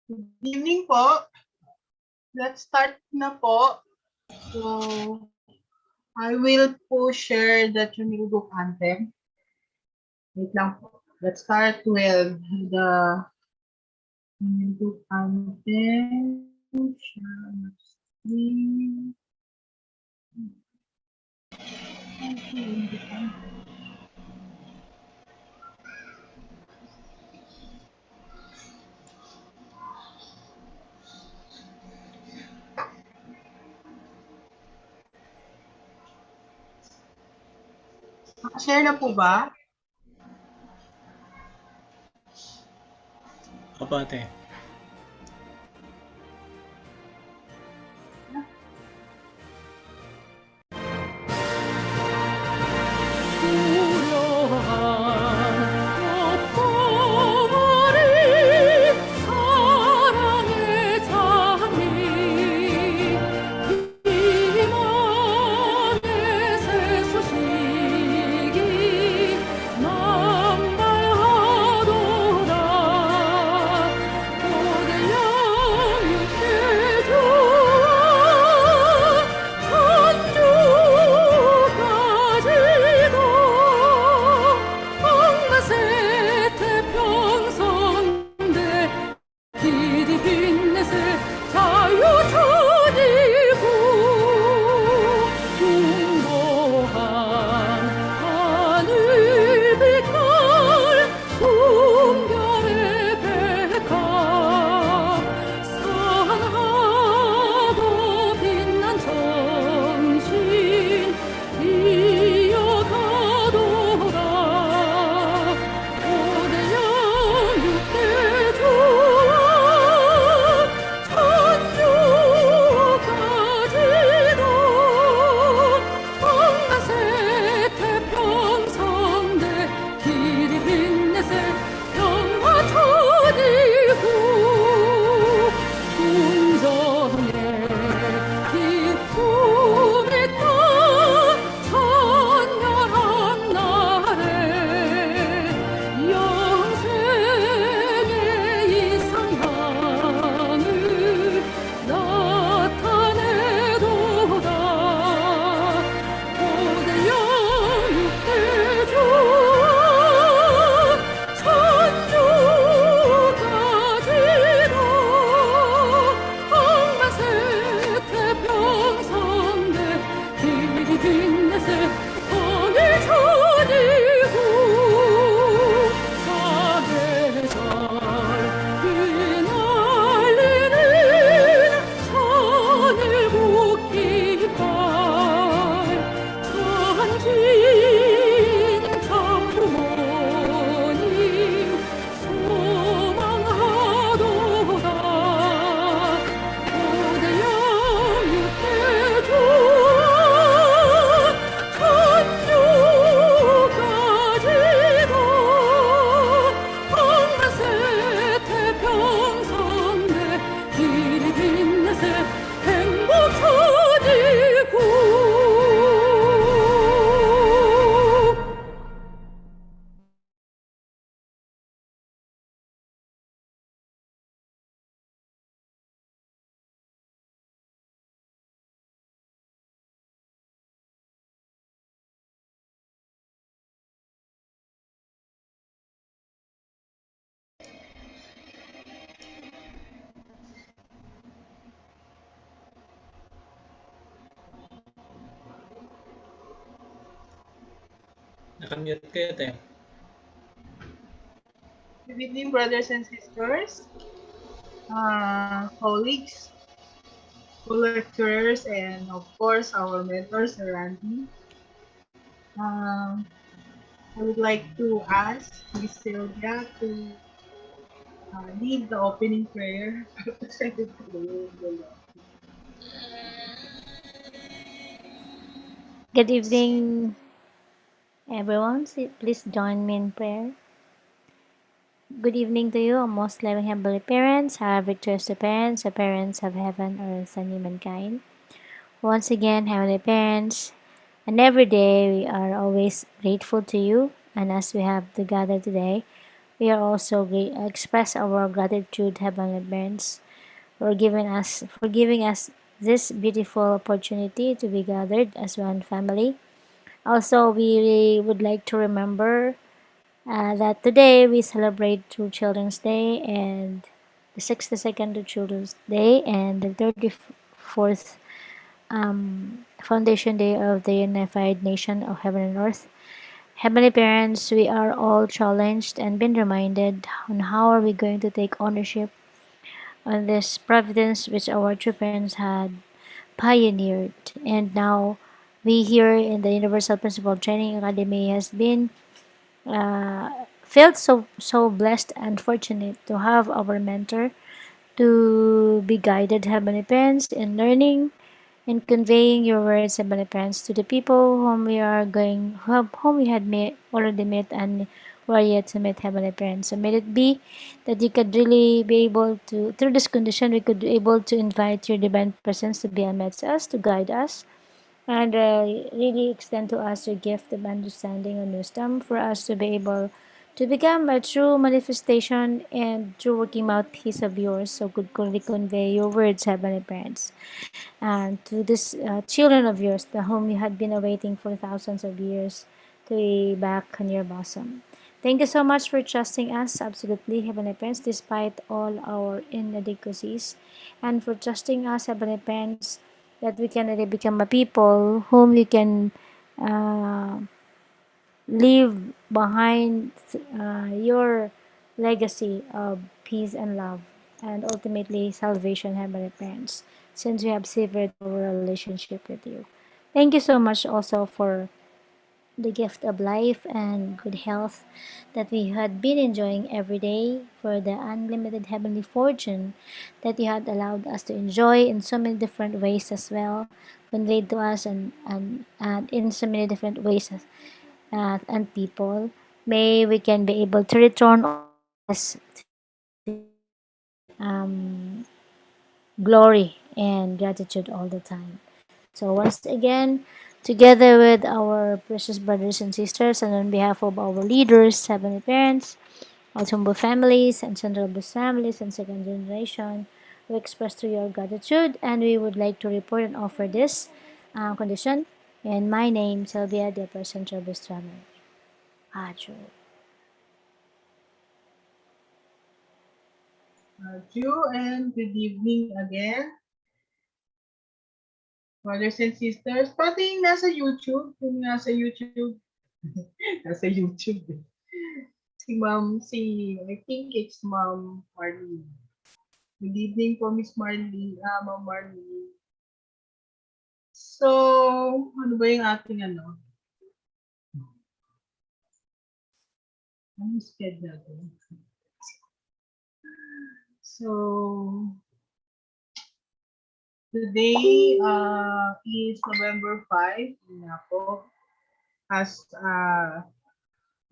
Good evening po. Let's start na po. So, I will po share the Chunilugok anthem. Wait lang po. Let's start with the Chunilugok anthem. Share my screen. Share na po ba? Opo, ate. Nakamute kayo, ate. Good evening, brothers and sisters, colleagues, co-lecturers, and of course, our mentors, Sir Randy. I would like to ask Ms. Sylvia to lead the opening prayer. Good evening, everyone. Please join me in prayer. Good evening to you, most loving heavenly parents, our victorious parents, the parents of heaven, earth, and humankind. Once again, heavenly parents, and every day we are always grateful to you. And as we have to gather today, We are also express our gratitude, Heavenly Parents, for giving us this beautiful opportunity to be gathered as one family. Also, we would like to remember that today we celebrate True Children's Day and the 62nd of Children's Day and the 34th Foundation Day of the Unified Nation of Heaven and Earth. Heavenly Parents, we are all challenged and been reminded on how are we going to take ownership on this providence which our true parents had pioneered. And now we here in the Universal Principal Training Academy has been felt so blessed and fortunate to have our mentor to be guided, Heavenly Parents, in learning and conveying your words, Heavenly Parents, to the people whom we had already met and who are yet to meet, Heavenly Parents. So may it be that you could really be able to, through this condition, we could be able to invite your divine presence to be amidst us, to guide us, and really extend to us your gift of understanding and wisdom for us to be able to become a true manifestation and true working mouthpiece of yours, so could convey your words, Heavenly Parents, and to this children of yours, the whom you had been awaiting for thousands of years, to be back on your bosom. Thank you so much for trusting us, absolutely, Heavenly Parents, despite all our inadequacies, and for trusting us, Heavenly Parents, that we can really become a people whom we can uh, leave behind your legacy of peace and love, and ultimately salvation, Heavenly Parents, since we have severed our relationship with you. Thank you so much also for the gift of life and good health that we had been enjoying every day, for the unlimited heavenly fortune that you had allowed us to enjoy in so many different ways as well, conveyed to us and in so many different ways and people. May we can be able to return all this to you in glory and gratitude all the time. So once again, together with our precious brothers and sisters, and on behalf of our leaders, Heavenly Parents, Altumbo families, and Central Bus families, and second generation, we express to your gratitude, and we would like to report and offer this condition. And my name, Sylvia, the Central Bus traveler. Acho. You and good evening again, brothers and sisters. Pati yung nasa YouTube, yung nasa YouTube, nasa YouTube. I think it's Ma'am Marlene. Good evening po, Miss Marlene, Ma'am Marlene. So, ano ba yung ating ano? Ano schedule natin? So, today is November 5. Na po. As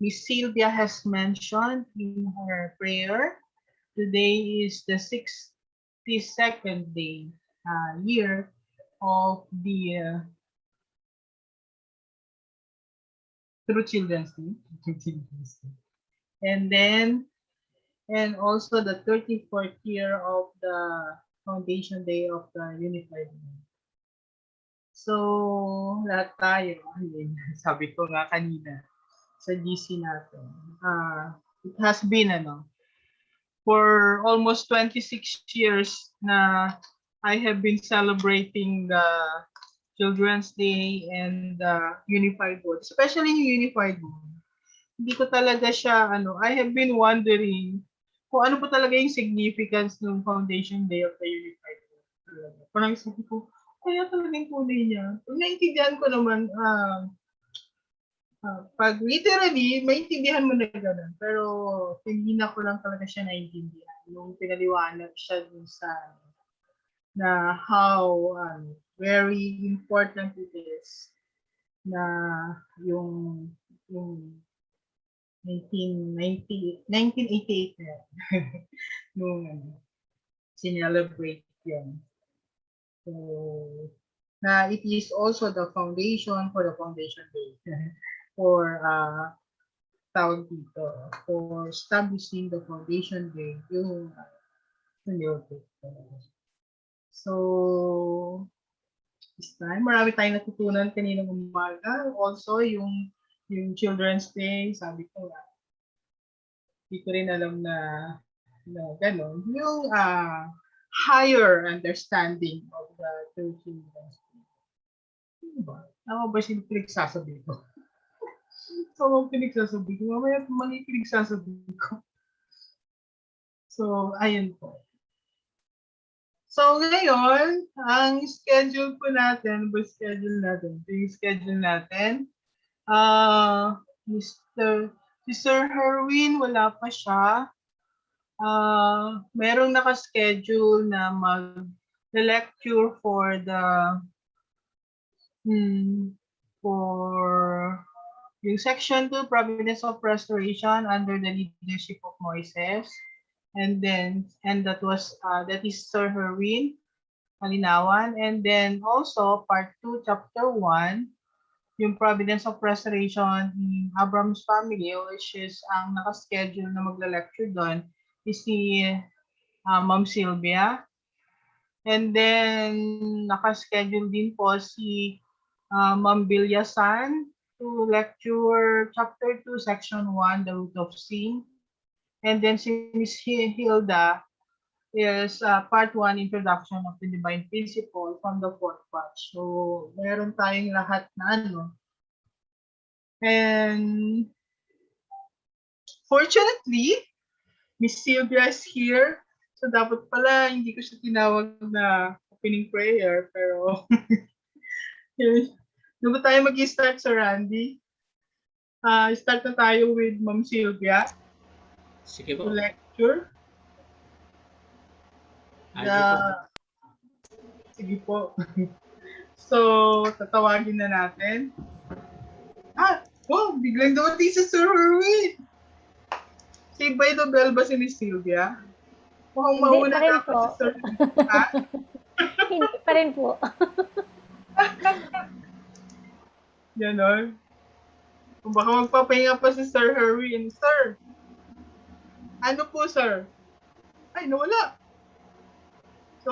Miss Sylvia has mentioned in her prayer, today is the 62nd day, year of the True Children's Day. True Children's Day. And then, and also the 34th year of the Foundation Day of the Unified Nation. So, lahat tayo, ayun, sabi ko nga kanina sa GC natin, it has been, for almost 26 years na I have been celebrating the Children's Day and the Unified World, especially yung Unified World. Hindi ko talaga siya, I have been wondering kung ano po talaga yung significance ng Foundation Day of the Unified World. Parang sabi ko, kaya talaga yung kulay niya. Pag naintindihan ko naman, pag literally, maintindihan mo na gano'n. Pero hindi na ko lang talaga siya naintindihan. Nung pinaliwanag siya dun sa na how very important it is na yung 1988 na nung sinelebrate yun. So, na it is also the foundation for the Foundation Day for tawag dito, for establishing the foundation day, yung nilotip. So, this time, marami tayong natutunan kaninang umaga. Also, yung Children's Day, sabi ko, hindi ko rin alam na gano'n. Yung higher understanding of the two Children's Day. Diba? Tama ba yung pinagsasabi ko? So, pinagsasabi ko. Mamaya mali pinagsasabi ko. So, ayun po. So, ngayon, ang schedule po natin, yung schedule natin, si Sir Herwin, wala pa siya. Merong naka-schedule na mag-lecture for yung Section 2, Providence of Restoration under the leadership of Moses. And that is Sir Herwin Malinawan. And then also part 2, chapter 1, yung Providence of Restoration in Abram's family, which is ang naka-schedule na magla-lecture doon is si Ma'am Sylvia. And then naka-schedule din po si Ma'am Bilyasan to lecture chapter 2, section 1, the root of sin. And then si Miss Hilda is part 1, introduction of the divine principle from the fourth batch. So, meron tayong lahat na And fortunately, Miss Sylvia is here. So, dapat pala hindi ko siya tinawag na opening prayer. Pero, bago tayo mag-start sa Randy, start na tayo with Ma'am Sylvia. Sige po. To lecture. Sige po. So, tatawagin na natin. Biglang dumating si Sir Herwin. Si by the bell ba si Miss Sylvia? Mukhang mauna na ako si Sir Herwin. Hindi pa rin po. Ganon. Kung baka magpapahinga pa si Sir Herwin. Sir, ano po, sir? Ay, nawala. So,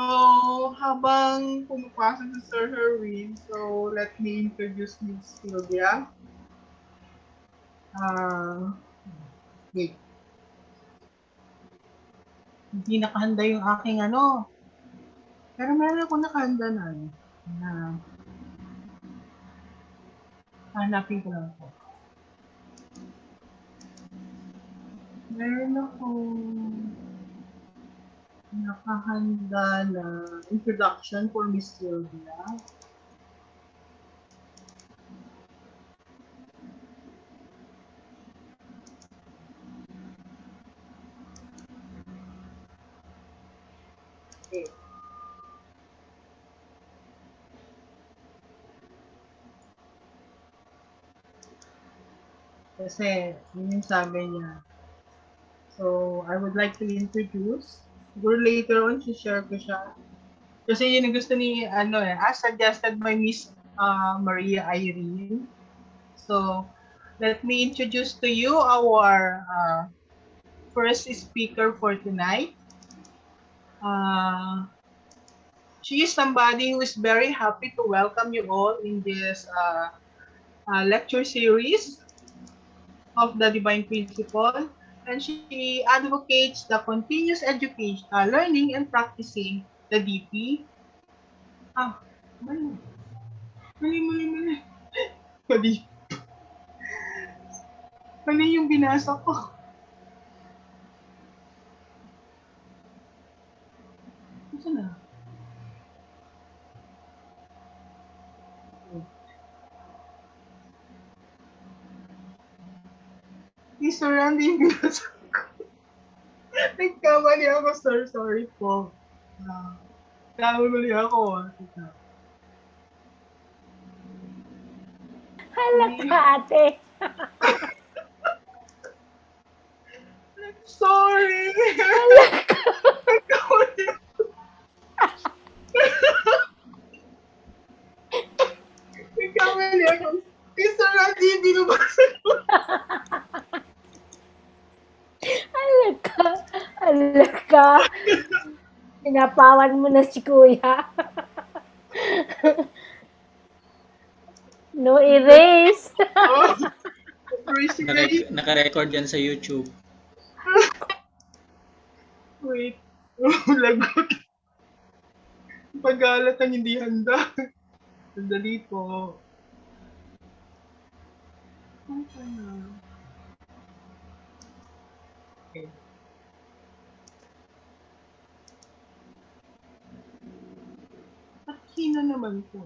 habang pumapasok si Sir Herwin, so let me introduce Miss Sylvia. Wait. Hindi nakahanda yung aking Pero meron ako nakahanda na. Hanapin ko lang po. Meron ako nakahanda na introduction for Miss Sylvia. Okay. Kasi, yun yung sabi niya. So, I would like to introduce. Siguro later on, share ko siya. Kasi yun yung gusto ni, as suggested by Miss Maria Irene. So, let me introduce to you our first speaker for tonight. She is somebody who is very happy to welcome you all in this lecture series of the Divine Principle. And she advocates the continuous education, learning and practicing the DP. Mali. Mali yung binasa ko. Ano na? Mr. Randy yung binasa ko. Nagkamali ako, sir. Sorry po. Nagkamali ako. Halata, ate. Sorry. Nagkamali ako. Nagkamali ako. Mr. Randy yung binabasa ko. Ala ka, pinapawan mo na si kuya. No erase. Oh, crazy guys. Naka-record yan sa YouTube. Wait. Lagot. Pag-alat ang hindi handa. Sandali po. Okay. At hina naman po.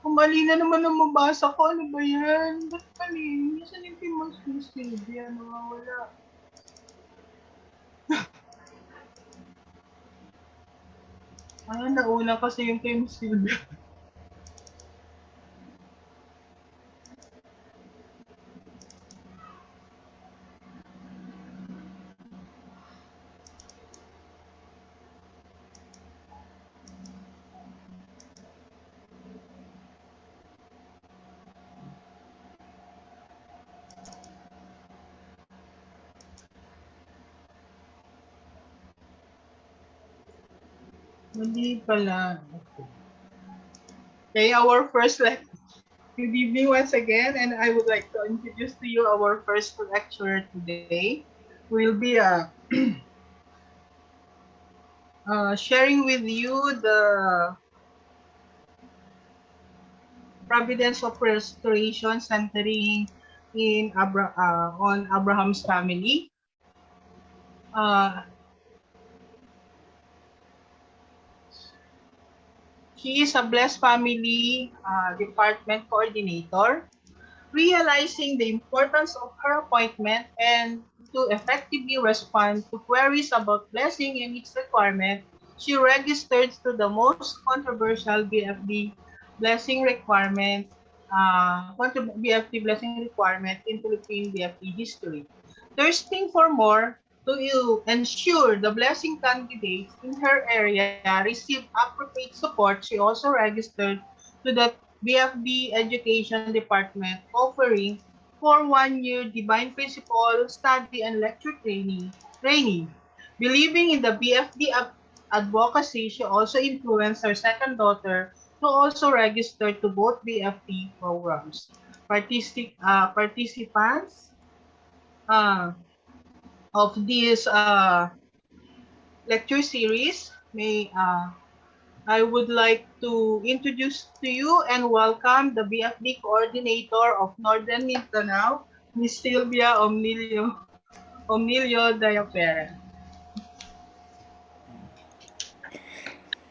Kung mali na naman ang mabasa ko, ano ba yan? Ba't mali? Minsan yung Timos yung Sylvia, nawawala. Nauna kasi yung kay Miss Sylvia. Mali pala. Okay, our first lecture. Good evening once again, and I would like to introduce to you our first lecturer today. We'll be sharing with you the Providence of Restoration centering on Abraham's family. Uh, she is a Blessed Family Department Coordinator, realizing the importance of her appointment and to effectively respond to queries about blessing and its requirement, she registered to the most controversial blessing requirement, BFD blessing requirement in Philippine BFD history. Thirsting for more, to ensure the blessing candidates in her area receive appropriate support, she also registered to the BFD Education Department, offering for 1 year Divine Principle Study and Lecture training. Believing in the BFD advocacy, she also influenced her second daughter to also register to both BFD programs. Participants uh, of this lecture series I would like to introduce to you and welcome the BFD coordinator of Northern Mindanao, Miss Sylvia Omnilio Diapera.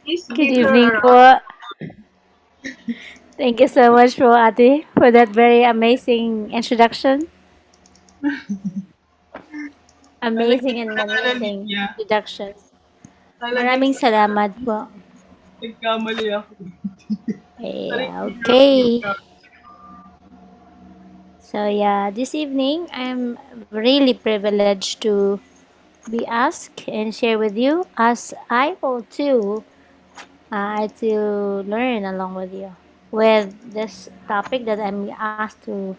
Please Good give her a evening round. po. Thank you so much po, ate, for that very amazing introduction. Amazing and Nagkamali amazing niya. introductions. Talagang Maraming salamat po. nagkamali ako. Sorry, Yeah, girl. okay. So yeah, this evening I'm really privileged to be asked and share with you as I will too to learn along with you with this topic that I'm asked to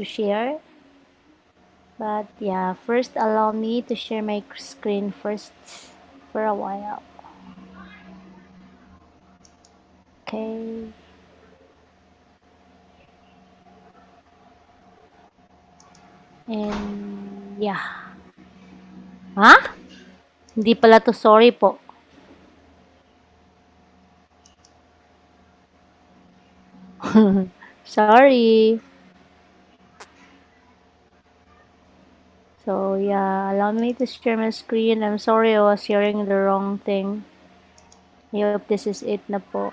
share. But yeah, first allow me to share my screen first for a while. Okay. And yeah. Ha? Hindi pala to, sorry po. Sorry. So yeah, allow me to share my screen. I'm sorry I was sharing the wrong thing. I hope this is it na po.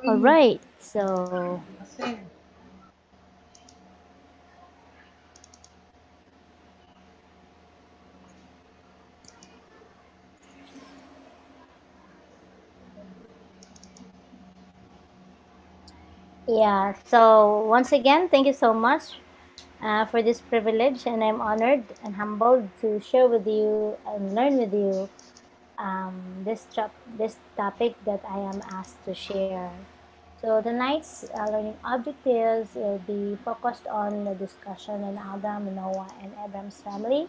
Alright, so Kasi, yeah, so once again, thank you so much for this privilege, and I'm honored and humbled to share with you and learn with you this topic that I am asked to share. So tonight's learning objectives will be focused on the discussion on Adam, Noah, and Abraham's family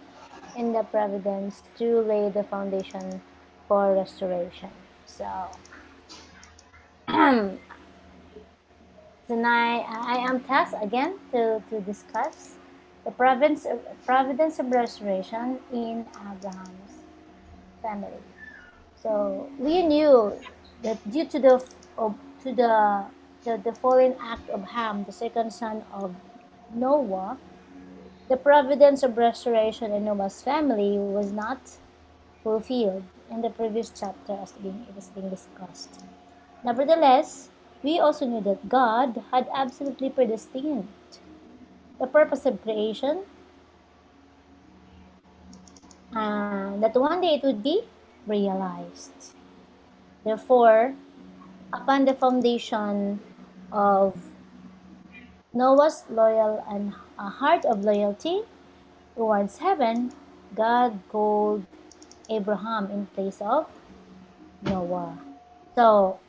in the Providence to lay the foundation for restoration. So tonight I am tasked again to discuss the providence of restoration in Abraham's family. So we knew that due to to the fallen act of Ham, the second son of Noah, the providence of restoration in Noah's family was not fulfilled in the previous chapter as it is being discussed. Nevertheless, we also knew that God had absolutely predestined the purpose of creation and that one day it would be realized. Therefore, upon the foundation of Noah's loyal and a heart of loyalty towards heaven, God called Abraham in place of Noah. So,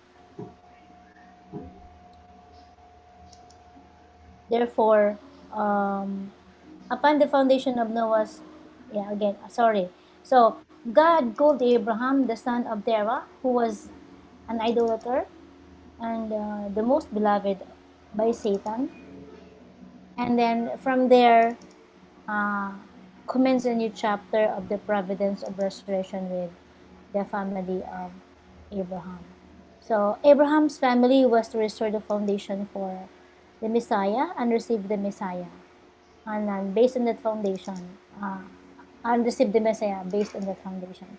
therefore, upon the foundation of Noah's, sorry. So, God called Abraham the son of Terah, who was an idolater and the most beloved by Satan. And then from there, uh, commence a new chapter of the providence of restoration with the family of Abraham. So Abraham's family was to restore the foundation for the Messiah and receive the Messiah. And then based on that foundation, and receive the Messiah based on that foundation.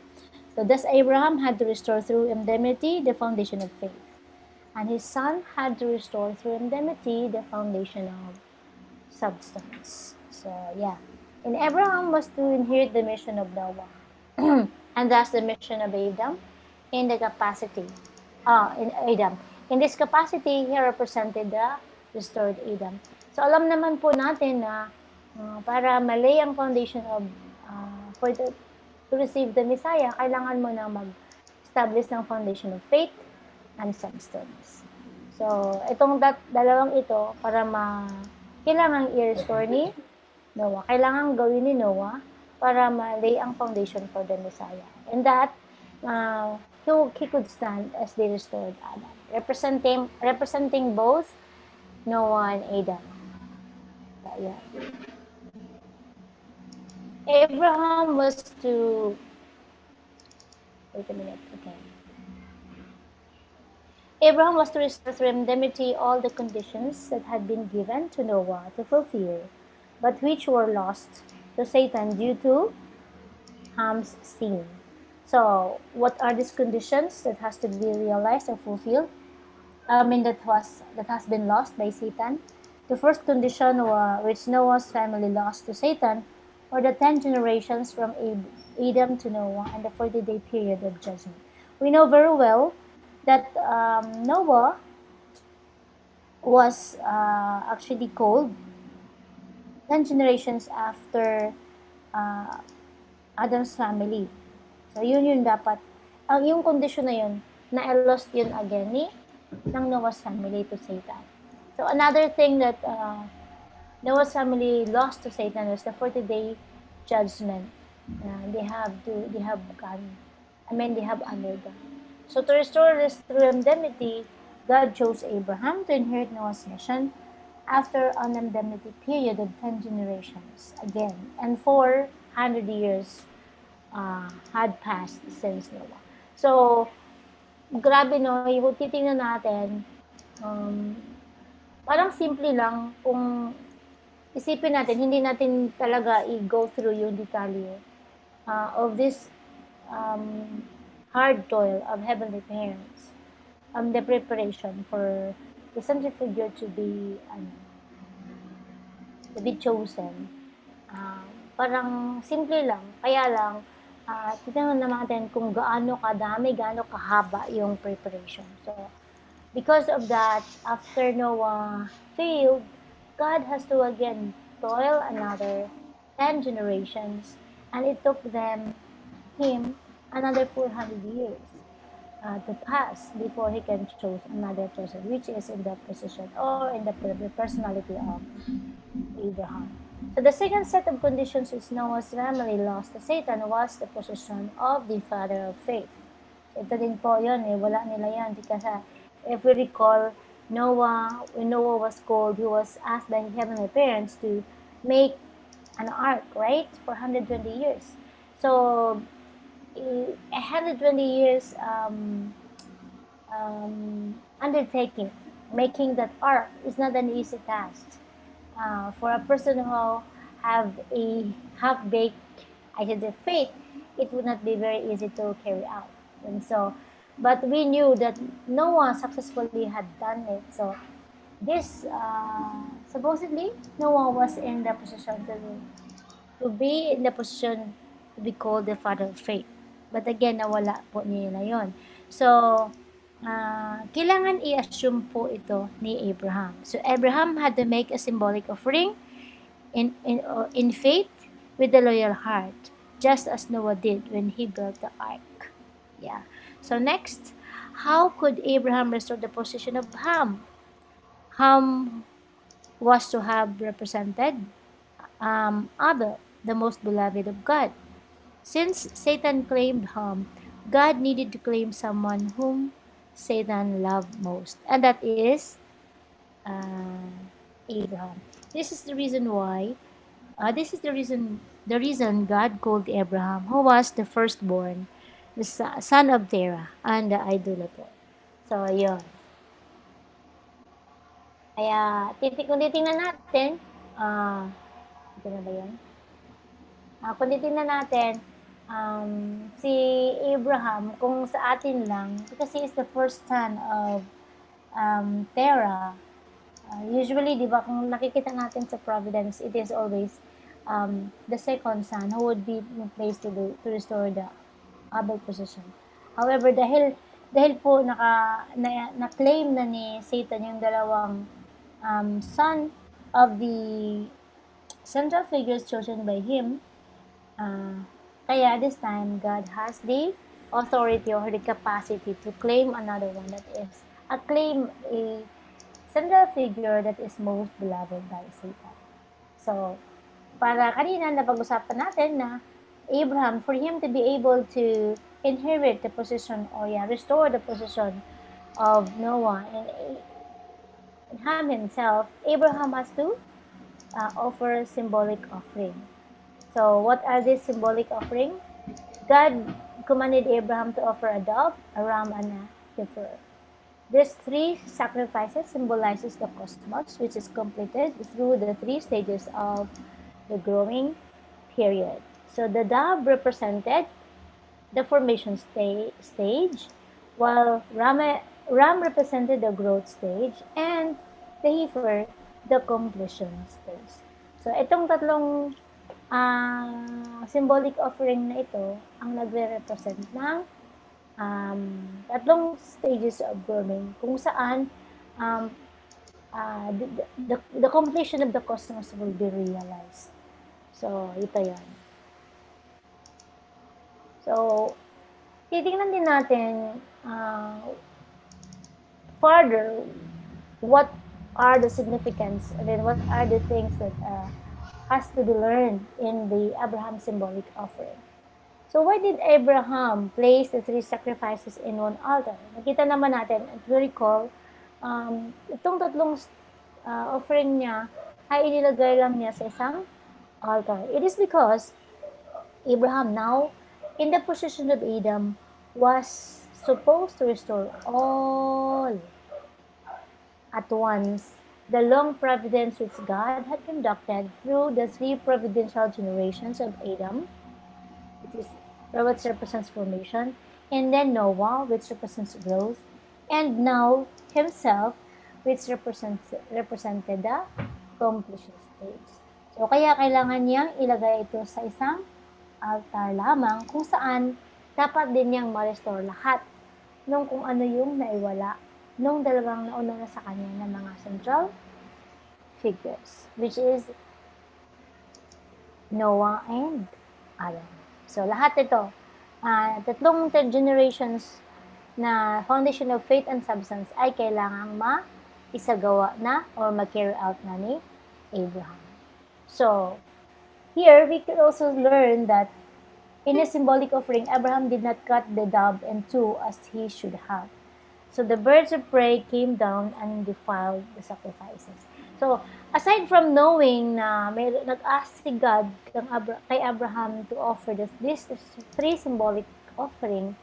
So thus Abraham had to restore through indemnity the foundation of faith. And his son had to restore through indemnity the foundation of substance. So yeah. And Abraham was to inherit the mission of Noah. And thus the mission of Adam in the capacity. In Adam. In this capacity, he represented the restored Adam. So alam naman po natin na para malay ang foundation of to receive the Messiah, kailangan mo na mag-establish ng foundation of faith and substance. So, itong dalawang ito, kailangan i-restore ni Noah. Kailangan gawin ni Noah para ma-lay ang foundation for the Messiah. And that, he could stand as the restored Adam, representing both Noah and Adam. So, yeah. Abraham was to... Wait a minute, okay. Abraham was to restore through indemnity all the conditions that had been given to Noah to fulfill, but which were lost to Satan due to Ham's sin. So, what are these conditions that has to be realized or fulfilled? That has been lost by Satan. The first condition which Noah's family lost to Satan were the 10 generations from Adam to Noah and the 40-day period of judgment. We know very well that Noah was actually called 10 generations after Adam's family. So, yun dapat. Yung condition na yun, na-lost yun again ng Noah's family to Satan. So, another thing that Noah's family lost to Satan was the 40-day judgment. They have undergone. So to restore this through indemnity, God chose Abraham to inherit Noah's mission after an indemnity period of 10 generations again. And 400 years had passed since Noah. So, grabe no, yung titingnan natin, parang simple lang kung isipin natin, hindi natin talaga i-go through yung detalye of this hard toil of heavenly parents, the preparation for the centrifugal to be chosen. Parang simple lang, kaya lang tignan natin kung gaano kadami, gaano kahaba yung preparation. So, because of that, after Noah failed, God has to again toil another 10 generations, and it took him another 400 years to pass before he can choose another person, which is in the position or in the personality of Abraham. So the second set of conditions which Noah's family lost to Satan was the position of the father of faith. So ito din po yun, wala nila yan. Kasi if we recall, when Noah was called, he was asked by his heavenly parents to make an ark, right? For 120 years. So, 120 years undertaking, making that ark is not an easy task. For a person who have a half-baked, I should say, faith, it would not be very easy to carry out. And so, but we knew that Noah successfully had done it. So, this supposedly Noah was in the position to be in the position to be called the father of faith. But again, nawala po niya na yon. So, kailangan i-assume po ito ni Abraham. So, Abraham had to make a symbolic offering in faith with a loyal heart, just as Noah did when he built the ark. Yeah. So, next, how could Abraham restore the position of Ham? Ham was to have represented Abel, the most beloved of God. Since Satan claimed Ham, God needed to claim someone whom Satan loved most, and that is uh, Abraham. This is the reason why. This is the reason God called Abraham, who was the firstborn, the son of Terah, and the idolater. So, yun. Kaya, kung titingnan natin, ito na ba yun? Kung titingnan natin, si Abraham, kung sa atin lang, because he is the first son of Terah, usually, di ba, kung nakikita natin sa Providence, it is always the second son who would be in place to restore the Abel position. However, dahil po na-claim na ni Satan yung dalawang son of the central figures chosen by him, kaya this time, God has the authority or the capacity to claim another one, that is, claim a central figure that is most beloved by Satan. So, para kanina napag-usapan natin na Abraham, for him to be able to inherit the position or restore the position of Noah and Ham himself, Abraham has to offer symbolic offering. So, what are these symbolic offering? God commanded Abraham to offer a dove, a ram, and a heifer. These three sacrifices symbolizes the cosmos, which is completed through the three stages of the growing period. So the dove represented the formation stage, while ram represented the growth stage, and the heifer, the completion stage. So itong tatlong symbolic offering na ito ang nagre-represent ng tatlong stages of grooming kung saan the completion of the cosmos will be realized. So, ito yan. So, titingnan din natin further what are the significance and then what are the things that has to be learned in the Abraham symbolic offering. So why did Abraham place the three sacrifices in one altar? Nakita naman natin, at we recall, itong tatlong offering niya ay inilagay lang niya sa isang altar. It is because Abraham now, in the position of Adam, was supposed to restore all at once the long providence which God had conducted through the three providential generations of Adam, which represents formation, and then Noah, which represents growth, and now himself, which represented the completion stage. So, kaya kailangan niyang ilagay ito sa isang altar lamang kung saan dapat din niyang ma-restore lahat nung kung ano yung naiwala nung dalawang nauna na sa kanya ng mga central figures, which is Noah and Adam. So, lahat ito, tatlong generations na foundation of faith and substance ay kailangang isagawa na or mag-carry out na ni Abraham. So, here we could also learn that in a symbolic offering, Abraham did not cut the dove in two as he should have. So the birds of prey came down and defiled the sacrifices. So, aside from knowing na may nag-ask si God kay Abraham to offer these three symbolic offering,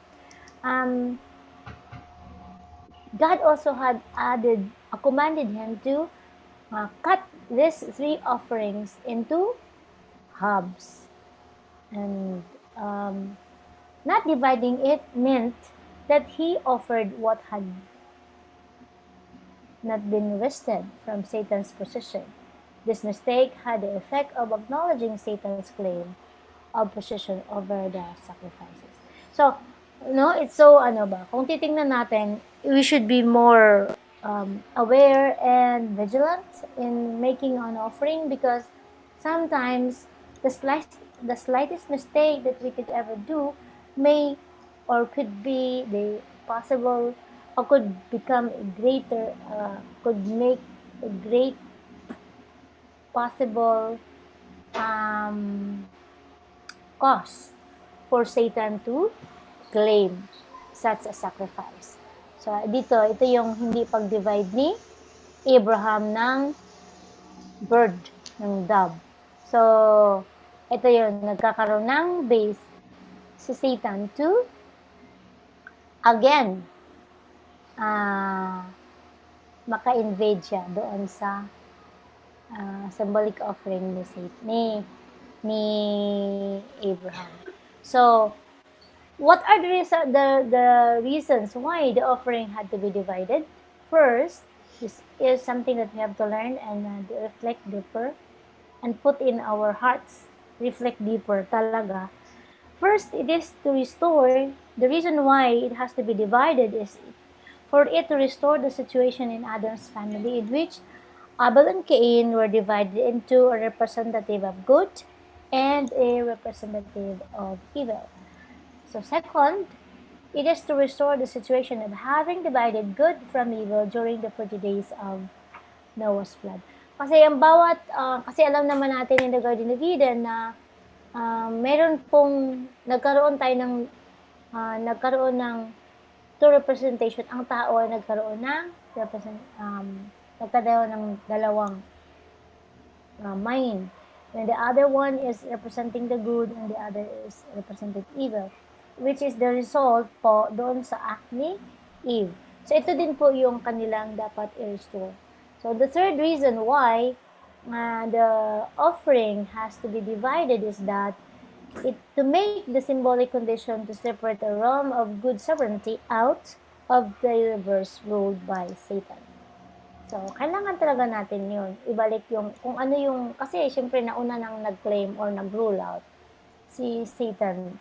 God also had commanded him to cut these three offerings into halves. And not dividing it meant that he offered what had not been wrested from Satan's possession. This mistake had the effect of acknowledging Satan's claim of possession over the sacrifices. So, it's so, kung titingnan natin, we should be more aware and vigilant in making an offering, because sometimes the slightest mistake that we could ever do may or could be the possible or could become a greater, could make a great possible cause for Satan to claim such a sacrifice. So, ito yung hindi pag-divide ni Abraham ng bird, ng dove. So, ito yun, nagkakaroon ng base si Satan to, again, maka-invade siya doon sa symbolic offering ni Abraham. So, what are the reasons why the offering had to be divided? First, this is something that we have to learn and reflect deeper and put in our hearts, reflect deeper talaga. First, it is to restore. The reason why it has to be divided is for it to restore the situation in Adam's family, in which Abel and Cain were divided into a representative of good and a representative of evil. So second, it is to restore the situation of having divided good from evil during the 40 days of Noah's flood. Kasi ang kasi alam naman natin in the Garden of Eden na meron pong nagkaroon ng two representation. Ang tao ay nagkaroon ng dalawang mind. And the other one is representing the good and the other is representing evil, which is the result po doon sa act ni Eve. So, ito din po yung kanilang dapat i-restore. So, the third reason why the offering has to be divided is that to make the symbolic condition to separate the realm of good sovereignty out of the universe ruled by Satan. So, kailangan talaga natin yun. Ibalik yung, kung ano yung, kasi syempre nauna nang nag-claim or nag-rule out si Satan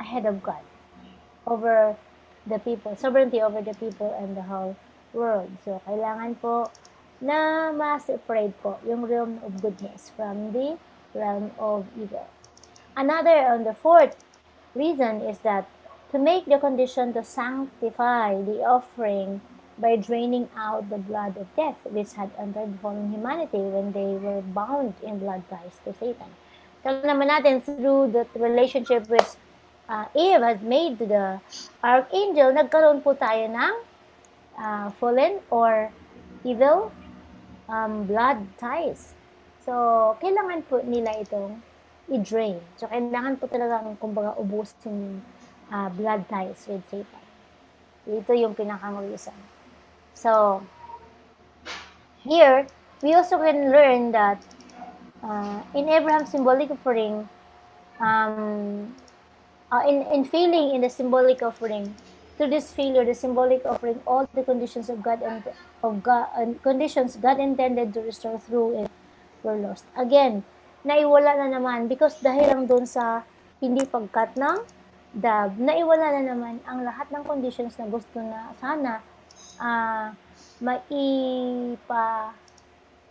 ahead of God over the people, sovereignty over the people and the whole world. So, kailangan po na ma-separate po yung realm of goodness from the realm of evil. The fourth reason is that to make the condition to sanctify the offering by draining out the blood of death which had entered fallen humanity when they were bound in blood ties to Satan. Kaya naman natin through the relationship which Eve had made to the archangel, nagkaroon po tayo ng fallen or evil blood ties. So, kailangan po nila itong i-drain. So, kailangan po talagang, kumbaga, ubusin yung blood ties with Satan. Ito yung pinakang reason. So, here, we also can learn that in Abraham's symbolic offering, in failing in the symbolic offering, through this failure, the symbolic offering, all the conditions of God conditions God intended to restore through it were lost. Again, naiwala na naman because dahil lang doon sa hindi pagkat ng dove, naiwala na naman ang lahat ng conditions na gusto na sana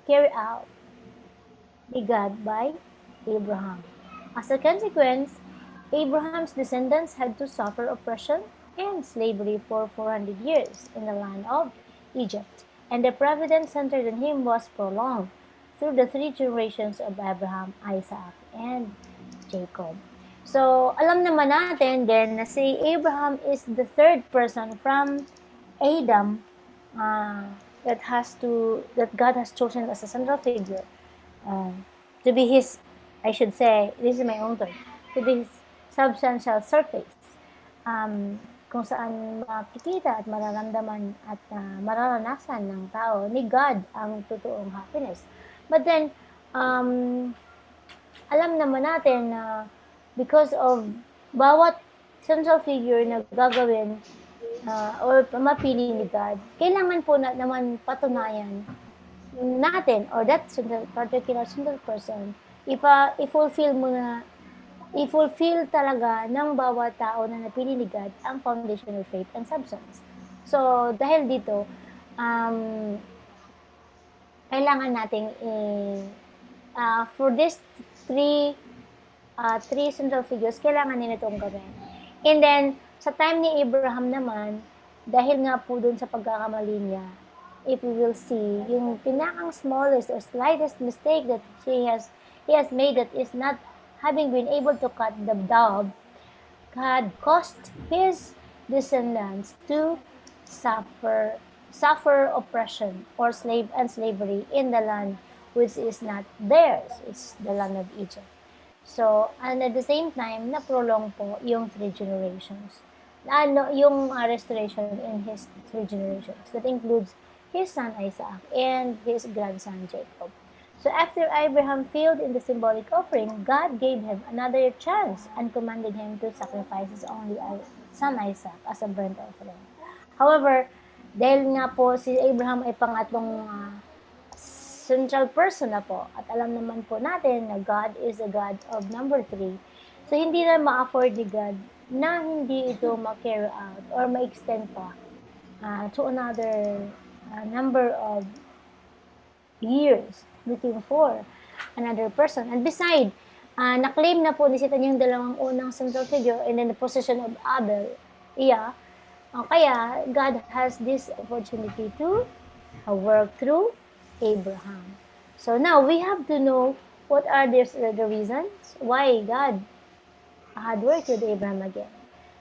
carry out ni God by Abraham. As a consequence, Abraham's descendants had to suffer oppression and slavery for 400 years in the land of Egypt, and the providence centered on him was prolonged through the three generations of Abraham, Isaac, and Jacob. So, alam naman natin din na si Abraham is the third person from Adam that God has chosen as a central figure uh, to be his, I should say, this is my own term, to be his substantial surface, kung saan makikita at mararamdaman at mararanasan ng tao ni God ang totoong happiness. But then, alam naman natin na because of bawat central figure na gagawin or mapili ni God, kailangan po naman patunayan natin or that particular single person, i-fulfill mo na i-fulfill talaga ng bawat tao na napili ni God ang foundation of faith and substance. So, dahil dito, kailangan nating for these three central figures, kailangan nila itong gawin. And then, sa time ni Abraham naman, dahil nga po dun sa pagkakamali niya, if we will see, yung pinakang smallest or slightest mistake that he has made that is not having been able to cut the dove, had caused his descendants to suffer oppression or slavery in the land which is not theirs. It's the land of Egypt. So, and at the same time, na-prolong po yung three generations. Yung restoration in his three generations. That includes his son Isaac and his grandson Jacob. So after Abraham failed in the symbolic offering, God gave him another chance and commanded him to sacrifice his only son Isaac as a burnt offering. However, dahil nga po si Abraham ay pangatlong central person na po, at alam naman po natin na God is a God of number 3, so hindi na ma-afford ni God na hindi ito ma-carry out or ma-extend pa to another number of years looking for another person. And beside, na-claim na po ni Satan yung dalawang unang central figure and then the position of Abel. Yeah. Kaya, God has this opportunity to work through Abraham. So now, we have to know what are the reasons why God had worked with Abraham again.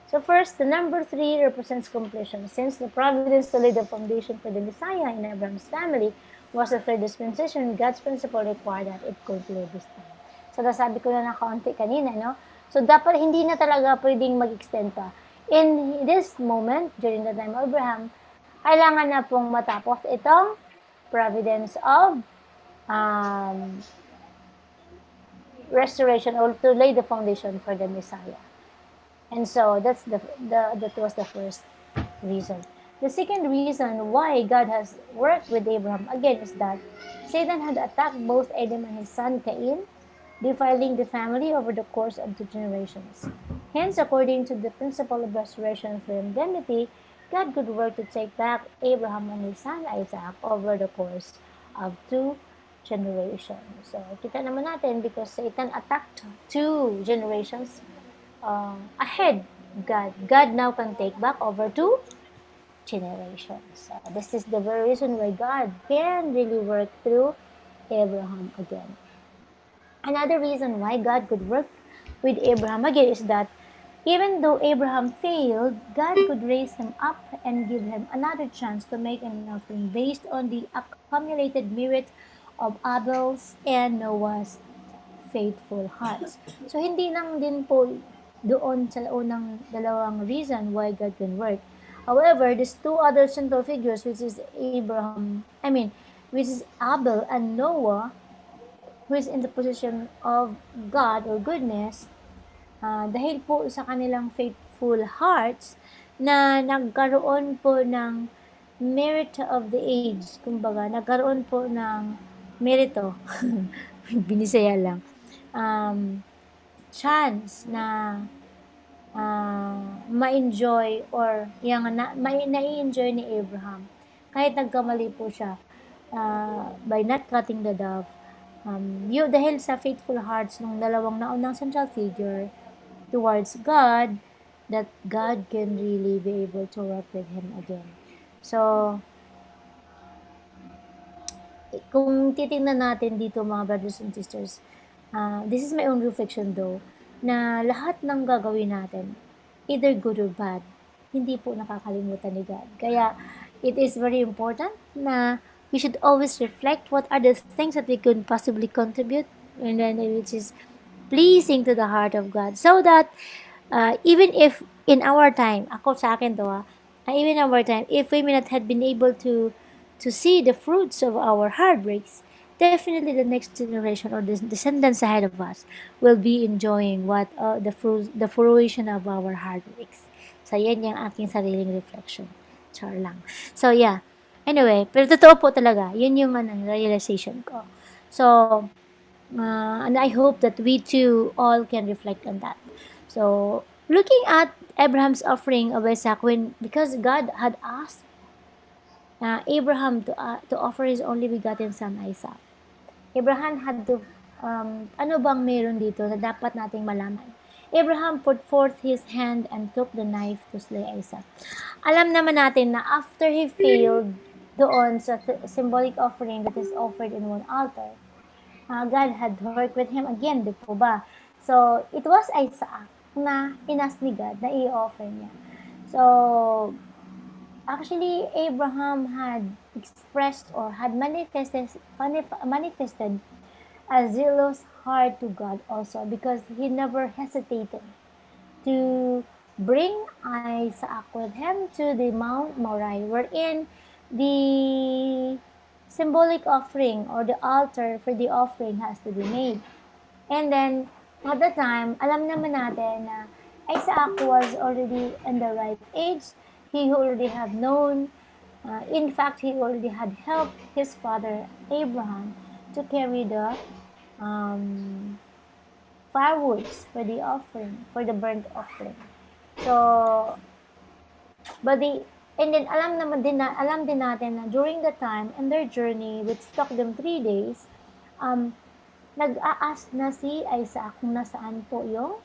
So first, the number 3 represents completion. Since the providence to lay the foundation for the Messiah in Abraham's family was the third dispensation, God's principle required that it conclude this time. So nasabi ko na kaunti kanina, no? So dapat hindi na talaga pwedeng mag-extend pa. In this moment, during the time of Abraham, kailangan na pong matapos itong providence of restoration or to lay the foundation for the Messiah. And so that was the first reason. The second reason why God has worked with Abraham again is that Satan had attacked both Adam and his son Cain, defiling the family over the course of 2 generations. Hence, according to the principle of restoration for indemnity, God could work to take back Abraham and his son Isaac over the course of 2 generations. So, kita naman natin because Satan attacked 2 generations ahead God now can take back over 2 generations. This is the very reason why God can really work through Abraham again. Another reason why God could work with Abraham again is that even though Abraham failed, God could raise him up and give him another chance to make an offering based on the accumulated merit of Abel's and Noah's faithful hearts. So, hindi lang din po doon sa unang dalawang reason why God can work. However, these 2 other central figures, which is which is Abel and Noah, who is in the position of God or goodness, dahil po sa kanilang faithful hearts, na nagkaroon po ng merit of the age, kumbaga, nagkaroon po ng merito, binisaya lang, chance na ma-enjoy or na-enjoy ni Abraham kahit nagkamali po siya by not cutting the dove. Dahil sa faithful hearts ng dalawang naunang central figure, towards God, that God can really be able to work with him again. So, kung titingnan natin dito mga brothers and sisters, this is my own reflection though, na lahat ng gagawin natin, either good or bad, hindi po nakakalimutan ni God. Kaya, it is very important na we should always reflect what are the things that we could possibly contribute, and then which is pleasing to the heart of God. So that, even if in our time, ako sa akin to even in our time, if we may not have been able to see the fruits of our heartbreaks, definitely the next generation or the descendants ahead of us will be enjoying what the fruition of our heartbreaks. So, yan yung aking sariling reflection. Char lang. So, yeah. Anyway, pero totoo po talaga. Yun yung realization ko. So, and I hope that we too all can reflect on that. So, looking at Abraham's offering of Isaac, because God had asked Abraham to offer his only begotten son Isaac. Abraham had to, ano bang meron dito na dapat nating malaman? Abraham put forth his hand and took the knife to slay Isaac. Alam naman natin na after he failed doon sa symbolic offering that is offered in one altar, God had worked with him again, di po ba? So, it was Isaac na inas ni God na i-offer niya. So, actually, Abraham had expressed or had manifested a zealous heart to God also, because he never hesitated to bring Isaac with him to the Mount Moriah, wherein the symbolic offering or the altar for the offering has to be made. And then, at the time, alam naman natin na Isaac was already in the right age. He already had known, in fact, he already had helped his father Abraham to carry the firewoods for the offering, for the burnt offering. So, and then alam din natin na during the time in their journey, which took them 3 days, nag-a-ask na si Isaac kung nasaan po yung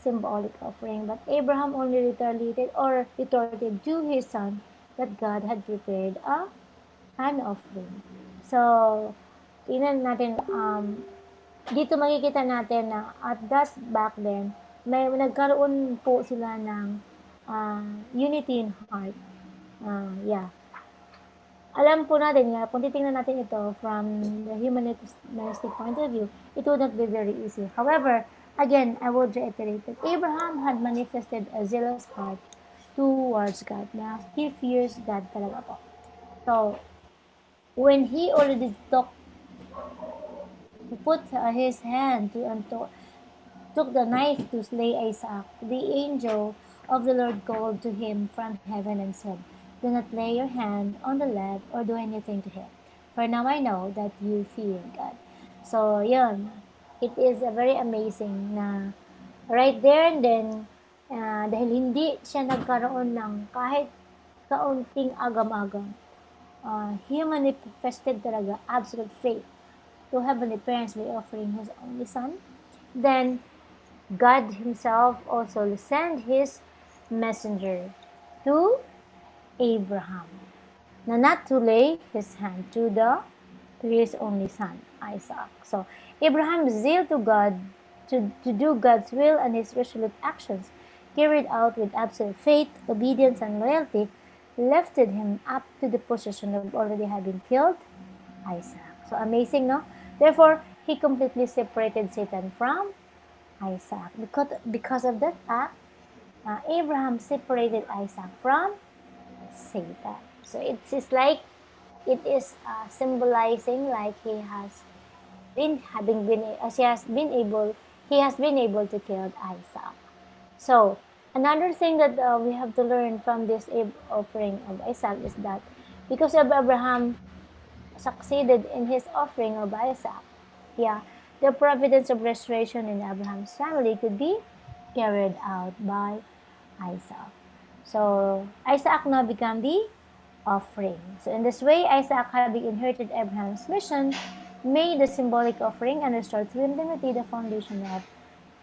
symbolic offering. But Abraham only retorted to his son that God had prepared an offering. So, tingnan natin, dito makikita natin na at that back then, may nagkaroon po sila ng unity in heart. Yeah. Alam po natin nga, kung titingnan natin ito from the humanistic point of view, it would not be very easy. However, again, I would reiterate that Abraham had manifested a zealous heart towards God. Na he fears God talaga po. So, when he already put his hand took the knife to slay Isaac, the angel of the Lord called to him from heaven and said, "Do not lay your hand on the lad or do anything to him, for now I know that you fear God." So, yun. It is a very amazing na right there and then, dahil hindi siya nagkaroon ng kahit kaunting agam-agam, he manifested talaga absolute faith to heavenly parents by offering his only son. Then, God himself also sent his messenger to Abraham na not to lay his hand to his only son, Isaac. So, Abraham's zeal to God, to do God's will and his resolute actions, carried out with absolute faith, obedience, and loyalty, lifted him up to the position of already having killed Isaac. So, amazing, no? Therefore, he completely separated Satan from Isaac. Because of that act, Abraham separated Isaac from Satan. So it's like it is symbolizing like he has been able to kill Isaac. So another thing that we have to learn from this offering of Isaac is that because of Abraham succeeded in his offering of Isaac, the providence of restoration in Abraham's family could be carried out by Isaac. So, Isaac now became the offering. So, in this way, Isaac, having inherited Abraham's mission, made the symbolic offering and restored to him the foundation of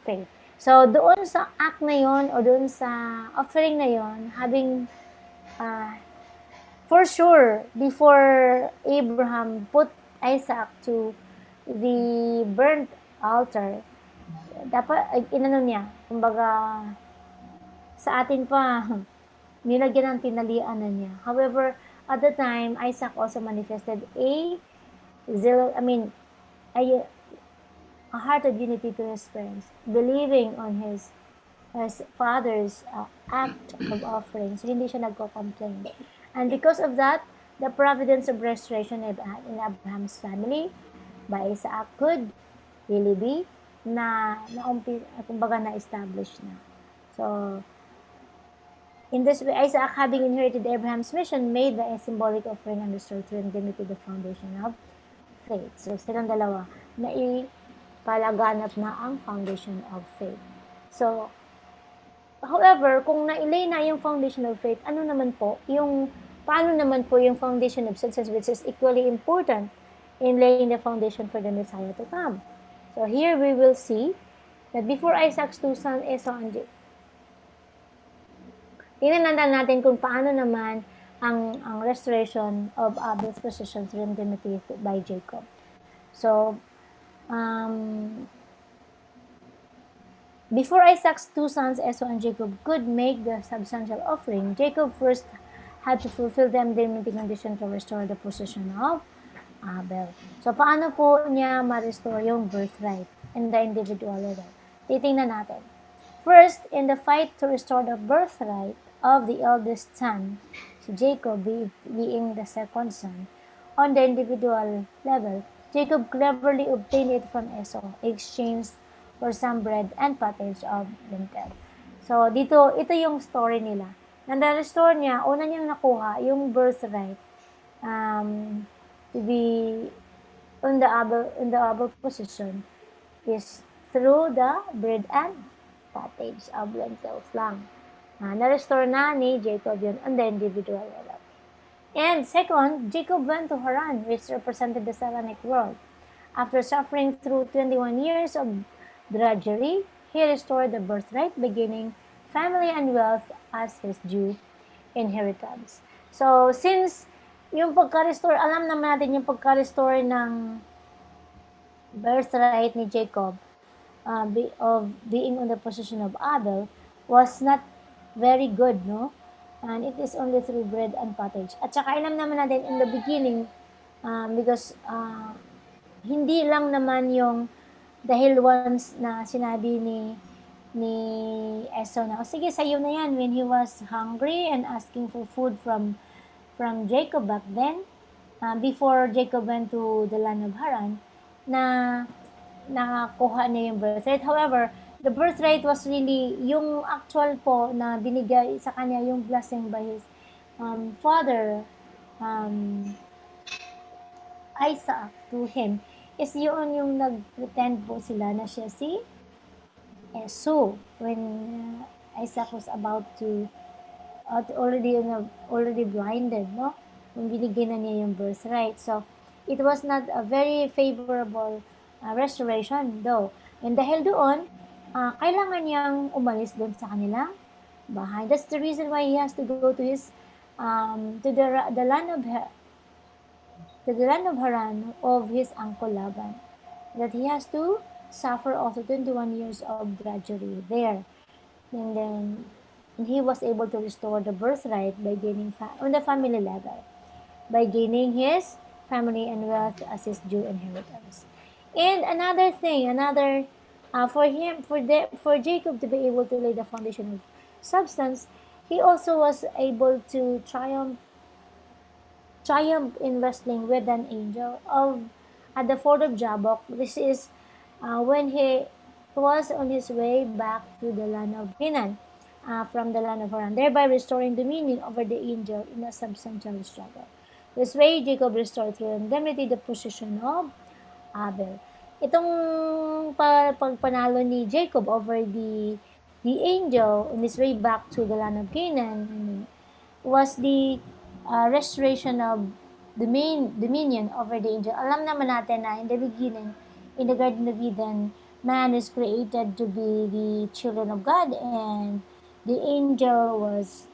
faith. So, doon sa act na yon o doon sa offering na yon, having, for sure, before Abraham put Isaac to the burnt altar, dapat, inano niya, kumbaga, sa atin pa, nilagyan ng tinalian na niya. However, at the time, Isaac also manifested a heart of unity to his parents, believing on his father's act of offering. So, hindi siya nagko-complain. And because of that, the providence of restoration in Abraham's family by Isaac could really be kumbaga na-establish na. So, in this way, Isaac, having inherited Abraham's mission, made the symbolic offering and restored through indemnity the foundation of faith. So, silang dalawa na palaganap na ang foundation of faith. So, however, kung nailay na yung foundation of faith, paano naman po yung foundation of success, which is equally important in laying the foundation for the Messiah to come. So, here we will see that before Isaac's two sons, Esau and Jacob, tingnan natin kung paano naman ang restoration of Abel's possession through indemnity by Jacob. So, before Isaac's two sons, Esau and Jacob, could make the substantial offering, Jacob first had to fulfill the indemnity condition to restore the possession of Abel. So, paano po niya ma-restore yung birthright in the individual level? Titingnan natin. First, in the fight to restore the birthright of the eldest son, si Jacob being the second son, on the individual level, Jacob cleverly obtained it from Esau, exchanged for some bread and pottage of lentil. So, ito yung story nila. Na-restore niya, una niyang nakuha yung birthright to be in the Abel position is through the bread and pottage of lentils lang. Na-restore na ni Jacob yun on the individual level. And second, Jacob went to Haran, which represented the Saranic world. After suffering through 21 years of drudgery, he restored the birthright, beginning family and wealth as his due inheritance. So, since yung pagka-restore, alam naman natin yung pagka-restore ng birthright ni Jacob of being on the position of Abel was not very good, no? And it is only through bread and pottage. At saka alam naman natin in the beginning, because hindi lang naman yung dahil once na sinabi ni Esau na, sige, sa'yo na yan, when he was hungry and asking for food from Jacob back then, before Jacob went to the land of Haran, na nakakuha niya yung birthright. However, the birthright was really yung actual po na binigay sa kanya yung blessing by his father, Isaac, to him, is yun yung nag-pretend po sila na siya si Esau when Isaac was about to already blinded, no? When binigay na niya yung birthright. So, it was not a very favorable restoration though. And dahil doon, kailangan niyang umalis doon sa kanilang bahay. That's the reason why he has to go to his to the land of Haran of his uncle Laban. That he has to suffer also 21 years of drudgery there. And then he was able to restore the birthright by gaining on the family level, by gaining his family and wealth as his due inheritance. And another thing, for Jacob to be able to lay the foundation of substance, he also was able to triumph in wrestling with an angel at the ford of Jabbok. This is when he was on his way back to the land of Canaan, from the land of Haran, thereby restoring dominion over the angel in a substantial struggle. This way, Jacob restored through indemnity the position of Abel. Itong pagpanalo ni Jacob over the angel on his way back to the land of Canaan was the restoration of dominion over the angel. Alam naman natin na in the beginning, in the Garden of Eden, man is created to be the children of God, and the angel was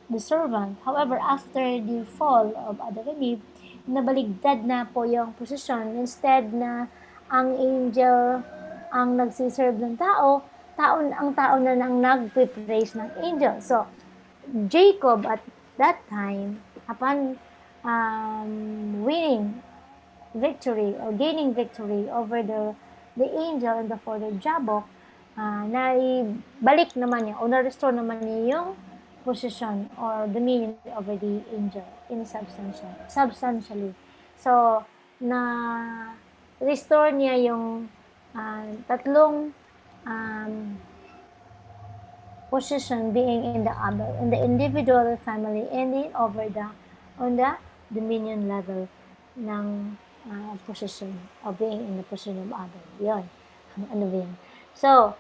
the servant. However, after the fall of Adam and Eve, nabaligtad na po yung posisyon. Instead na ang angel ang nagsiserve ng tao, ang tao na nang nag-praise ng angel. So, Jacob at that time, upon winning victory or gaining victory over the angel and the father Jabok, naibalik naman niya o na-restore naman niya yung position or dominion over the angel in substantially. So, na-restore niya yung tatlong position being in the individual family and in on the dominion level ng position of being in the position of Abel. Yun. Ano ba yun? So,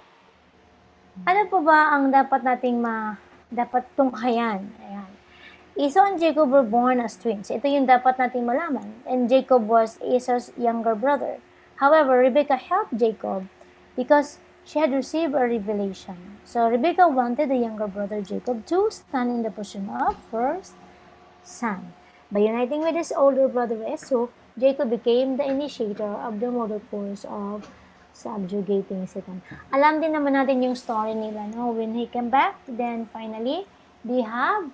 ano pa ba ang dapat nating dapat tunghayan? Ayan. Esau and Jacob were born as twins. Ito yung dapat nating malaman. And Jacob was Esau's younger brother. However, Rebekah helped Jacob because she had received a revelation. So, Rebekah wanted the younger brother Jacob to stand in the position of first son. By uniting with his older brother Esau, Jacob became the initiator of the model course of subjugating Satan. Alam din naman natin yung story nila, no? When he came back, then finally, they have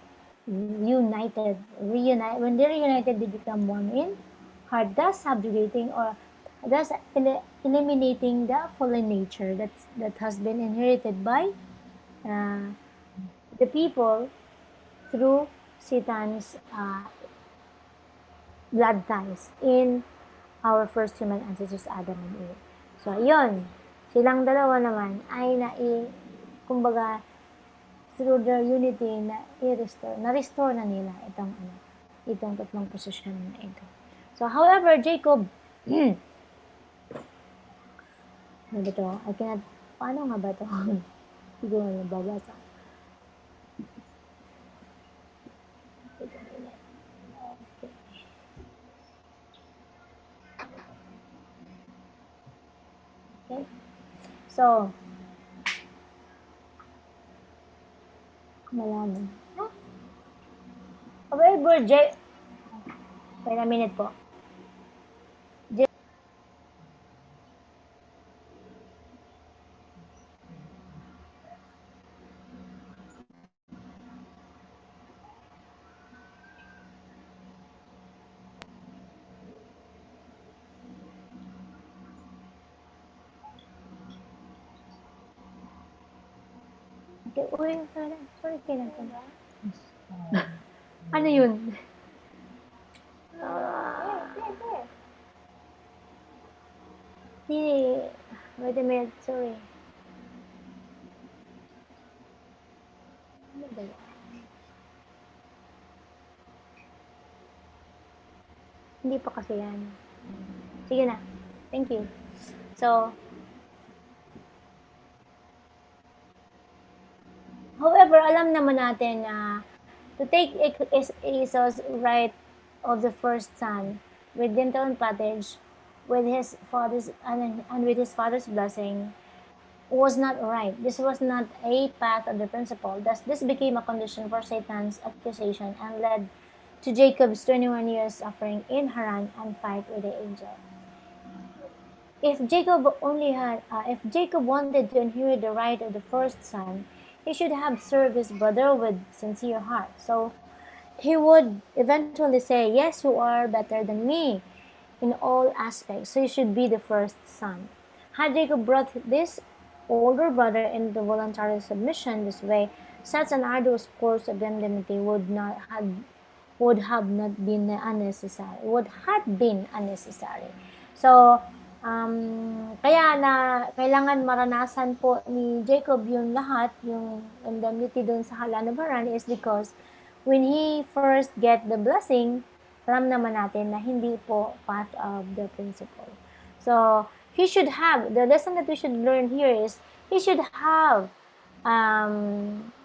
reunited. When they're reunited, they become one in heart, thus subjugating or thus eliminating the fallen nature that has been inherited by the people through Satan's blood ties in our first human ancestors, Adam and Eve. So, yun. Silang dalawa naman ay kumbaga, through their unity, na-restore na nila itong tatlong posisyon na ito. So, however, Jacob, ano ba ito? Paano nga ba ito? Hindi ko na nababasa. Okay. So, malaman. However, wait a minute po. Okay, sorry, kinaganda. Ano yun? Wait a minute, sorry. Ano ba yan? Hindi pa kasi yan. Sige na. Thank you. So, however, alam naman natin na to take Esau's right of the first son with gentle and patronage with his father's and with his father's blessing was not right. This was not a path of the principle. Thus, this became a condition for Satan's accusation and led to Jacob's 21 years suffering in Haran and fight with the angel. If Jacob wanted to inherit the right of the first son, he should have served his brother with sincere heart. So he would eventually say, yes, you are better than me in all aspects, so you should be the first son. Had Jacob brought this older brother into voluntary submission this way, such an arduous course of indemnity would have been unnecessary. So, kaya kailangan maranasan po ni Jacob yung lahat, yung indemnity dun sa Halan of Haran is because when he first get the blessing, alam naman natin na hindi po path of the principle. So, he should have, the lesson that we should learn here is, he should have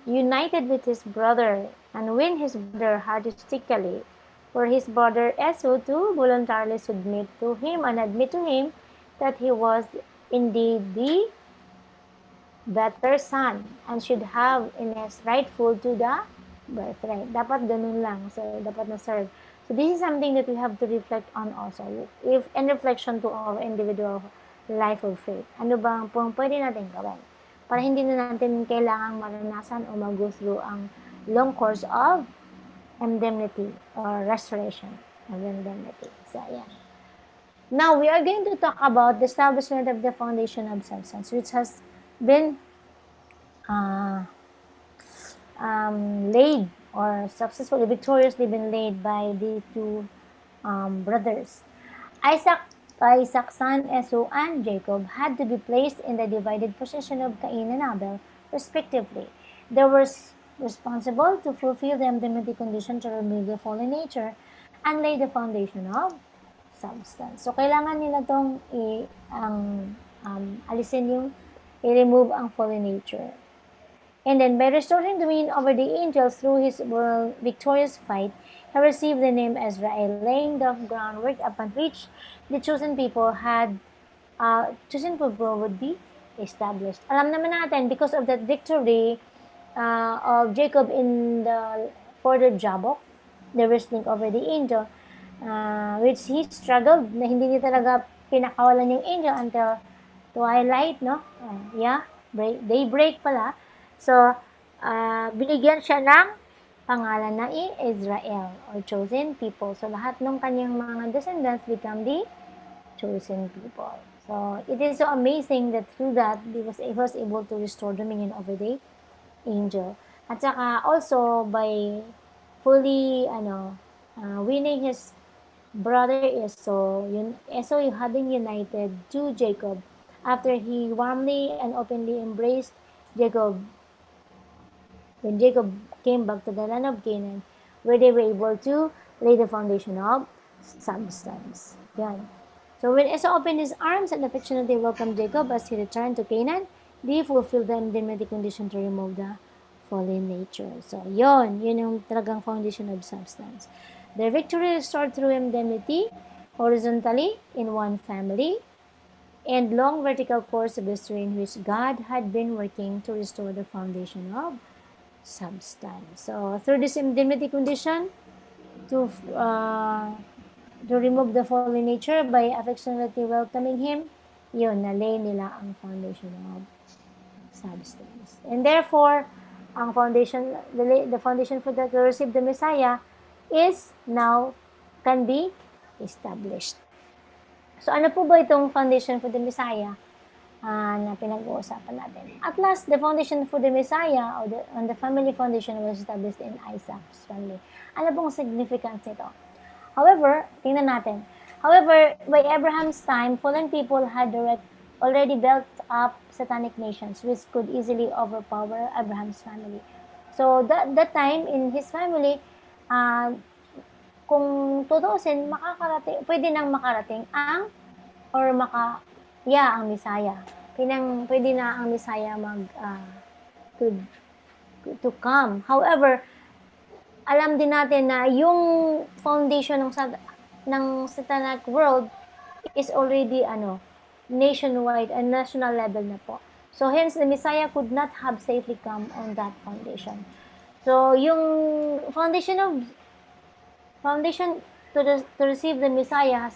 united with his brother and win his brother artistically for his brother Esau to voluntarily submit to him and admit to him that he was indeed the better son and should have in his rightful to the birthright. Dapat ganun lang. So, dapat na-serve. So, this is something that we have to reflect on also. If in reflection to our individual life of faith. Ano bang pwede natin gawin? Para hindi na natin kailangang maranasan o mag-go through ang long course of indemnity or restoration of indemnity. So, yeah. Now, we are going to talk about the establishment of the foundation of substance, which has been laid or successfully, victoriously been laid by the two brothers. Isaac's son Esau and Jacob had to be placed in the divided possession of Cain and Abel, respectively. They were responsible to fulfill the indemnity condition to remove the fallen nature and lay the foundation of substance. So, kailangan nila itong alisin yung i-remove ang fallen nature. And then, by restoring dominion over the angels through his victorious fight, he received the name Israel, laying the groundwork upon which the chosen people would be established. Alam naman natin, because of that victory of Jacob for the Jabbok, the wrestling over the angel, which he struggled, na hindi niya talaga pinakawalan yung angel until twilight, no? Daybreak pala. So, binigyan siya ng pangalan na Israel or chosen people. So, lahat ng kanyang mga descendants become the chosen people. So, it is so amazing that through that, he was able to restore dominion over the angel. At saka also by fully winning his brother Esau having united to Jacob after he warmly and openly embraced Jacob. When Jacob came back to the land of Canaan, where they were able to lay the foundation of substance. Yan. So when Esau opened his arms and affectionately welcomed Jacob as he returned to Canaan, they fulfilled the indemnity condition to remove the fallen nature. So yun yung talagang foundation of substance. Their victory restored through indemnity, horizontally in one family, and long vertical course of history in which God had been working to restore the foundation of substance. So through this indemnity condition, to remove the fallen nature by affectionately welcoming him, yun, nalay nila ang foundation of substance. And therefore, ang foundation, the foundation for that to receive the Messiah is now can be established. So ano po ba itong foundation for the Messiah na pinag-uusapan natin? At last, the foundation for the Messiah or the family foundation was established in Isaac's family. Ano pong significance nito? However, tingnan natin. However, by Abraham's time, fallen people had already built up satanic nations which could easily overpower Abraham's family. So, that time, in his family, kung tutuusin, pwede nang makarating ang Messiah. Pwede na ang Messiah to come. However, alam din natin na yung foundation ng satanic world is already nationwide and national level na po. So hence the Messiah could not have safely come on that foundation. So yung foundation to receive the Messiah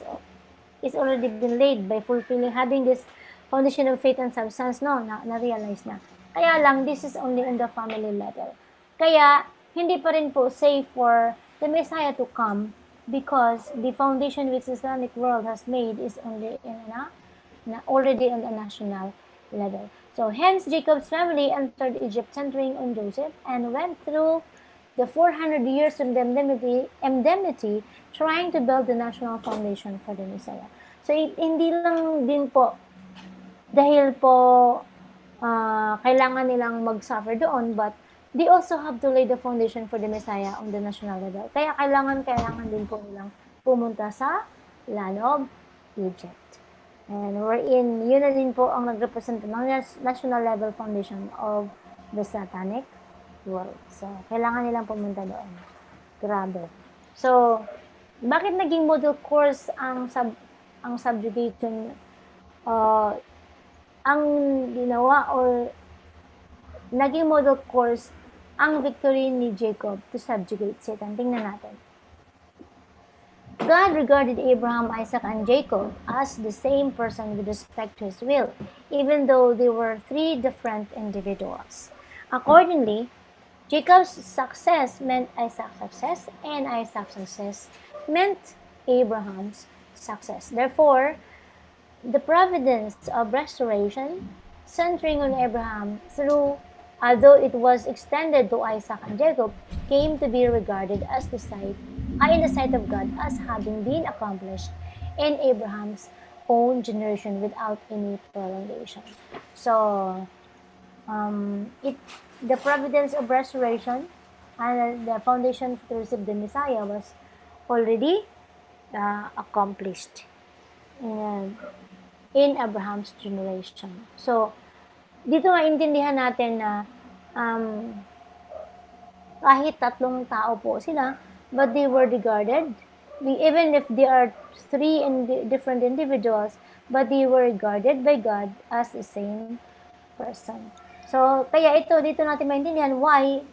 is already been laid by having this foundation of faith and substance, na-realize na. Kaya lang, this is only in the family level. Kaya, hindi pa rin po safe for the Messiah to come because the foundation which the Islamic world has made is only already on a national level. So, hence, Jacob's family entered Egypt centering on Joseph and went through the 400 years of indemnity trying to build the national foundation for the Messiah. So, hindi lang din po dahil po kailangan nilang mag-suffer doon, but they also have to lay the foundation for the Messiah on the national level. Kaya kailangan din po nilang pumunta sa land of Egypt. And yun na din po ang nag-represent ng national level foundation of the satanic world. So, kailangan nilang pumunta doon. Grabe. So, bakit naging model course ang subjugation ang ginawa or naging model course ang victory ni Jacob to subjugate Satan. Tingnan natin. God regarded Abraham, Isaac, and Jacob as the same person with respect to his will, even though they were three different individuals. Accordingly, Jacob's success meant Isaac's success, and Isaac's success meant Abraham's success. Therefore, the providence of restoration, centering on Abraham through, although it was extended to Isaac and Jacob, came to be regarded as in the sight of God as having been accomplished in Abraham's own generation without any prolongation. So, the providence of restoration and the foundation to receive the Messiah was already accomplished in Abraham's generation. So, dito maintindihan natin na kahit tatlong tao po sila, but they were regarded, even if they are three different individuals, but they were regarded by God as the same person. So, kaya dito natin maintindihan why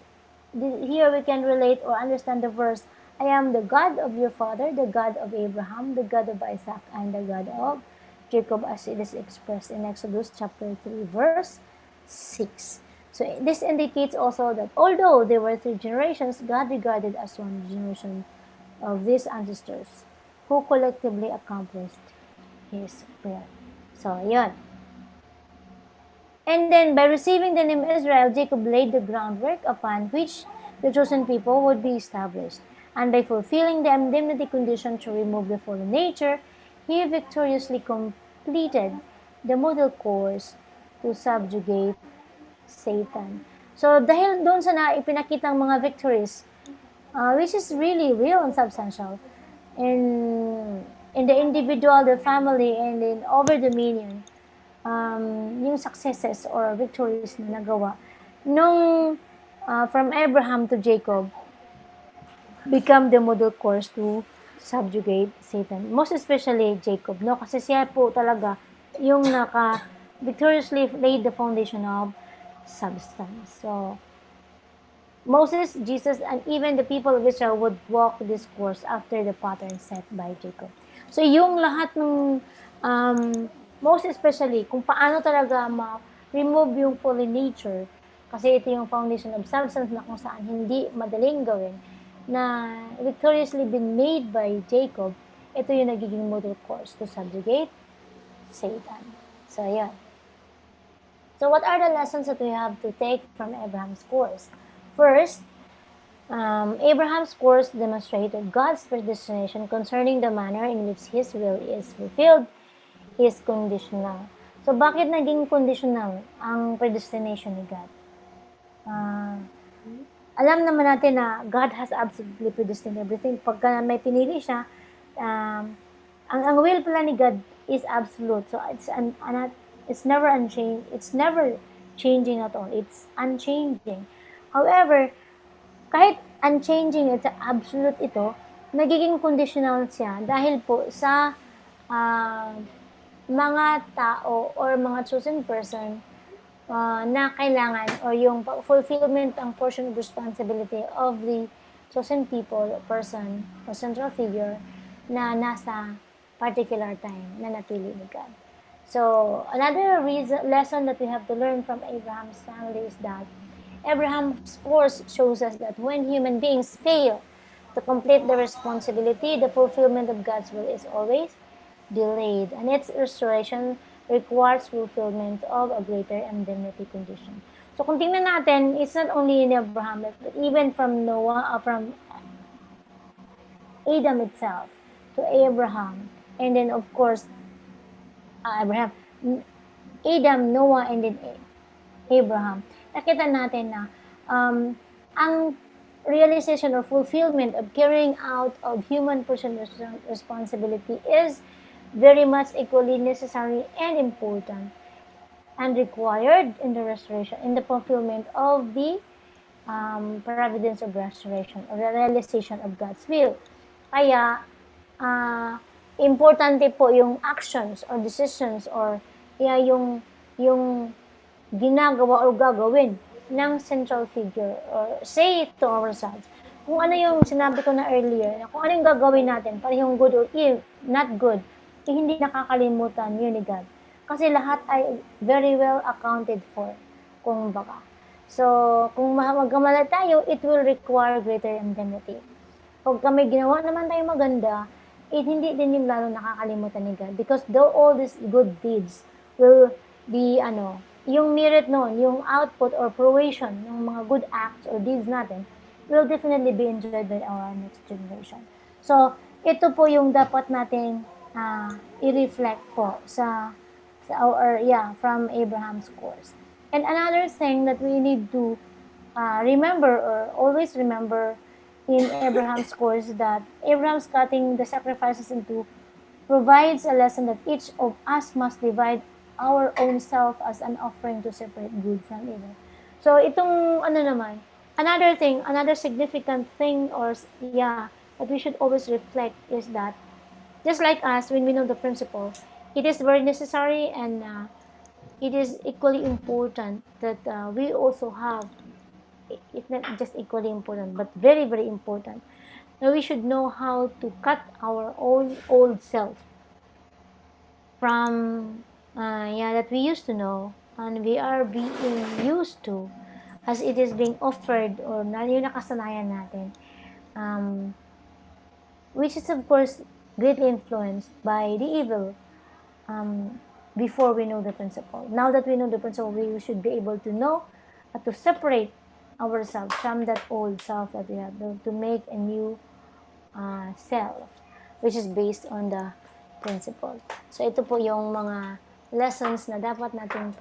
here we can relate or understand the verse, I am the God of your father, the God of Abraham, the God of Isaac, and the God of Jacob, as it is expressed in Exodus chapter 3, verse 6. So this indicates also that although there were three generations, God regarded as one generation of these ancestors who collectively accomplished His will. So, yun. And then, by receiving the name Israel, Jacob laid the groundwork upon which the chosen people would be established. And by fulfilling the indemnity condition to remove the fallen nature, he victoriously completed the model course to subjugate Satan. So, dahil doon sa ipinakitang mga victories, which is really real and substantial, in the individual, the family, and in over dominion, yung successes or victories na nagawa nung from Abraham to Jacob become the model course to subjugate Satan. Most especially Jacob, no? Kasi siya po talaga yung victoriously laid the foundation of substance. So, Moses, Jesus, and even the people of Israel would walk this course after the pattern set by Jacob. So, yung lahat ng most especially, kung paano talaga ma-remove yung fallen nature, kasi ito yung foundation of substance na kung saan hindi madaling gawin, na victoriously been made by Jacob, ito yung nagiging model course to subjugate Satan. So, yeah. So, what are the lessons that we have to take from Abraham's course? First, Abraham's course demonstrated God's predestination concerning the manner in which His will is fulfilled is conditional. So, bakit naging conditional ang predestination ni God? Alam naman natin na God has absolutely predestined everything. Pagka may pinili siya, ang will pala ni God is absolute. So, it's never unchanged. It's never changing at all. It's unchanging. However, kahit unchanging at absolute ito, nagiging conditional siya dahil po sa mga tao or mga chosen person na kailangan or yung fulfillment ang portion of responsibility of the chosen people, person, or central figure na nasa particular time na napili ni God. So, another lesson that we have to learn from Abraham's family is that Abraham's course shows us that when human beings fail to complete the responsibility, the fulfillment of God's will is always delayed, and its restoration requires fulfillment of a greater indemnity condition. So, kung tingnan natin, it's not only in Abraham, but even from Noah, from Adam itself to Abraham, and then of course, Adam, Noah, and then Abraham. Nakita natin na ang realization or fulfillment of carrying out of human personal responsibility is very much equally necessary and important and required in the restoration, in the fulfillment of the providence of restoration or the realization of God's will. Kaya, importante po yung actions or decisions or yung yung ginagawa o gagawin ng central figure, or say it to ourselves. Kung ano yung sinabi ko na earlier, na kung ano yung gagawin natin, parehong good or not good, hindi nakakalimutan yun ni God. Kasi lahat ay very well accounted for, kung baka. So, kung magkamali tayo, it will require greater indemnity. Pag may ginawa naman tayo maganda, hindi din yung lalo nakakalimutan ni God. Because though all these good deeds will be, yung merit nun, yung output or fruition ng mga good acts or deeds natin, will definitely be enjoyed by our next generation. So, ito po yung dapat natin i-reflect po from Abraham's course. And another thing that we need to remember, or always remember in Abraham's course, that Abraham's cutting the sacrifices into provides a lesson that each of us must divide our own self as an offering to separate good from evil. So itong another significant thing, or that we should always reflect, is that just like us, when we know the principle, it is very necessary, and it is equally important that we also have, it's not just equally important, but very, very important, that we should know how to cut our own old self from that we used to know and we are being used to, as it is being offered, or yung nakasanayan natin, which is of course greatly influenced by the evil. Before we know the principle, now that we know the principle, we should be able to know to separate ourselves from that old self that we have, to make a new self, which is based on the principle. So ito po yung mga lessons na dapat natin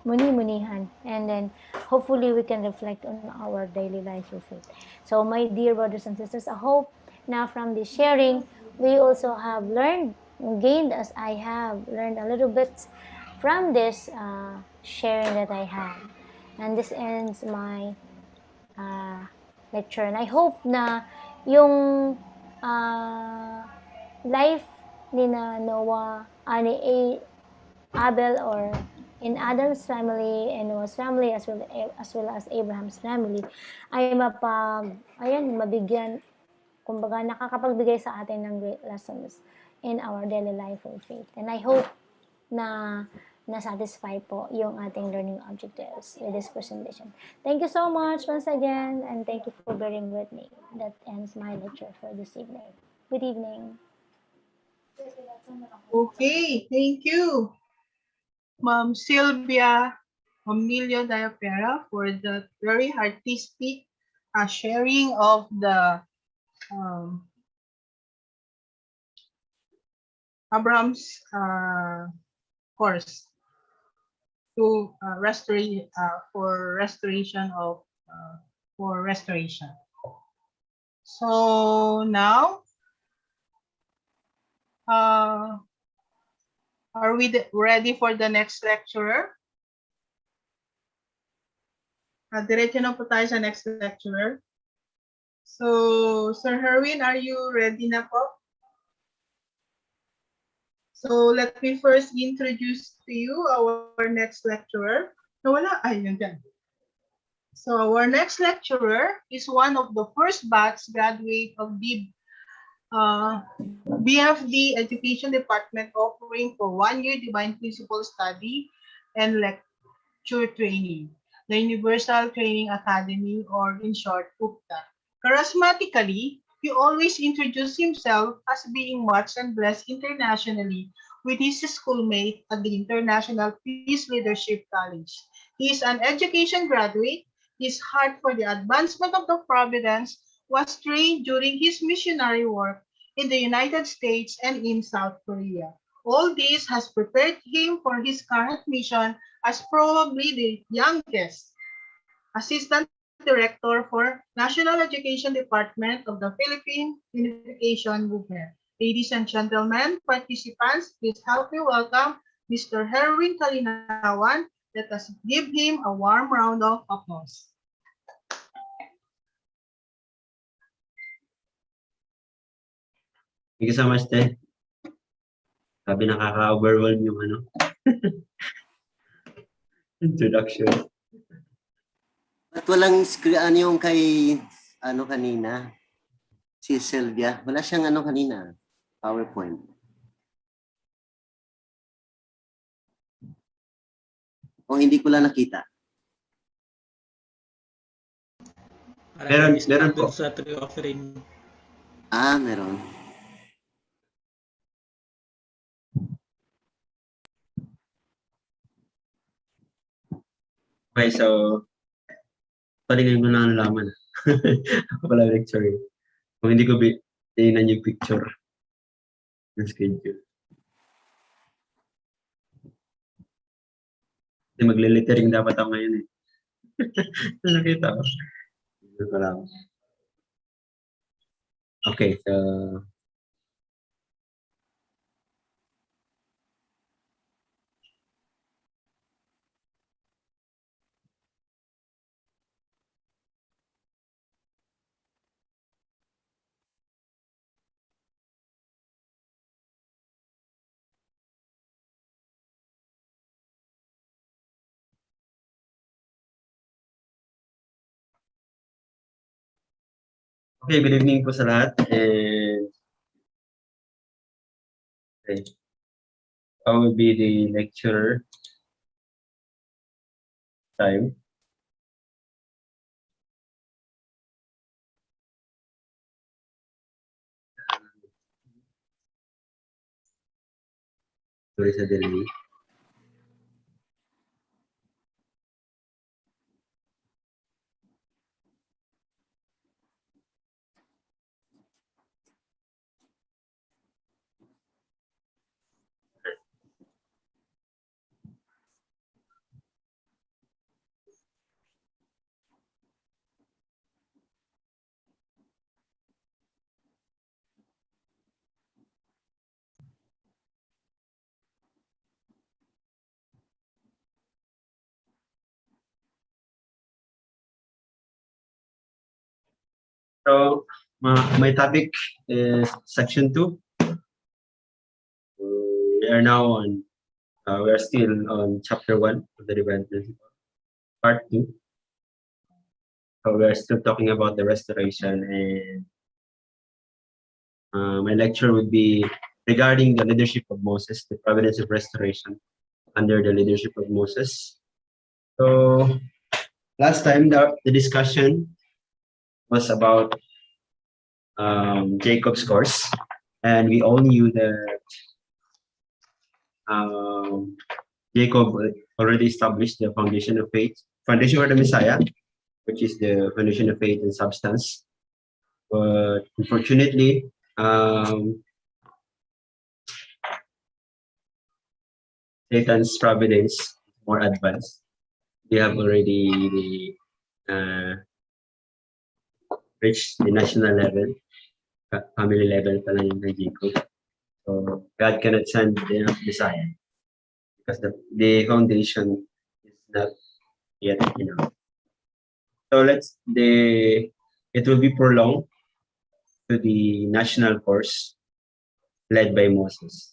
muni-munihan, and then hopefully we can reflect on our daily life of faith. So my dear brothers and sisters, I hope now from this sharing we also have gained, as I have learned a little bit from this sharing that I had. And this ends my lecture, and I hope na yung life ni Noah, ni Abel, or in Adam's family and Noah's family, as well as Abraham's family, ay mabigyan, kumbaga nakakapagbigay sa atin ng great lessons in our daily life of faith. And I hope na na-satisfy po yung ating learning objectives with this presentation. Thank you so much once again, and thank you for bearing with me. That ends my lecture for this evening. Good evening. Okay, thank you, Ma'am Sylvia Emilio Diapera, for the very artistic sharing of the Abraham's course to restoration. So now, are we ready for the next lecturer? Diretso na po tayo sa next lecturer. So, Sir Herwin, are you ready na po? So, let me first introduce to you our next lecturer. Nawala? Ay, yun dyan. So, our next lecturer is one of the first batch graduate of the BFD Education Department, offering for 1 year Divine Principle Study and Lecture Training, the Universal Training Academy, or in short, UPTA. Charismatically, he always introduced himself as being much and blessed internationally with his schoolmate at the International Peace Leadership College. He is an education graduate. His heart for the advancement of the Providence was trained during his missionary work in the United States and in South Korea. All this has prepared him for his current mission as probably the youngest Assistant Director for National Education Department of the Philippine Unification Movement. Ladies and gentlemen, participants, please help me welcome Mr. Herwin Kalinawan. Let us give him a warm round of applause. Thank you so much, Te. Sabi nakaka-overwhelm yung introduction. At walang yung kay kanina, si Sylvia. Wala siyang kanina, PowerPoint. O hindi ko lang nakita. Meron po. Sa tree offering. Meron. Okay, so ngayon ko lang nalaman. Ako pala lecture. Kung hindi ko tingnan yung picture ng schedule. Kasi magle-lettering dapat ako ngayon eh. Nakita ko. Ito pa lang. Okay, so okay, good evening po sa lahat. And okay. I will be the lecturer time. Sorry sa delay. So, my topic is section 2. We are now on, we are still on chapter 1 of the Divine Principle, part 2. So we are still talking about the restoration, and my lecture would be regarding the leadership of Moses, the providence of restoration under the leadership of Moses. So last time the discussion was about Jacob's course, and we all knew that Jacob already established the foundation of faith, foundation for the Messiah, which is the foundation of faith and substance. But unfortunately, Satan's providence is more advanced. They have already reached the national level, family level pala yung kay Jacob. So God cannot send the Messiah because the foundation is not yet enough. So it will be prolonged to the national course led by Moses.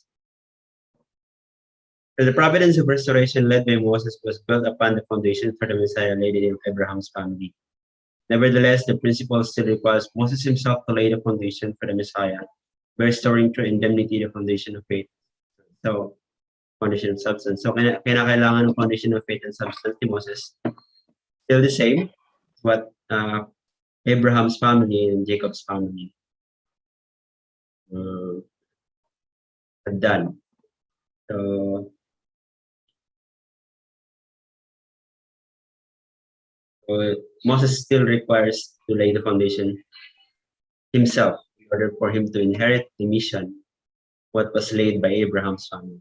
So the providence of restoration led by Moses was built upon the foundation for the Messiah laid in Abraham's family. Nevertheless, the principle still requires Moses himself to lay the foundation for the Messiah by restoring through indemnity the foundation of faith. So, foundation of substance. So, kailangan ng foundation of faith and substance ni Moses. Still the same, what Abraham's family and Jacob's family had done. So, Moses still requires to lay the foundation himself in order for him to inherit the mission, what was laid by Abraham's family.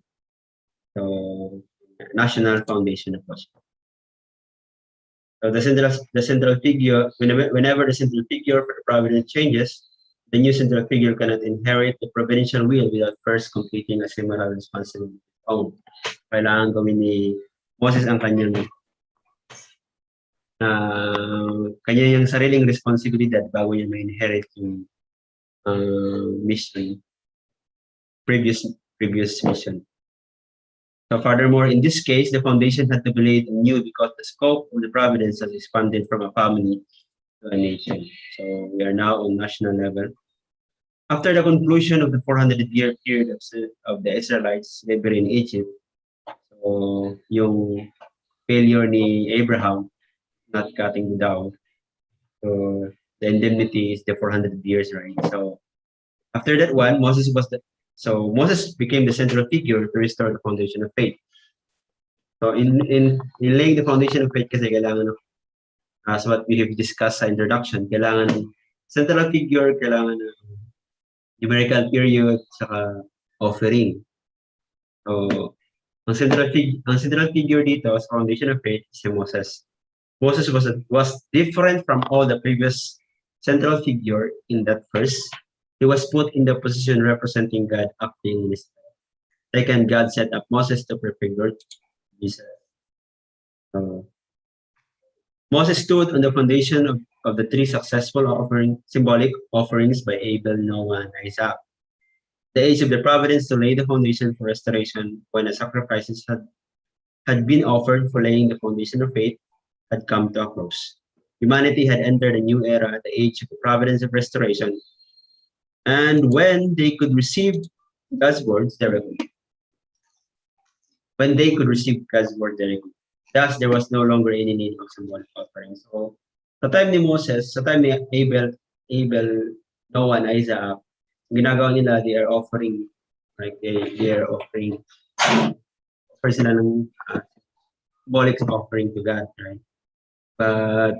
So, national foundation of worship. So the central figure, whenever the central figure for the providence changes, the new central figure cannot inherit the providential will without first completing a similar responsibility. Kailangan gawin ni Moses ang kanyang yung sariling responsibilidad bago niya ma-inherit yung mission previous mission. So furthermore, in this case, the foundation had to be laid anew because the scope of the providence has expanded from a family to a nation. So we are now on national level. After the conclusion of the 400-year period of the Israelites slavery in Egypt, so yung failure ni Abraham not cutting down, so the indemnity is the 400 years, right? So after that one, Moses became the central figure to restore the foundation of faith. So in laying the foundation of faith, kasi kailangan, as what we have discussed sa introduction, kailangan central figure, kailangan numerical period, saka offering. So ang central figure dito sa foundation of faith is si Moses. Moses was different from all the previous central figure in that verse. He was put in the position representing God acting in his life. Second, God set up Moses to prefigure Jesus. Moses stood on the foundation of the three successful symbolic offerings by Abel, Noah, and Isaac. The age of the providence to lay the foundation for restoration, when the sacrifices had been offered for laying the foundation of faith, had come to a close. Humanity had entered a new era, the age of the providence of restoration, and when they could receive God's words directly. Thus, there was no longer any need of symbolic offerings. So, sa time ni Moses, sa time ni Abel, Noah, and Isaac, ginagawa nila, they are offering, like they are offering, offer sila ng symbolic offering to God, right? But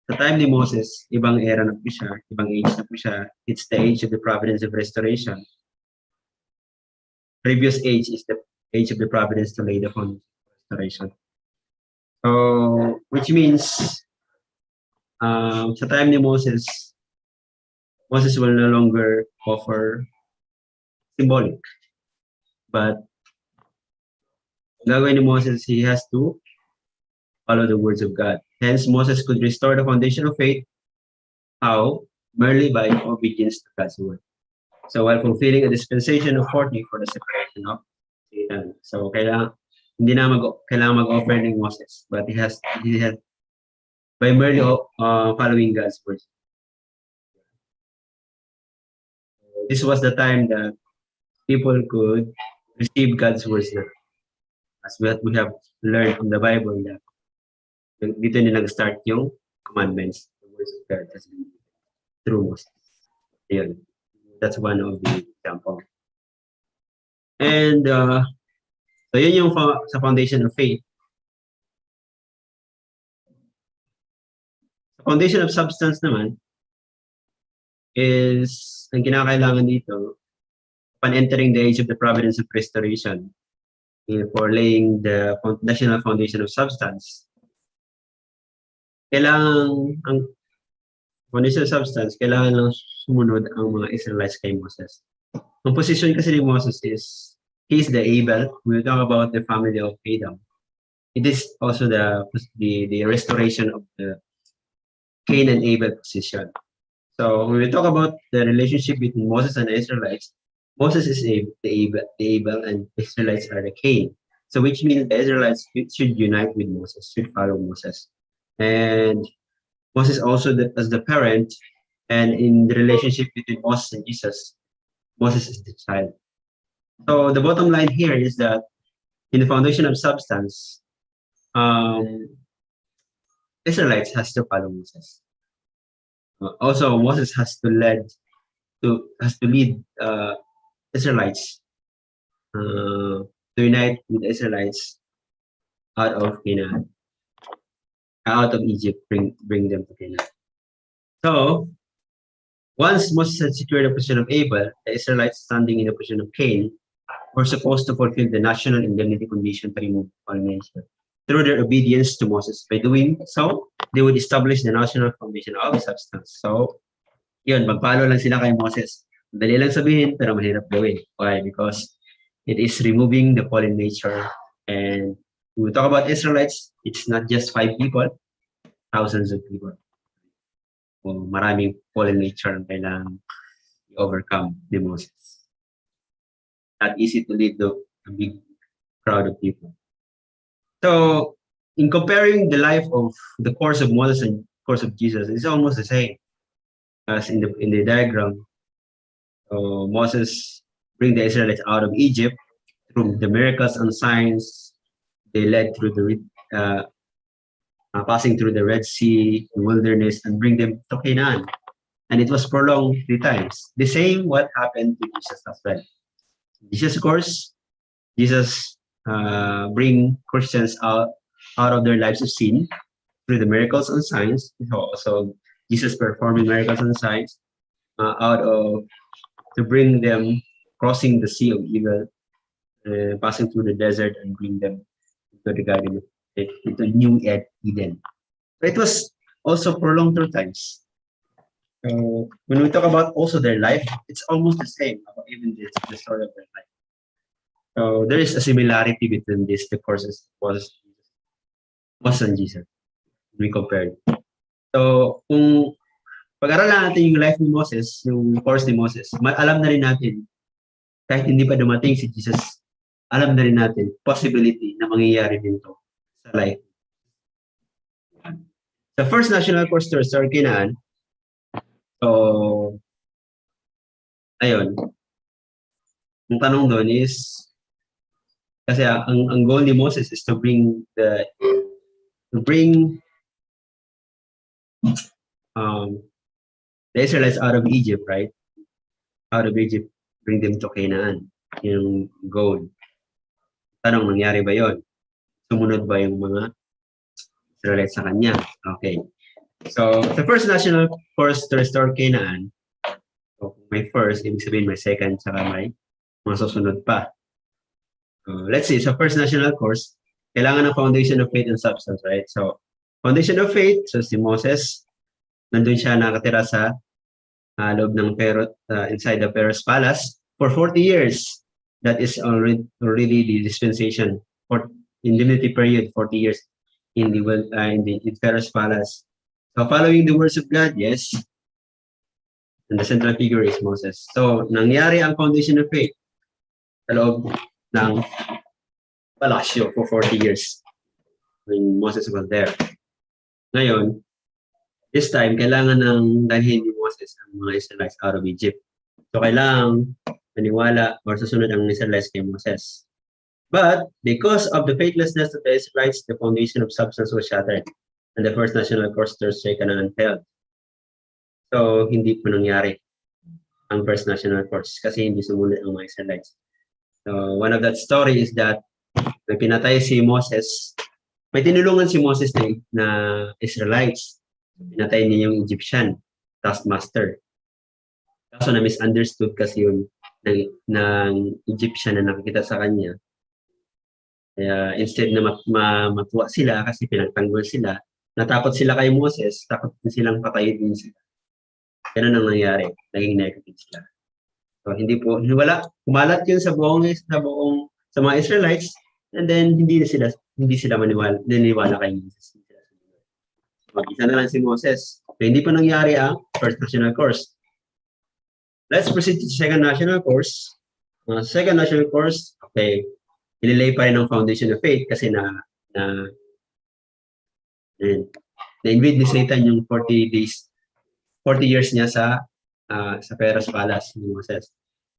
sa time ni Moses, ibang era na po siya, ibang age na po siya. It's the age of the providence of restoration. Previous age is the age of the providence to lay the foundation of restoration. So, which means, sa time ni Moses will no longer offer symbolic. But, gagawin ni Moses, he has to follow the words of God. Hence, Moses could restore the foundation of faith. How? Merely by obedience to God's word. So, while fulfilling a dispensation of 40 for the separation of Satan. So, hindi na kailangan mag-offer ni Moses, but he has by merely following God's word. This was the time that people could receive God's words na. As what we have learned from the Bible, that dito na nag-start yung commandments, the words of God has been through Moses. Yun. That's one of the example. And so yun yung sa foundation of faith. Sa foundation of substance naman is ang kinakailangan dito upon entering the age of the providence of restoration, for laying the national foundation of substance. Kailangan ang foundation of substance, kailangan lang sumunod ang mga Israelites kay Moses. Ang position kasi ni Moses is, he is the Abel. We talk about the family of Adam. It is also the restoration of the Cain and Abel position. So when we talk about the relationship between Moses and the Israelites, Moses is the Abel, and Israelites are the Cain. So which means the Israelites should unite with Moses, should follow Moses. And Moses also as the parent, and in the relationship between Moses and Jesus, Moses is the child. So the bottom line here is that in the foundation of substance, Israelites has to follow Moses. Also, Moses has to lead Israelites to unite with Israelites out of Canaan, out of Egypt, bring them to Canaan. So, once Moses had secured the position of Abel, the Israelites standing in the position of Cain were supposed to fulfill the national indemnity condition to remove all nation. Through their obedience to Moses. By doing so, they would establish the national foundation of substance. So, yun, magpalo lang sila kay Moses. Dali lang sabihin, pero mahirap gawin. Why? Because it is removing the fallen nature. And when we talk about Israelites, it's not just 5 people, thousands of people. So, maraming fallen nature ang kailangang i-overcome ni Moses. not easy to lead a big crowd of people. So, in comparing the life of the course of Moses and course of Jesus, it's almost the same as in the diagram. Moses bring the Israelites out of Egypt through the miracles and signs they led through passing through the Red Sea, the wilderness, and bring them to Canaan. And it was prolonged 3 times. The same what happened to Jesus as well. Jesus, of course, Jesus bring Christians out of their lives of sin through the miracles and signs. So Jesus performing miracles and signs to bring them crossing the sea of evil, passing through the desert and bring them into the garden, into new Eden. So it was also prolonged 3 times. When we talk about also their life, it's almost the same, even the story of their life. So there is a similarity between the courses Moses and Jesus. We compared. So kung pag-aralan natin yung life ni Moses, yung course ni Moses, alam na rin natin, kahit hindi pa dumating si Jesus, alam na rin natin, possibility na mangyayari din to sa life. The first national course to restore Canaan, so, ayun, yung tanong doon is, kasi ang goal ni Moses is to bring the Israelites out of Egypt, right? Out of Egypt, bring them to Canaan. Yung goal. Tanong, nangyari ba yon? Sumunod ba yung mga Israelites sa kanya? Okay. So, the first national course to restore Canaan, so may first, ibig sabihin may second, saka may mga susunod pa. Let's see, sa first national course, kailangan ng foundation of faith and substance, right? So, foundation of faith, so si Moses, nandun siya nakatira sa loob ng inside the Pharaoh's palace for 40 years. That is already the dispensation for indemnity period, 40 years in Pharaoh's palace. So, following the words of God, yes. And the central figure is Moses. So, nangyari ang foundation of faith sa loob ng palasyo for 40 years when Moses was there. Ngayon, this time, kailangan ng dalhin ni Moses ang mga Israelites out of Egypt. So, kailangan maniwala or susunod ang Israelites kay Moses. But, because of the faithlessness of the Israelites, the foundation of substance was shattered and the first national course to restore Canaan failed. So, hindi po nangyari ang first national course kasi hindi sumunod ang mga Israelites. So, one of that story is that may pinatay si Moses. May tinulungan si Moses na Israelites. Pinatay niya yung Egyptian taskmaster. Kaso na misunderstood kasi yun ng Egyptian na nakikita sa kanya. Kaya instead na matuwa sila kasi pinagtanggol sila, natakot sila kay Moses, takot silang patayin din sila. Ganun ang nangyari. Naging negative sila. So, kumalat yun sa mga Israelites, and then hindi sila naniwala kay Jesus. Mag-isa na lang si Moses. So, hindi pa nangyari ang first national course. Let's proceed to the second national course. Second national course, okay, ililay pa rin ang foundation of faith kasi na-invade ni Satan yung 40 years niya sa Pharaoh's palace ni Moses.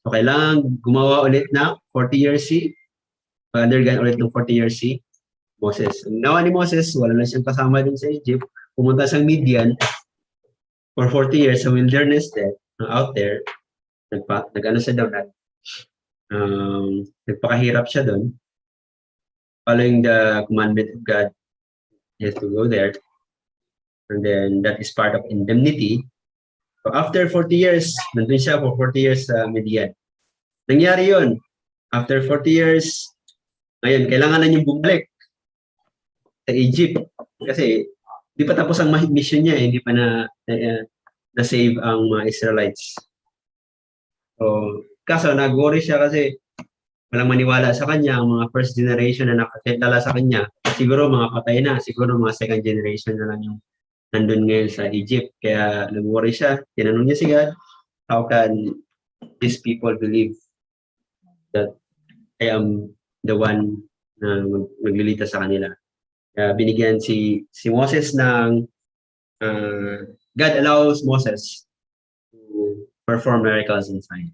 So, kailangan gumawa ulit na 40 years undergone ulit ng 40 years Moses. Ang nawa ni Moses, wala na siyang kasama din sa Egypt. Pumunta sa Midian for 40 years sa wilderness out there. Nag-ano siya daw nagpakahirap siya doon. Following the commandment of God, he has to go there. And then that is part of indemnity. So after 40 years, nandun siya for 40 years sa Midian. Nangyari yun. After 40 years, ngayon, kailangan na niyang bumalik sa Egypt. Kasi, di pa tapos ang mission niya, hindi pa na-save ang mga Israelites. So, kaso, nag-worry siya kasi walang maniwala sa kanya, ang mga first generation na nakakilala sa kanya, siguro mga patay na, siguro mga second generation na lang yung nandun ngayon sa Egypt. Kaya, nag-worry siya, tinanong niya si God, how can these people believe that I am the one na maglilita sa kanila. Kaya binigyan si Moses ng God allows Moses to perform miracles and signs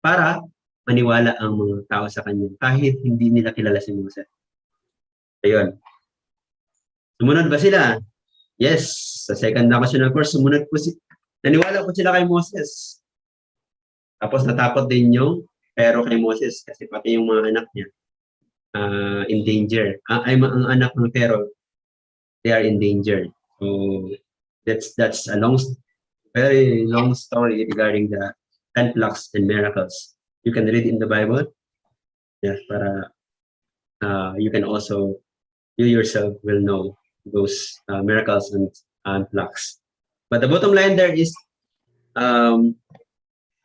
para maniwala ang mga tao sa kanya kahit hindi nila kilala si Moses. Ayun. Sumunod ba sila? Yes. Sa second national course, sumunod po naniwala po sila kay Moses. Tapos natakot din yung pero kay Moses kasi pati yung mga anak niya in danger. Ang anak ng Pharaoh, they are in danger. So that's a very long story regarding the 10 plagues and miracles. You can read in the Bible. Yeah, para you can also, you yourself will know those miracles and plagues. But the bottom line there is,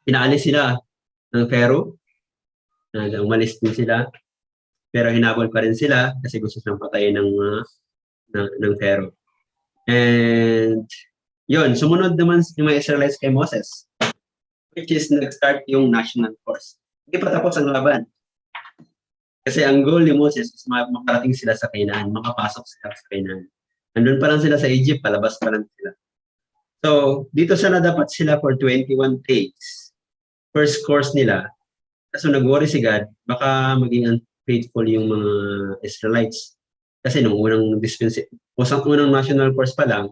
pinaalis sila ng Pharaoh, umalis din sila, pero hinabol pa rin sila kasi gusto silang patayin ng Pharaoh. And yun, sumunod naman yung mga Israelites kay Moses, which is nag-start yung national course. Hindi pa tapos ang laban. Kasi ang goal ni Moses is makarating sila sa Canaan, makapasok sila sa Canaan. Andun pa lang sila sa Egypt, palabas pa lang sila. So, dito sana dapat sila for 21 days. First course nila. Kaso nag-worry si God, baka maging unfaithful yung mga Israelites. Kasi nung unang national course pa lang,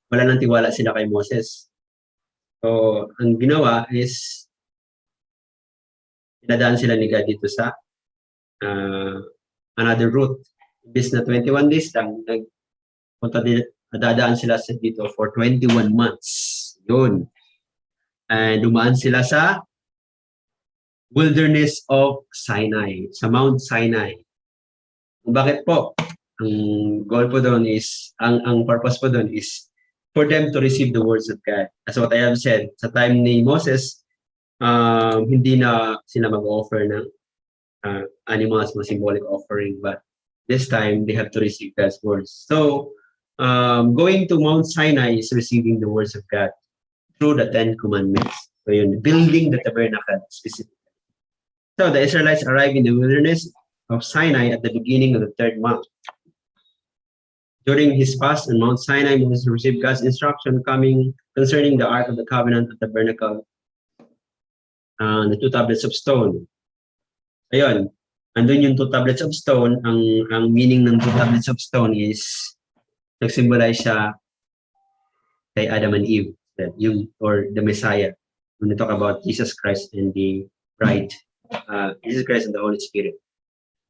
wala nang tiwala sila kay Moses. So, ang ginawa is, pinadaan sila ni God dito sa another route. Imbis na 21 days lang, dadaan sila dito for 21 months. Yun. And dumaan sila sa wilderness of Sinai, sa Mount Sinai. Bakit po? Ang goal po doon is, ang purpose po doon is for them to receive the words of God. As what I have said, sa time ni Moses, hindi na sila mag-offer ng animals, mga symbolic offering, but this time they have to receive God's words. So, going to Mount Sinai is receiving the words of God through the 10 Commandments. So yun, building the tabernacle specifically. So the Israelites arrived in the wilderness of Sinai at the beginning of the 3rd month. During his fast on Mount Sinai, Moses received God's instruction concerning the Ark of the Covenant, the Tabernacle, the 2 tablets of stone. Ayun, andun yung 2 tablets of stone. Ang meaning ng 2 tablets of stone is nag-symbolize siya kay Adam and Eve, or the Messiah. When we talk about Jesus Christ and the bride, Jesus Christ and the Holy Spirit.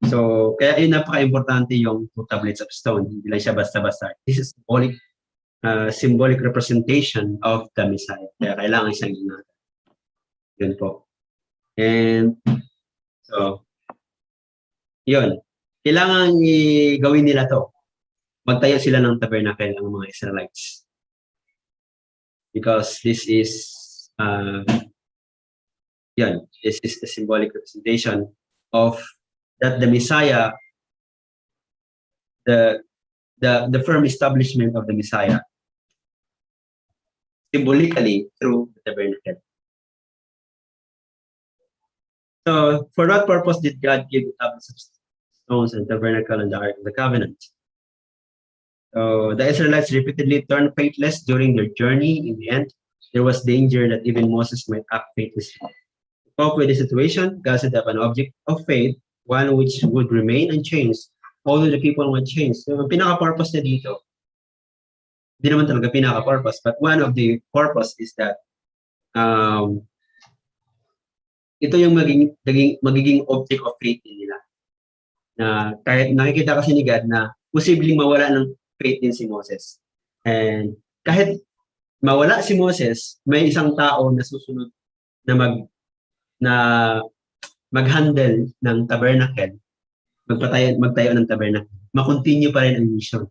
So, kaya yun napaka-importante yung 2 tablets of stone. Hindi lang siya basta-basta. This is symbolic representation of the Messiah. Kaya kailangan siyang ingatan. Yun po. And so, yun. Kailangan gawin nila to. Magtayo sila ng tabernacle ang mga Israelites. Because this is this is the symbolic representation of that the Messiah, the firm establishment of the Messiah, symbolically through the tabernacle. So, for what purpose did God give the tablets of stones and tabernacle and the Ark of the Covenant? So, the Israelites repeatedly turned faithless during their journey. In the end, there was danger that even Moses might act faithlessly. To cope with the situation, God set up an object of faith, one which would remain unchanged, although the people might change. So, ang pinaka-purpose niya dito, hindi naman talaga pinaka-purpose, but one of the purpose is that ito yung magiging object of faith nila. Na kahit nakikita kasi ni God na posibleng mawala ng faith din si Moses. And kahit mawala si Moses, may isang tao na susunod na mag-handle ng tabernacle, magtayo ng tabernacle. Ma-continue pa rin ang mission.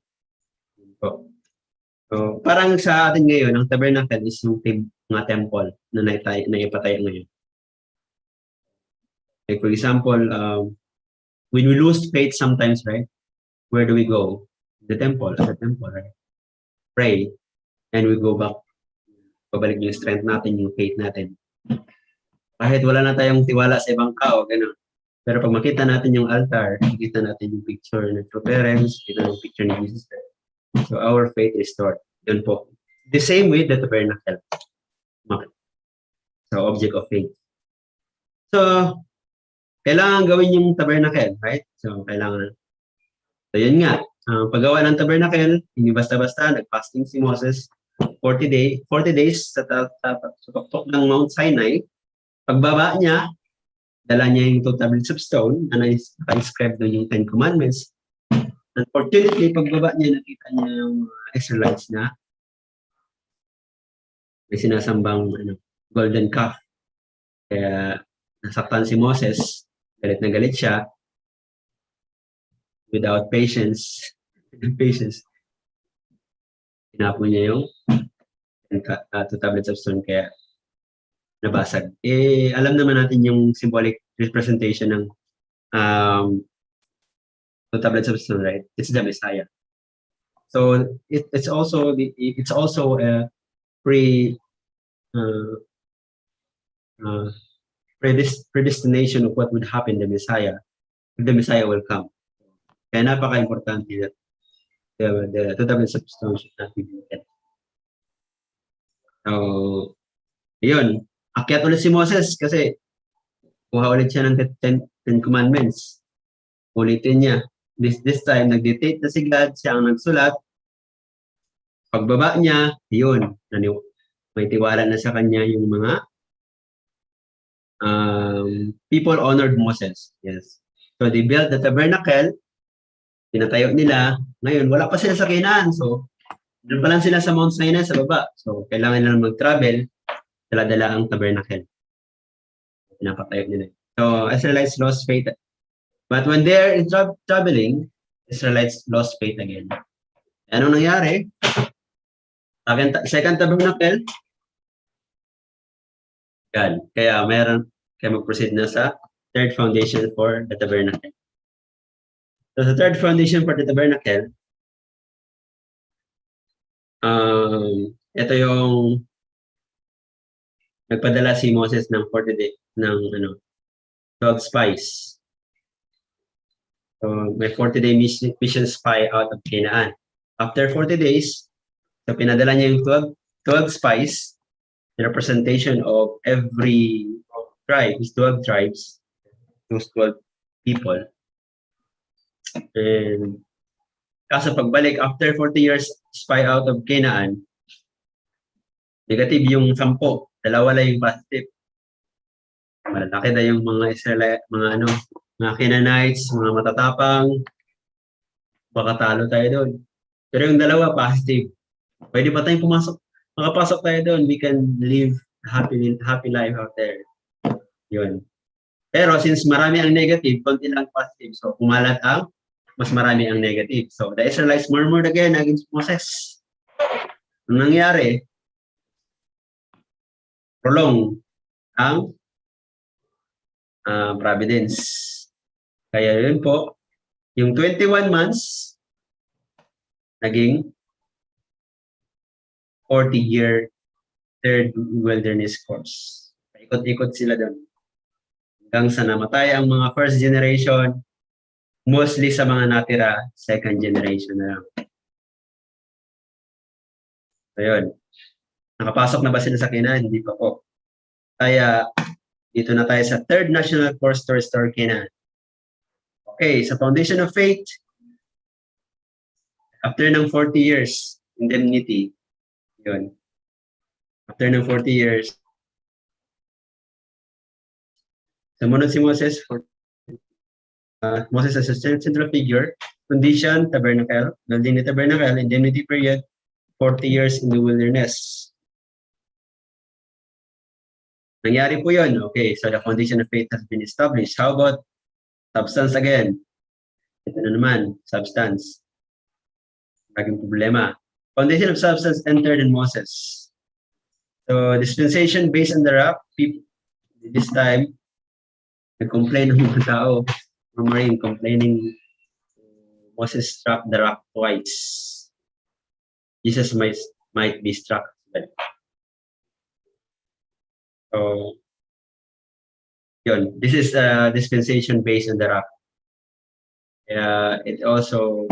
So, parang sa atin ngayon, ang tabernacle is yung mga temple na naipatayo ngayon. Like for example, when we lose faith sometimes, right? Where do we go? The temple, right? Pray, and we go back. Pabalik yung strength natin, yung faith natin. Kahit wala na tayong tiwala sa ibang tao, gano'n. Pero pag makita natin yung altar, makita natin yung picture ng true parents, makita yung picture ni Jesus. So our faith is restored. Yun po. The same with the tabernacle. So object of faith. So, kailangan gawin yung tabernacle, right? So, kailangan. So, yun nga. Paggawa ng tabernacle, hindi basta-basta, nag-fasting si Moses 40 days sa tuktok ng Mount Sinai. Pagbaba niya, dala niya yung 2 tablets of stone na naka-inscribe doon yung 10 Commandments. Unfortunately, pagbaba niya, nakita niya yung Israelites na may sinasambang golden calf. Kaya nasaktan si Moses, galit na galit siya, without patience, tinapon niya yung 2 tablets of stone, kaya nabasag. Alam naman natin yung symbolic representation ng 2 tablets of stone, right? It's the Messiah. So it's also a predestination of what would happen the Messiah. The Messiah will come. Kaya napaka-importante that the 2 tablets of stone should not be broken. So, yun. Akyat ulit si Moses kasi kuha ulit siya ng 10 Commandments. Ulitin niya. This time, nag-dictate na si God, siya ang nagsulat. Pagbaba niya, yun. May tiwala na sa kanya yung mga people honored Moses. Yes. So, they built the tabernacle. Pinatayo nila. Ngayon, wala pa sila sa Canaan. So, doon pa lang sila sa Mount Sinai sa baba. So, kailangan nila mag-travel. Dala-dala ang tabernacle. Pinapatayo nila. So, Israelites lost faith. But when they're traveling, Israelites lost faith again. Anong nangyari? Second tabernacle, God. Kaya mag-proceed na sa third foundation for the tabernacle. So, the third foundation for the tabernacle, ito yung nagpadala si Moses ng 40 days ng 12 spies. So, may 40-day mission spy out of Canaan. After 40 days, so pinadala niya yung 12 spies, the representation of every tribe, 12 tribes, those 12 people. And kaso pagbalik, after 40 years spy out of Canaan, negative yung 10, dalawa lang yung positive. Malalaki na yung mga Israelite, mga Canaanites, mga matatapang, baka talo tayo doon. Pero yung dalawa, positive. Pwede pa tayong makapasok tayo doon. We can live a happy life out there. Yun. Pero since marami ang negative, konti lang positive. So, kumalat ang mas marami ang negative. So, the Israelites murmured again against Moses. Ang nangyari, prolong ang Providence. Kaya yun po, yung 21 months, naging 40-year third wilderness course. Ikot-ikot sila doon. Hanggang sa namatay ang mga first generation, mostly sa mga natira, second generation na lang. So yun. Nakapasok na ba sila sa Canaan? Hindi pa po. Kaya, dito na tayo sa third national course to restore Canaan. Okay, sa foundation of faith, after ng 40 years, indemnity, yun. After ng 40 years, sumunod si Moses, Moses as a central figure, condition, tabernacle, building the tabernacle, indemnity period, 40 years in the wilderness. Nangyari po yun. Okay, so the foundation of faith has been established. How about substance again? Ito na naman, substance. Laging problema. Foundation of substance entered in Moses. So, dispensation based on the rock, people, this time, nag-complain ng mga tao, Marine complaining, Moses struck the rock twice. Jesus might be struck. So, Yun. This is a dispensation based on the rock. It also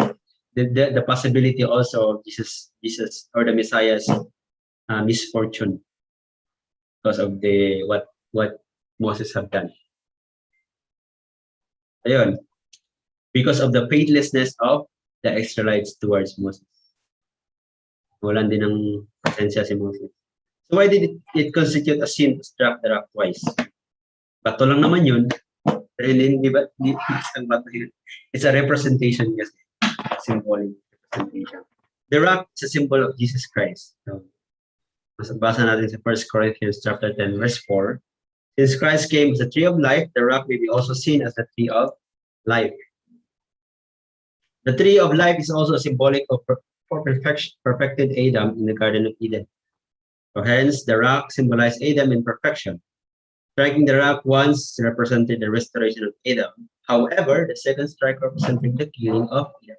the possibility also of Jesus or the Messiah's misfortune because of the what Moses have done. Ayun. Because of the faithlessness of the Israelites towards Moses. Walan din ng pasensya si Moses. So why did it constitute a sin to strike the rock twice? Bato lang naman yun. Pero hindi ba isang bato yun? It's a representation kasi. Symbolic representation. The rock is a symbol of Jesus Christ. So, basa natin sa 1 Corinthians chapter 10, verse 4. Since Christ came as the tree of life, the rock may be also seen as the tree of life. The tree of life is also symbolic of perfected Adam in the Garden of Eden. So hence, the rock symbolized Adam in perfection. Striking the rock once represented the restoration of Adam. However, the second strike represented the killing of Adam.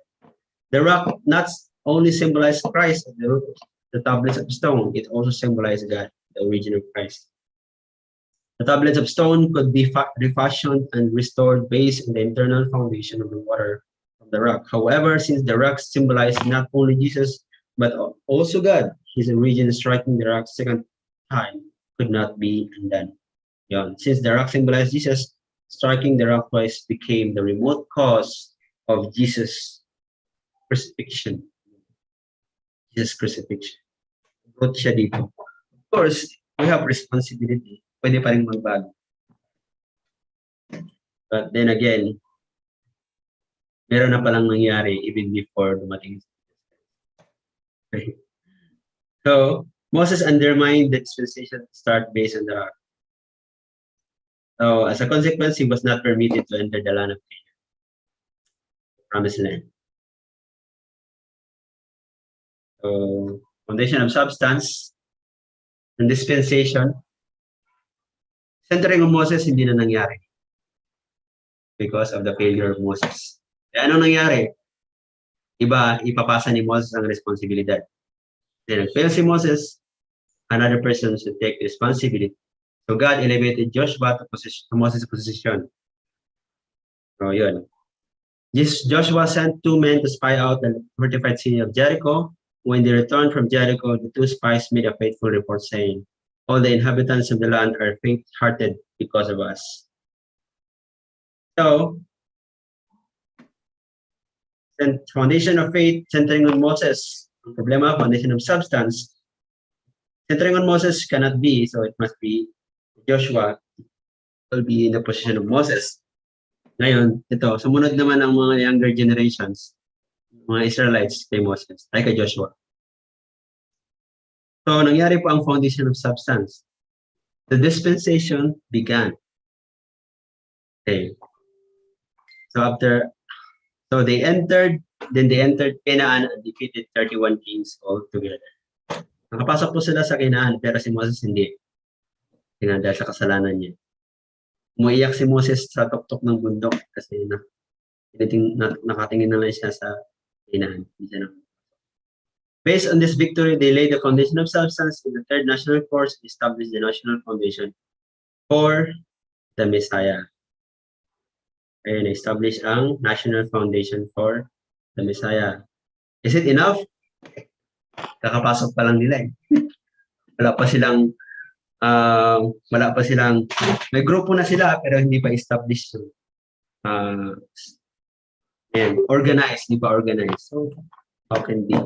The rock not only symbolized Christ at the root of the tablets of stone, it also symbolized God, the origin of Christ. The tablets of stone could be refashioned and restored based on the internal foundation of the water of the rock. However, since the rock symbolized not only Jesus, but also God, his origin striking the rock second time could not be undone. Since the rock symbolized Jesus, striking the rock twice became the remote cause of Jesus' crucifixion. Jesus' crucifixion. Brought siya dito. Of course, we have responsibility. Pwede pa rin magbago. But then again, meron na palang nangyari even before dumating. So, Moses undermined the dispensation start based on the rock. So, as a consequence, he was not permitted to enter the land of Canaan, the promised land. So, foundation of substance and dispensation, centering on Moses, hindi na nangyari because of the failure of Moses. Kaya ano nangyari? Iba, ipapasa ni Moses ang responsibilidad. Then, nag-fail si Moses, another person should take responsibility. So, God elevated Joshua to Moses' position. So, yun. Joshua sent 2 men to spy out the fortified city of Jericho. When they returned from Jericho, the 2 spies made a faithful report saying, all the inhabitants of the land are faint-hearted because of us. So, foundation of faith, centering on Moses. Ang problema, foundation of substance. Centering on Moses cannot be, so it must be Joshua will be in the position of Moses. Ngayon, ito, sumunod naman ang mga younger generations, mga Israelites kay Moses, ay kay Joshua. So, nangyari po ang foundation of substance. The dispensation began. Okay. So they entered Canaan and defeated 31 kings altogether. Nakapasok po sila sa Canaan, pero si Moses hindi. Dahil sa kasalanan niya. Umiiyak si Moses sa tuktok ng bundok kasi nakatingin na lang siya sa Canaan. Based on this victory, they laid the foundation of substance in the third national course and established the national foundation for the Messiah. Ayan, establish ang national foundation for the Messiah. Is it enough? Kakapasok pa lang nila eh. Wala pa silang, may grupo na sila pero hindi pa established. Organized, hindi pa organized. So, how can they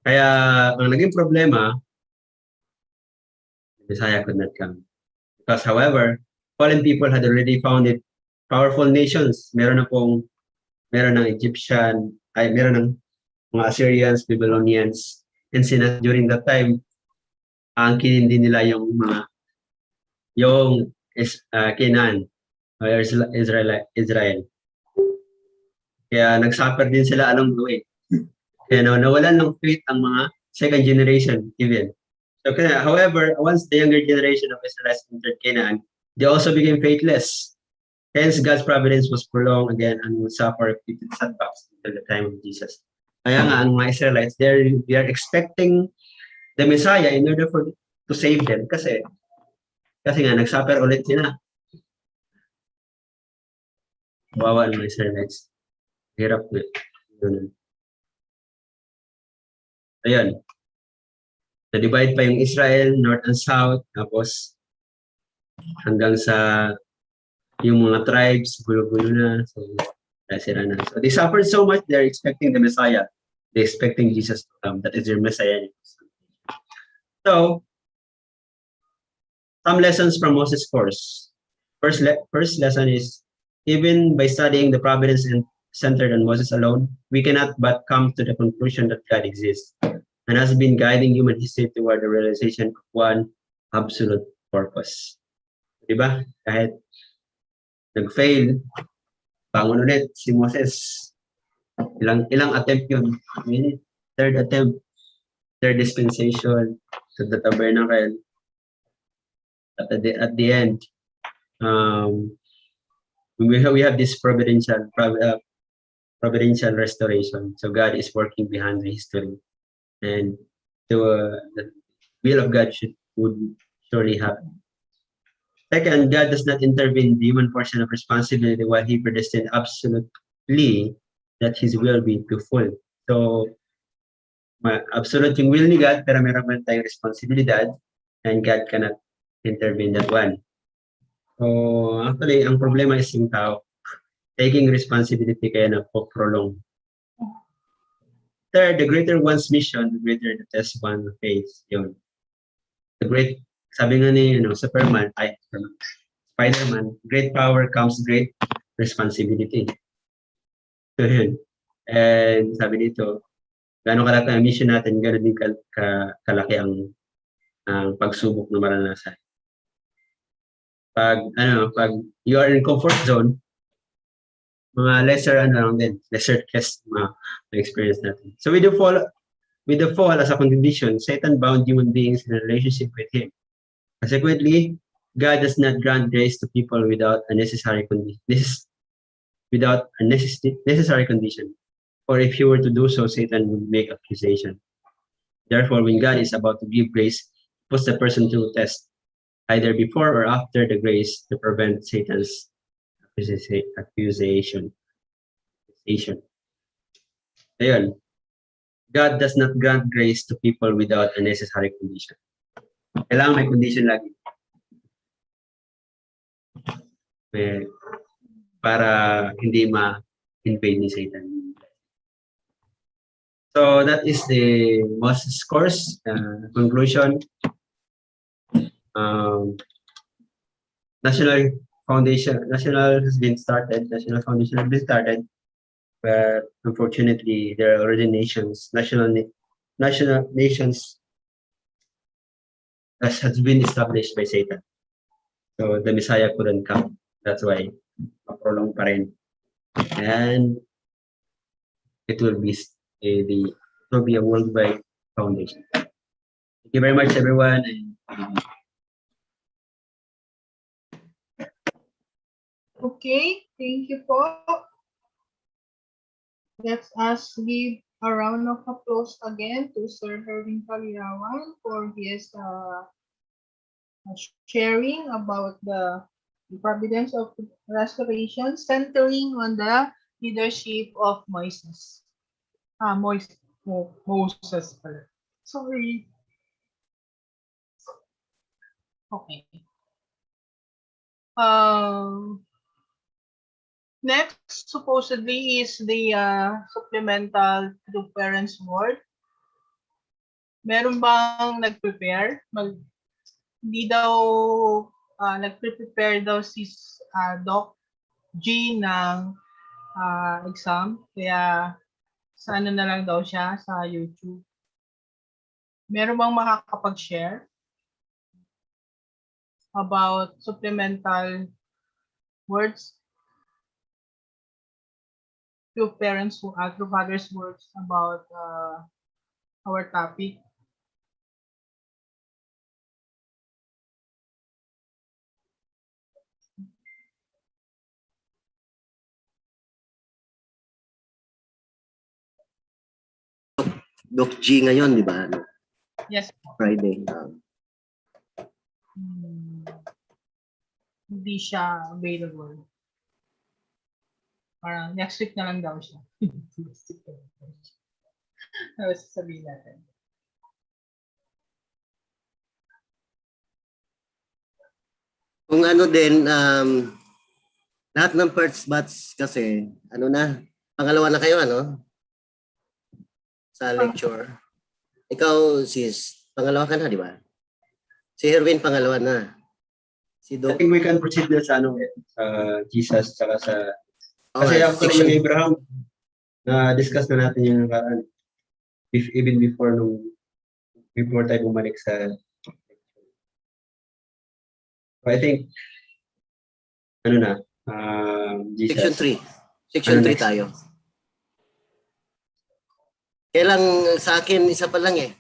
kaya, ang naging problema, the Messiah could not come. Because, however, fallen people had already founded powerful nations. Meron ng Egyptian, meron ng mga Assyrians, Babylonians, and during that time, angkinin din nila yung Canaan, or Israel. Kaya nagsuffer din sila along the way. Kaya nawalan ng faith ang mga second generation even. So, however, once the younger generation of Israelites entered Canaan, they also became faithless. Hence, God's providence was prolonged again and would suffer repeated setbacks until the time of Jesus. Kaya nga, ang mga Israelites, they are expecting the Messiah in order to save them. Kasi, Kasi nga, nag-suffer ulit sila. Bawa ng Israelites. Hirap na. Ganun. Ayun. Na-divide pa yung Israel, north and south. Tapos, hanggang sa yung mga tribes, gulo-gulo na. So, sira na. So, they suffered so much, they're expecting the Messiah. They're expecting Jesus to come. That is their Messiah. So, some lessons from Moses' course. First lesson is, even by studying the providence and centered on Moses alone, we cannot but come to the conclusion that God exists and has been guiding human history toward the realization of one absolute purpose. Diba? Kahit nag-fail, bangon ulit si Moses. Ilang attempt yun? Third attempt, third dispensation to the tabernacle. At the end, we have this providential restoration. So God is working behind the history, and the will of God would surely happen. Second, God does not intervene in the human portion of responsibility while He predestined absolutely that His will be fulfilled. So, absolute yung will ni God, pero meron man tayong responsibilidad, and God cannot intervene that one. So, actually, ang problema is yung tao. Taking responsibility kaya na-prolong. Third, the greater one's mission, the greater the test one face. Yun. The great, sabi nga ni Spider-Man, great power comes great responsibility. So, yun. And sabi dito, gano'ng kalaki ang mission natin, gano'n din kalaki ang pagsubok na maranasan. Pag you are in comfort zone, mga lesser test mga experience natin. So with the fall as a condition, Satan bound human beings in a relationship with him. Consequently, God does not grant grace to people without a necessary condition. Or if he were to do so, Satan would make accusation. Therefore, when God is about to give grace, he puts the person to test, either before or after the grace, to prevent Satan's accusation. Ayun. God does not grant grace to people without a necessary condition. Kailangan may condition lagi. Para hindi ma-invade ni Satan. So that is the Moses course. Conclusion. National foundation has been started, but unfortunately there are already nations that has been established by Satan. So the Messiah couldn't come. That's why prolong pa rin. And it will be a worldwide foundation. Thank you very much, everyone. Okay, thank you po. Let us give a round of applause again to Sir Herwin Kaliawan for his sharing about the providence of restoration, centering on the leadership of Moses. Moses pala. Sorry. Okay. Next, supposedly, is the supplemental to parents' word. Meron bang nag-prepare? Hindi daw nag-prepare daw si Doc G ng exam. Kaya sa ano na lang daw siya sa YouTube. Meron bang makakapag-share about supplemental words to parents who to fathers' words about our topic? Doc G ngayon, di ba? Yes. Friday. hindi siya available. Parang next week na lang daw siya. Next week na lang daw siya. Ano sasabihin natin? Kung ano din, lahat ng first batch kasi, ano na, pangalawa na kayo, ano? Sa lecture. Ikaw, sis, pangalawa ka na, di ba? Si Herwin, pangalawa na. Si I Doc, think we can proceed na sa ano, sa Jesus, tsaka sa... Kasi actually section, yung Abraham, na-discuss na natin yung nakaraan. Even before tayo bumalik sa... I think, ano na, Jesus. section 3. Section Ano 3 next? tayo. Kailang sa akin, isa pa lang eh.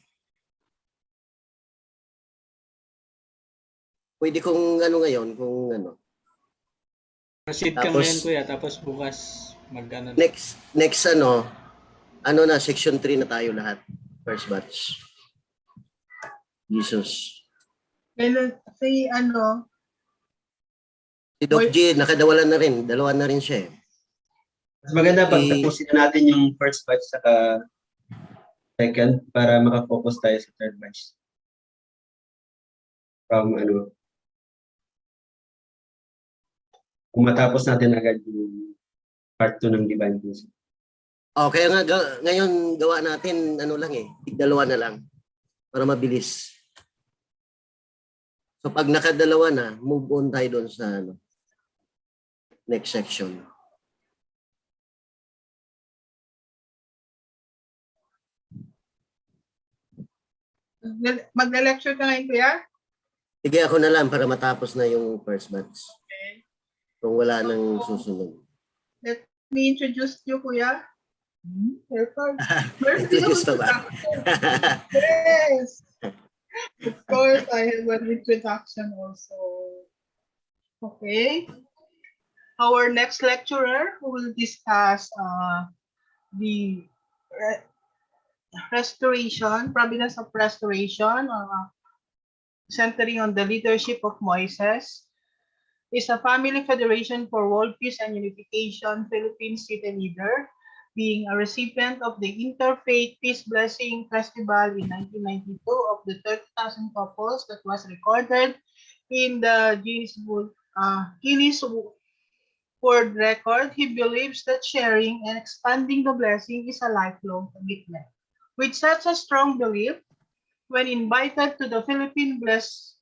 Pwede kung ano ngayon, kung ano. Proceed ka Tapos- ngayon, kuya, tapos bukas mag-ano. Next ano na, section 3 na tayo lahat. First batch. Jesus. Kailan, si ano, Si Doc G, nakadawalan na rin. Dalawa na rin siya eh. Mas maganda pag tapusin na natin yung first batch saka second para makafocus tayo sa third batch. From ano, kung matapos natin agad yung part 2 ng Divine Music. Kaya nga ngayon gawa natin ano lang eh, dalawa na lang para mabilis. So pag nakadalawa na, move on tayo doon sa ano, next section. Magle-lecture ka ngayon, kuya? Sige, ako na lang para matapos na yung first batch. Okay. Kung wala nang susunod. Let me introduce you, kuya. Perfect. Introduce pa ba? Yes. Of course, I have an introduction also. Okay. Our next lecturer who will discuss the restoration, providence of restoration, centering on the leadership of Moses, is a Family Federation for World Peace and Unification Philippine city leader, being a recipient of the Interfaith Peace Blessing Festival in 1992 of the 30,000 couples that was recorded in the Guinness World Record. He believes that sharing and expanding the blessing is a lifelong commitment. With such a strong belief, when invited to the Philippine Blessed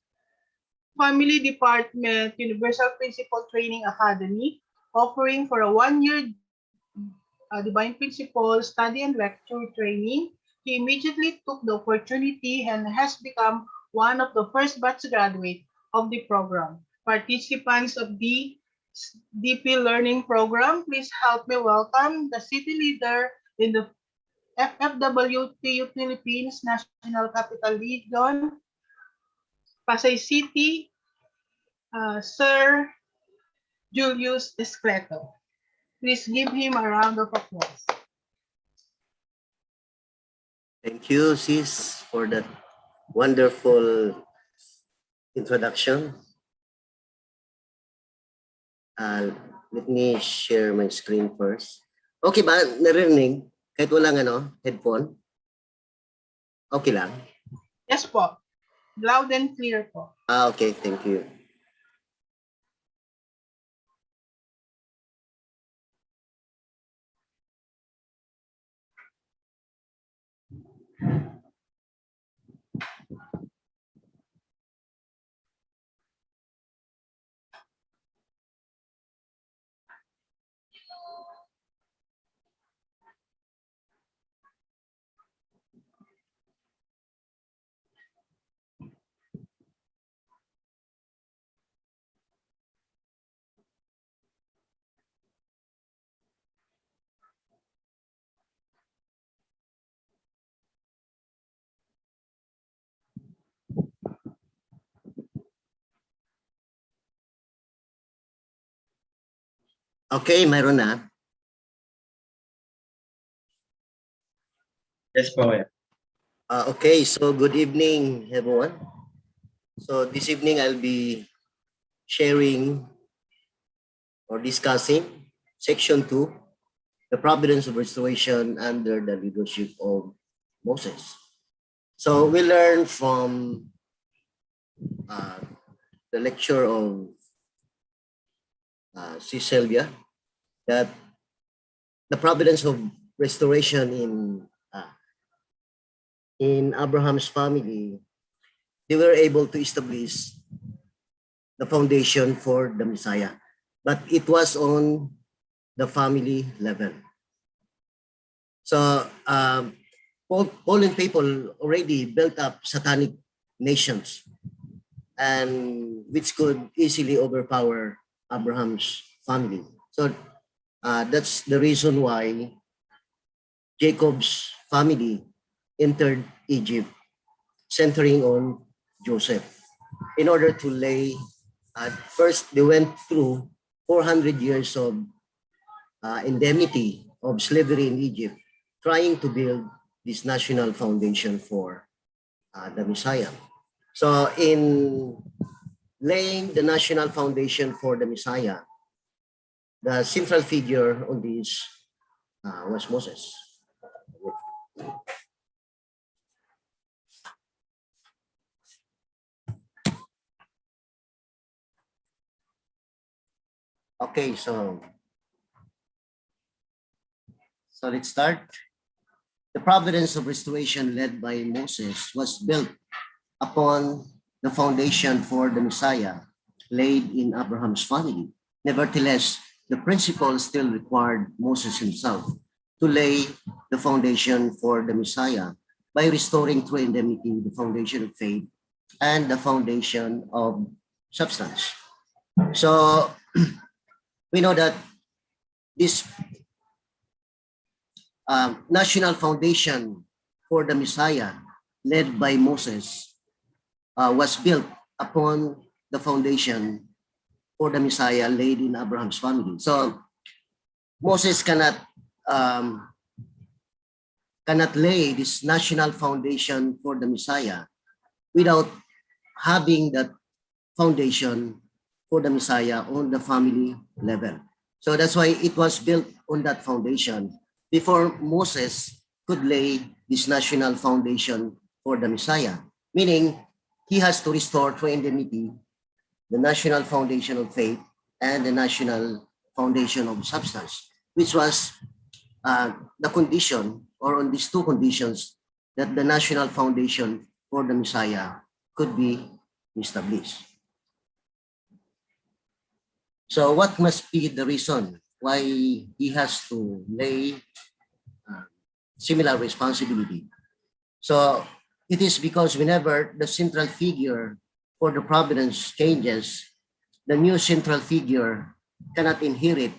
Family Department Universal Principle Training Academy, offering for a one-year Divine Principle study and lecture training, he immediately took the opportunity and has become one of the first batch graduates of the program. Participants of the DP Learning Program, please help me welcome the city leader in the FFWTU Philippines National Capital Region, Pasay City, Sir Julius Escleto. Please give him a round of applause. Thank you, sis, for that wonderful introduction. Let me share my screen first. Okay ba? Narinig? Kahit walang headphone? Okay lang? Yes po. Loud and clear po. Okay. Thank you. Okay, mayroon na. Yes po, kuya. Okay, so good evening, everyone. So this evening I'll be sharing or discussing section 2, the providence of restoration under the leadership of Moses. So we learn from the lecture of Sylvia that the providence of restoration in Abraham's family, they were able to establish the foundation for the Messiah, but it was on the family level. So Poland people already built up satanic nations, and which could easily overpower Abraham's family. So that's the reason why Jacob's family entered Egypt, centering on Joseph, in order to lay, first they went through 400 years of indemnity of slavery in Egypt, trying to build this national foundation for the Messiah. So in laying the national foundation for the Messiah, the central figure on this was Moses. Okay, so let's start. The providence of restoration led by Moses was built upon the foundation for the Messiah laid in Abraham's family. Nevertheless, the principle still required Moses himself to lay the foundation for the Messiah by restoring through indemnity the foundation of faith and the foundation of substance. So we know that this national foundation for the Messiah led by Moses was built upon the foundation for the Messiah laid in Abraham's family. So Moses cannot lay this national foundation for the Messiah without having that foundation for the Messiah on the family level. So that's why it was built on that foundation before Moses could lay this national foundation for the Messiah, meaning he has to restore through indemnity the national foundation of faith and the national foundation of substance, which was the condition, or on these two conditions, that the national foundation for the Messiah could be established. So what must be the reason why he has to lay similar responsibility? So it is because whenever the central figure for the providence changes, the new central figure cannot inherit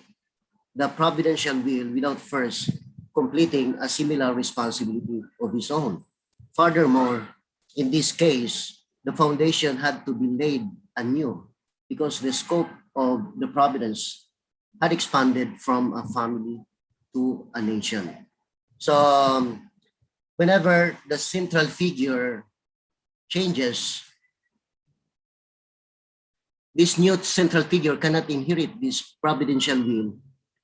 the providential will without first completing a similar responsibility of his own. Furthermore, in this case, the foundation had to be laid anew because the scope of the providence had expanded from a family to a nation. So whenever the central figure changes, this new central figure cannot inherit this providential will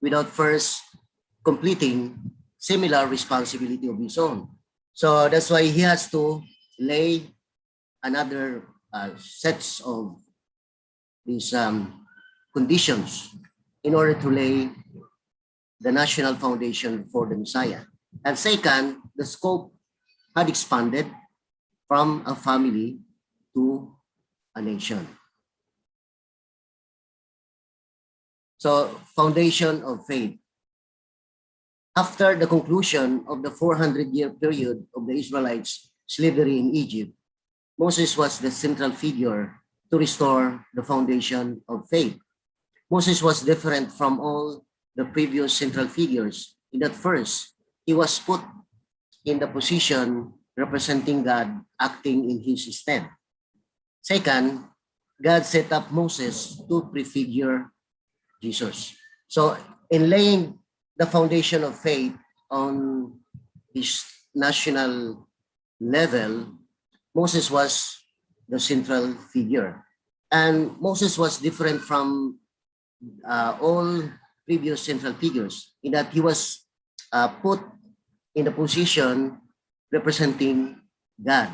without first completing similar responsibility of his own. So that's why he has to lay another sets of these conditions in order to lay the national foundation for the Messiah. And second, the scope had expanded from a family to a nation. So, foundation of faith. After the conclusion of the 400-year period of the Israelites' slavery in Egypt, Moses was the central figure to restore the foundation of faith. Moses was different from all the previous central figures in that first, he was put in the position representing God, acting in his stead. Second, God set up Moses to prefigure Jesus. So in laying the foundation of faith on this national level, Moses was the central figure. And Moses was different from all previous central figures in that he was put in the position representing God,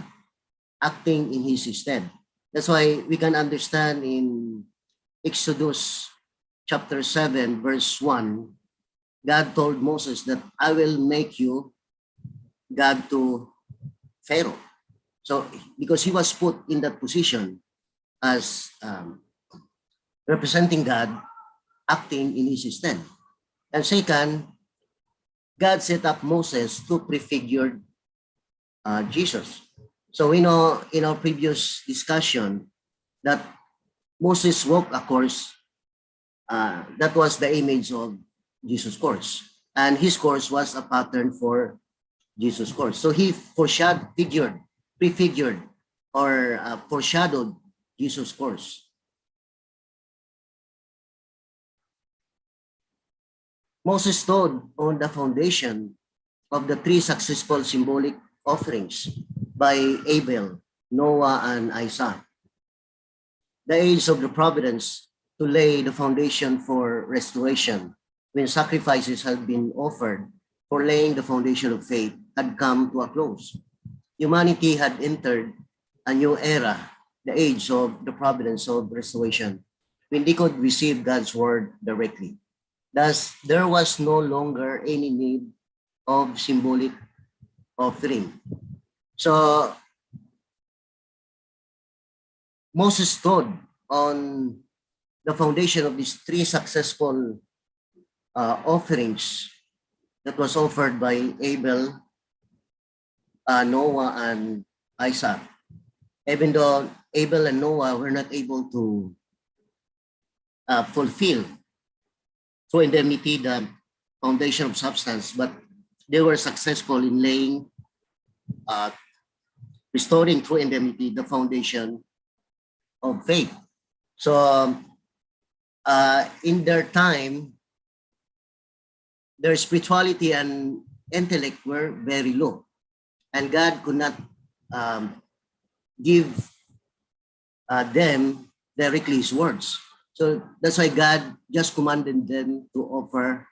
acting in his stead. That's why we can understand in Exodus chapter 7, verse 1, God told Moses that I will make you God to Pharaoh. So because he was put in that position as representing God, acting in his stead. And second, God set up Moses to prefigure Jesus. So we know in our previous discussion that Moses walked a course that was the image of Jesus' course. And his course was a pattern for Jesus' course. So he prefigured, or foreshadowed Jesus' course. Moses stood on the foundation of the three successful symbolic offerings by Abel, Noah, and Isaac. The age of the Providence to lay the foundation for restoration, when sacrifices had been offered for laying the foundation of faith, had come to a close. Humanity had entered a new era, the age of the Providence of restoration, when they could receive God's word directly. Thus, there was no longer any need of symbolic offering. So, Moses stood on the foundation of these three successful offerings that was offered by Abel, Noah, and Isaac. Even though Abel and Noah were not able to fulfill through indemnity the foundation of substance, but they were successful in laying, restoring through indemnity the foundation of faith. So in their time, their spirituality and intellect were very low, and God could not give them directly his words. So that's why God just commanded them to offer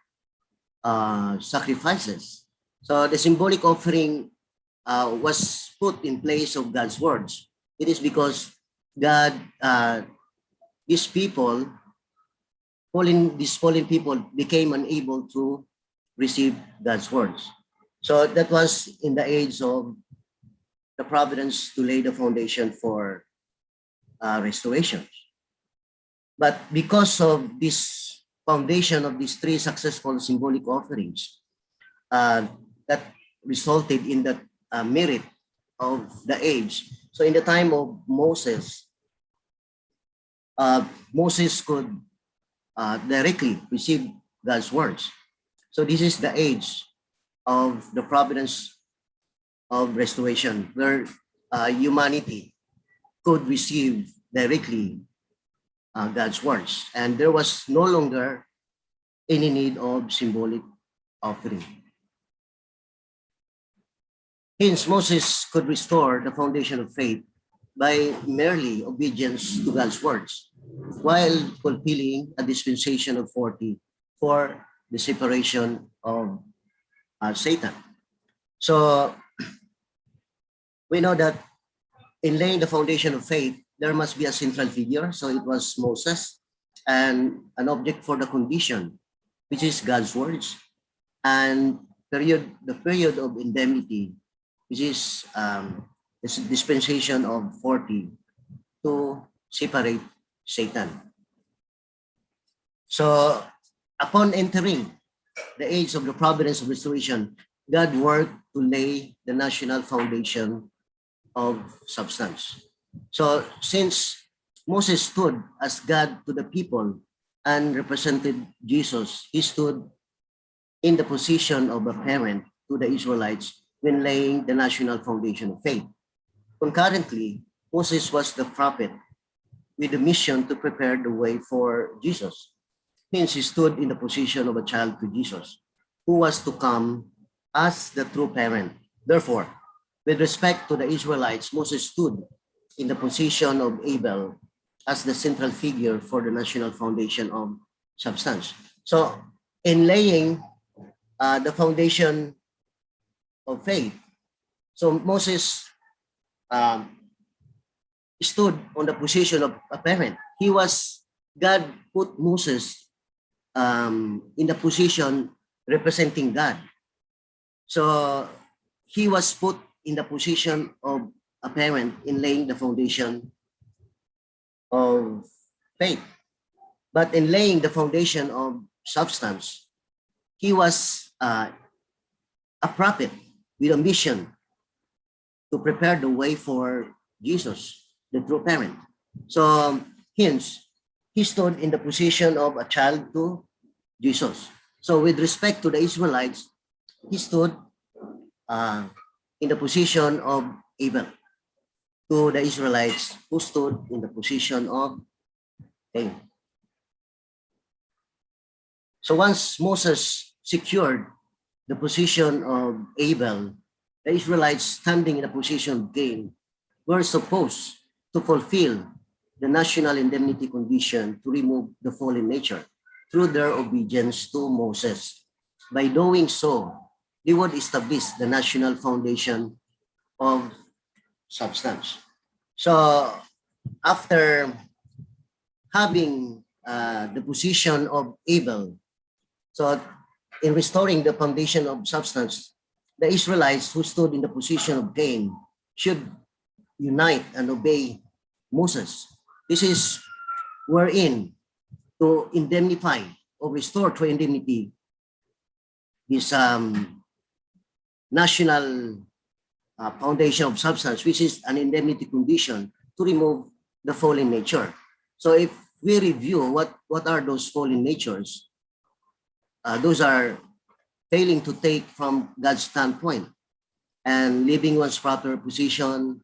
sacrifices. So the symbolic offering was put in place of God's words. It is because God, these fallen people became unable to receive God's words. So that was in the age of the Providence to lay the foundation for restoration. But because of this foundation of these three successful symbolic offerings, that resulted in the merit of the age. So in the time of Moses, Moses could directly receive God's words. So this is the age of the Providence of restoration, where humanity could receive directly God's words, and there was no longer any need of symbolic offering. Hence, Moses could restore the foundation of faith by merely obedience to God's words, while fulfilling a dispensation of 40 for the separation of Satan. So we know that in laying the foundation of faith, there must be a central figure. So it was Moses, and an object for the condition, which is God's words, and the period of indemnity, which is the dispensation of 40 to separate Satan. So upon entering the age of the Providence of restoration, God worked to lay the national foundation of substance. So since Moses stood as God to the people and represented Jesus, he stood in the position of a parent to the Israelites when laying the national foundation of faith. Concurrently, Moses was the prophet with the mission to prepare the way for Jesus. Hence, he stood in the position of a child to Jesus, who was to come as the true parent. Therefore, with respect to the Israelites, Moses stood in the position of Abel as the central figure for the national foundation of substance. So in laying the foundation of faith, so Moses stood on the position of a parent. God put Moses in the position representing God. So he was put in the position of a parent in laying the foundation of faith. But in laying the foundation of substance, he was a prophet with a mission to prepare the way for Jesus, the true parent. So hence, he stood in the position of a child to Jesus. So with respect to the Israelites, he stood in the position of Abel to the Israelites who stood in the position of Cain. So once Moses secured the position of Abel, the Israelites standing in the position of Cain were supposed to fulfill the national indemnity condition to remove the fallen nature through their obedience to Moses. By doing so, they would establish the national foundation of substance. So after having the position of Abel, so in restoring the foundation of substance, the Israelites who stood in the position of Cain should unite and obey Moses. This is wherein to indemnify or restore to indemnity this national foundation of substance, which is an indemnity condition to remove the fallen nature. So if we review what are those fallen natures, those are failing to take from God's standpoint and leaving one's proper position,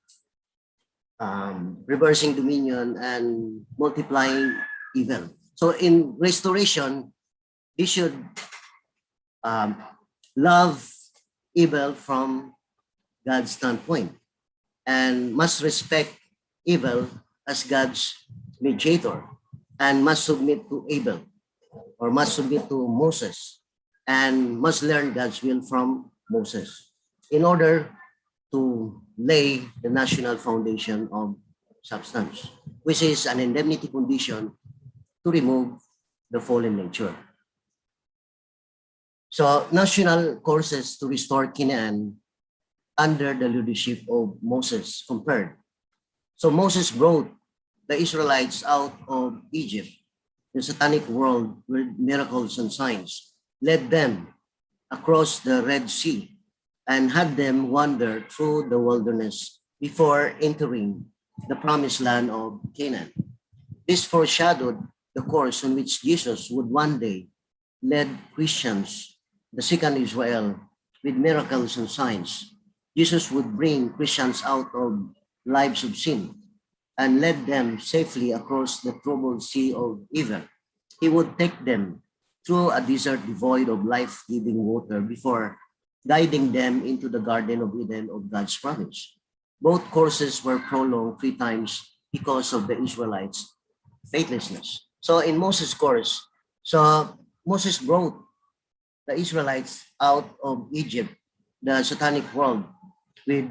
reversing dominion, and multiplying evil. So in restoration, we should love evil from God's standpoint and must respect evil as God's mediator and must submit to Abel or must submit to Moses and must learn God's will from Moses in order to lay the national foundation of substance, which is an indemnity condition to remove the fallen nature. So national courses to restore Canaan under the leadership of Moses compared. So Moses brought the Israelites out of Egypt, the satanic world with miracles and signs, led them across the Red Sea, and had them wander through the wilderness before entering the promised land of Canaan. This foreshadowed the course on which Jesus would one day lead Christians, the second Israel, with miracles and signs. Jesus would bring Christians out of lives of sin and led them safely across the troubled sea of evil. He would take them through a desert devoid of life-giving water before guiding them into the Garden of Eden of God's promise. Both courses were prolonged 3 times because of the Israelites' faithlessness. So in Moses' course, so Moses brought the Israelites out of Egypt, the satanic world, with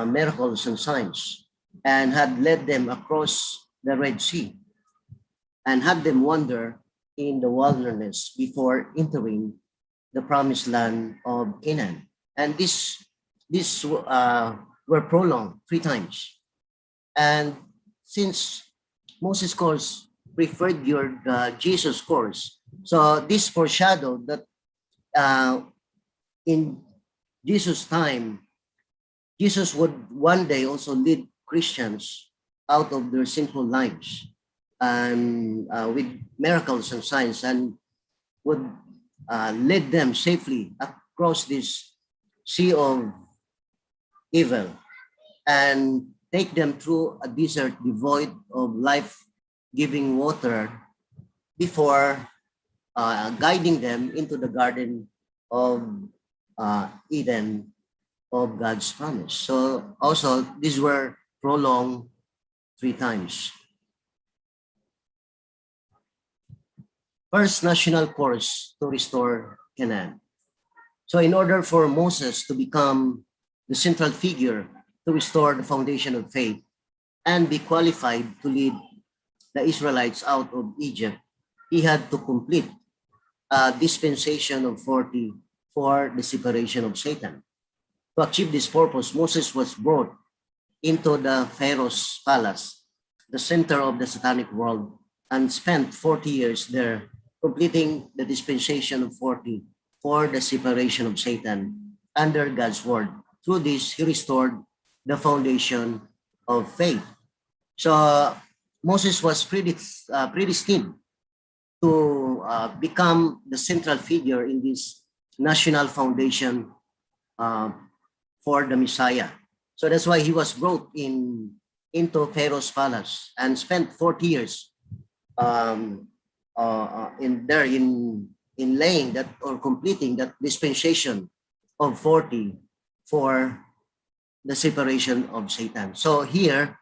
miracles and signs, and had led them across the Red Sea and had them wander in the wilderness before entering the promised land of Canaan. And this were prolonged 3 times. And since Moses' course prefigured Jesus' course, so this foreshadowed that in Jesus' time, Jesus would one day also lead Christians out of their sinful lives and with miracles and signs, and would lead them safely across this sea of evil and take them through a desert devoid of life-giving water before guiding them into the Garden of Eden of God's promise. So also these were prolonged 3 times. First national course to restore Canaan. So in order for Moses to become the central figure to restore the foundation of faith and be qualified to lead the Israelites out of Egypt, he had to complete a dispensation of 40 for the separation of Satan. To achieve this purpose, Moses was brought into the Pharaoh's palace, the center of the satanic world, and spent 40 years there, completing the dispensation of 40 for the separation of Satan under God's word. Through this, he restored the foundation of faith. So Moses was predestined to become the central figure in this national foundation for the Messiah. So that's why he was brought into Pharaoh's palace and spent 40 years in laying that or completing that dispensation of 40 for the separation of Satan. So here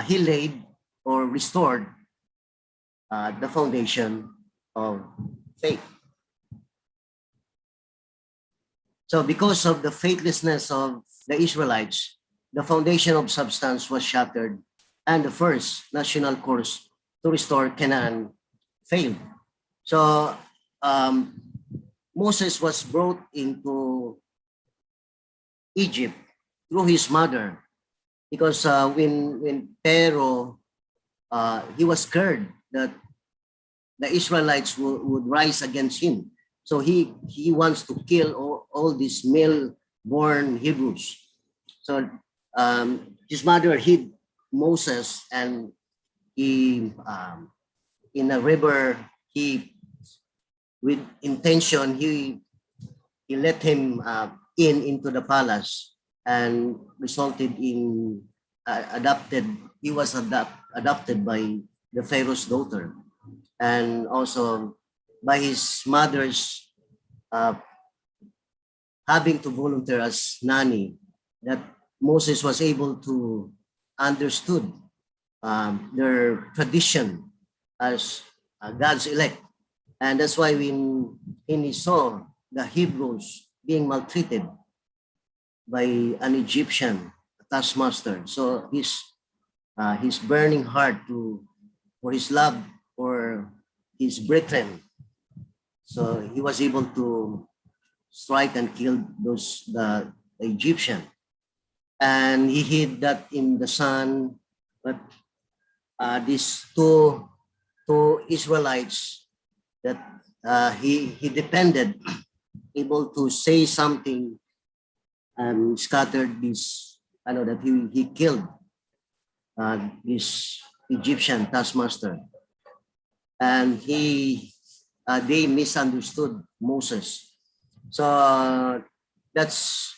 he laid or restored the foundation of faith. So because of the faithlessness of the Israelites, the foundation of substance was shattered, and the first national course to restore Canaan failed. So Moses was brought into Egypt through his mother, because when Pharaoh, he was scared that the Israelites would rise against him. So he wants to kill all these male-born Hebrews. So his mother hid Moses, and he in a river, he with intention he let him into the palace, and resulted in he was adopted by the Pharaoh's daughter, and also by his mother's having to volunteer as nanny, that Moses was able to understood their tradition as God's elect. And that's why when he saw the Hebrews being maltreated by an Egyptian taskmaster, so his burning heart for his love for his brethren, so he was able to strike and kill the Egyptian, and he hid that in the sun. But these two Israelites that he depended, able to say something, and scattered this. I know that he killed this Egyptian taskmaster, and they misunderstood Moses. So that's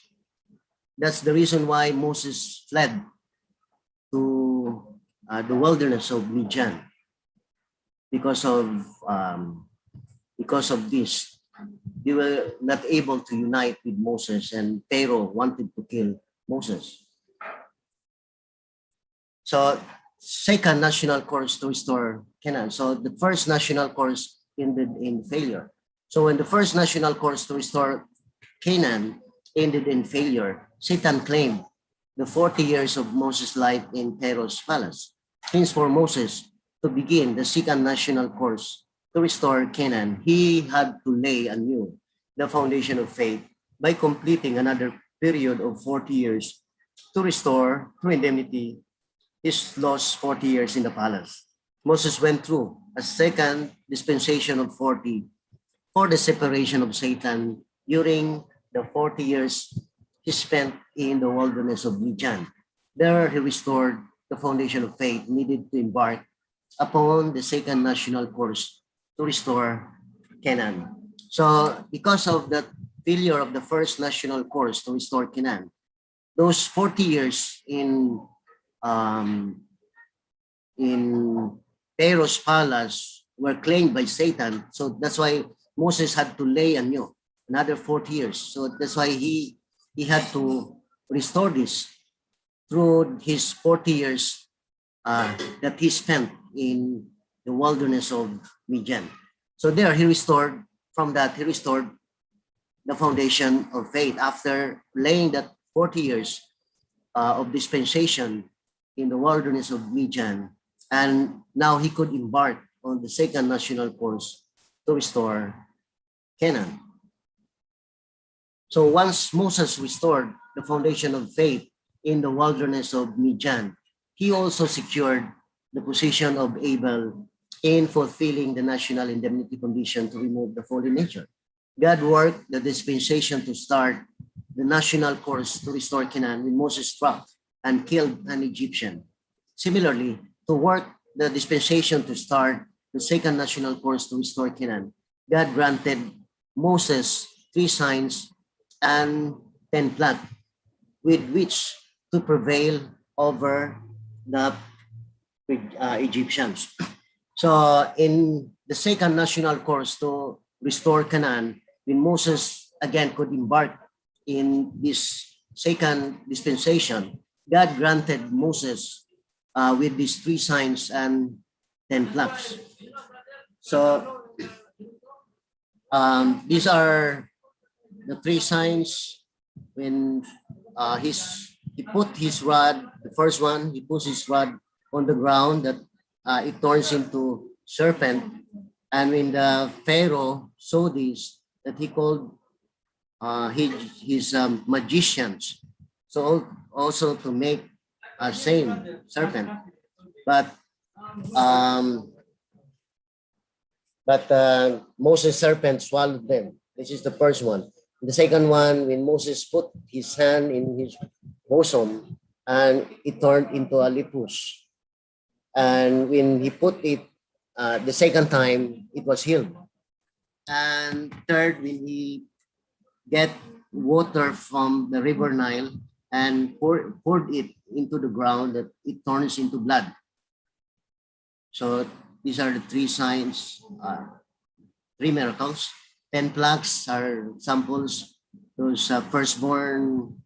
the reason why Moses fled to the wilderness of Midian, because of this. They were not able to unite with Moses, and Pharaoh wanted to kill Moses. So second national course to restore Canaan. So the first national course ended in failure. So when the first national course to restore Canaan ended in failure, Satan claimed the 40 years of Moses' life in Pharaoh's palace. Hence, for Moses to begin the second national course to restore Canaan, he had to lay anew the foundation of faith by completing another period of 40 years to restore, through indemnity, his lost 40 years in the palace. Moses went through a second dispensation of 40 for the separation of Satan during the 40 years he spent in the wilderness of Midian. There he restored the foundation of faith needed to embark upon the second national course to restore Canaan. So because of the failure of the first national course to restore Canaan, those 40 years in Pharaoh's palace were claimed by Satan. So that's why Moses had to lay anew another 40 years. So that's why he had to restore this through his 40 years that he spent in the wilderness of Midian. So there he restored, from that he restored the foundation of faith after laying that 40 years of dispensation in the wilderness of Midian. And now he could embark on the second national course to restore Canaan. So once Moses restored the foundation of faith in the wilderness of Midian, he also secured the position of Abel in fulfilling the national indemnity condition to remove the fallen nature. God worked the dispensation to start the national course to restore Canaan when Moses struck and killed an Egyptian. Similarly, to work the dispensation to start the second national course to restore Canaan, God granted Moses 3 signs and 10 plagues with which to prevail over the Egyptians. So in the second national course to restore Canaan, when Moses again could embark in this second dispensation, God granted Moses with these 3 signs and 10 plagues. So these are the 3 signs when he put his rod. The first one, he puts his rod on the ground that it turns into serpent. And when the Pharaoh saw this, that he called his magicians, so also to make a same serpent, but Moses' serpent swallowed them. This is the first one. The second one, when Moses put his hand in his bosom, and it turned into a lepus. And when he put it the second time, it was healed. And third, when he get water from the river Nile and poured it into the ground, that it turns into blood. So these are the 3 signs, 3 miracles. 10 plagues are samples. Those firstborn,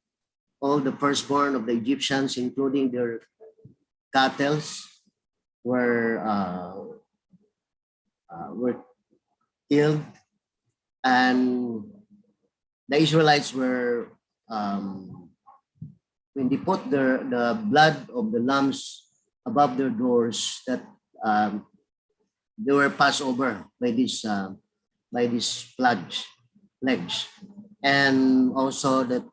all the firstborn of the Egyptians, including their cattle, were killed, and the Israelites were when they put the blood of the lambs above their doors, that they were passed over by these plagues, and also the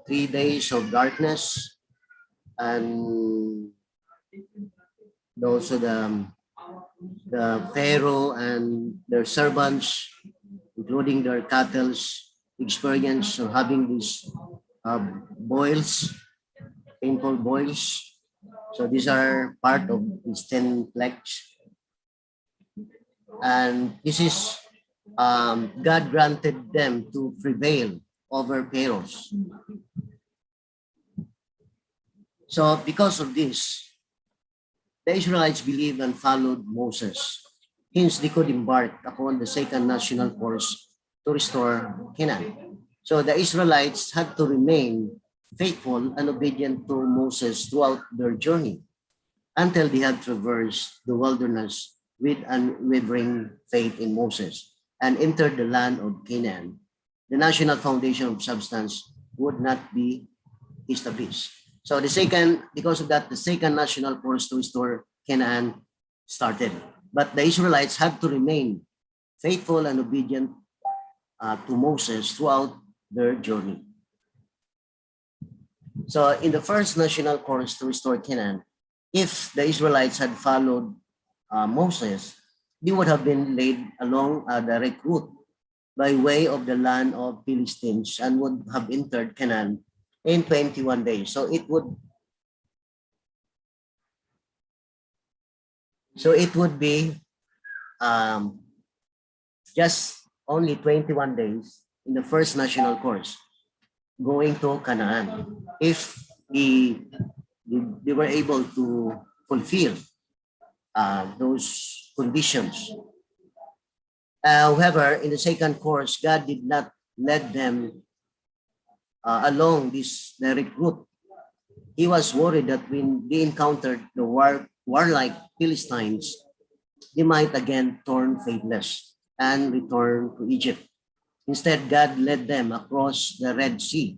3 days of darkness, and also the Pharaoh and their servants, including their cattle, experience of having these boils, painful boils. So these are part of these 10 plagues. And this is God granted them to prevail over Pharaoh. So because of this, the Israelites believed and followed Moses. Hence, they could embark upon the second national course to restore Canaan. So the Israelites had to remain faithful and obedient to Moses throughout their journey until they had traversed the wilderness with unwavering faith in Moses and entered the land of Canaan. The national foundation of substance would not be established. So because of that, the second national course to restore Canaan started. But the Israelites had to remain faithful and obedient to Moses throughout their journey. So in the first national course to restore Canaan, if the Israelites had followed Moses, they would have been laid along a direct route by way of the land of Philistines and would have entered Canaan in 21 days. So it would be just only 21 days in the first national course going to Canaan if they were able to fulfill those conditions. However, in the second course, God did not lead them along this direct route. he was worried that when they encountered the warlike Philistines, they might again turn faithless and return to Egypt. Instead, God led them across the Red Sea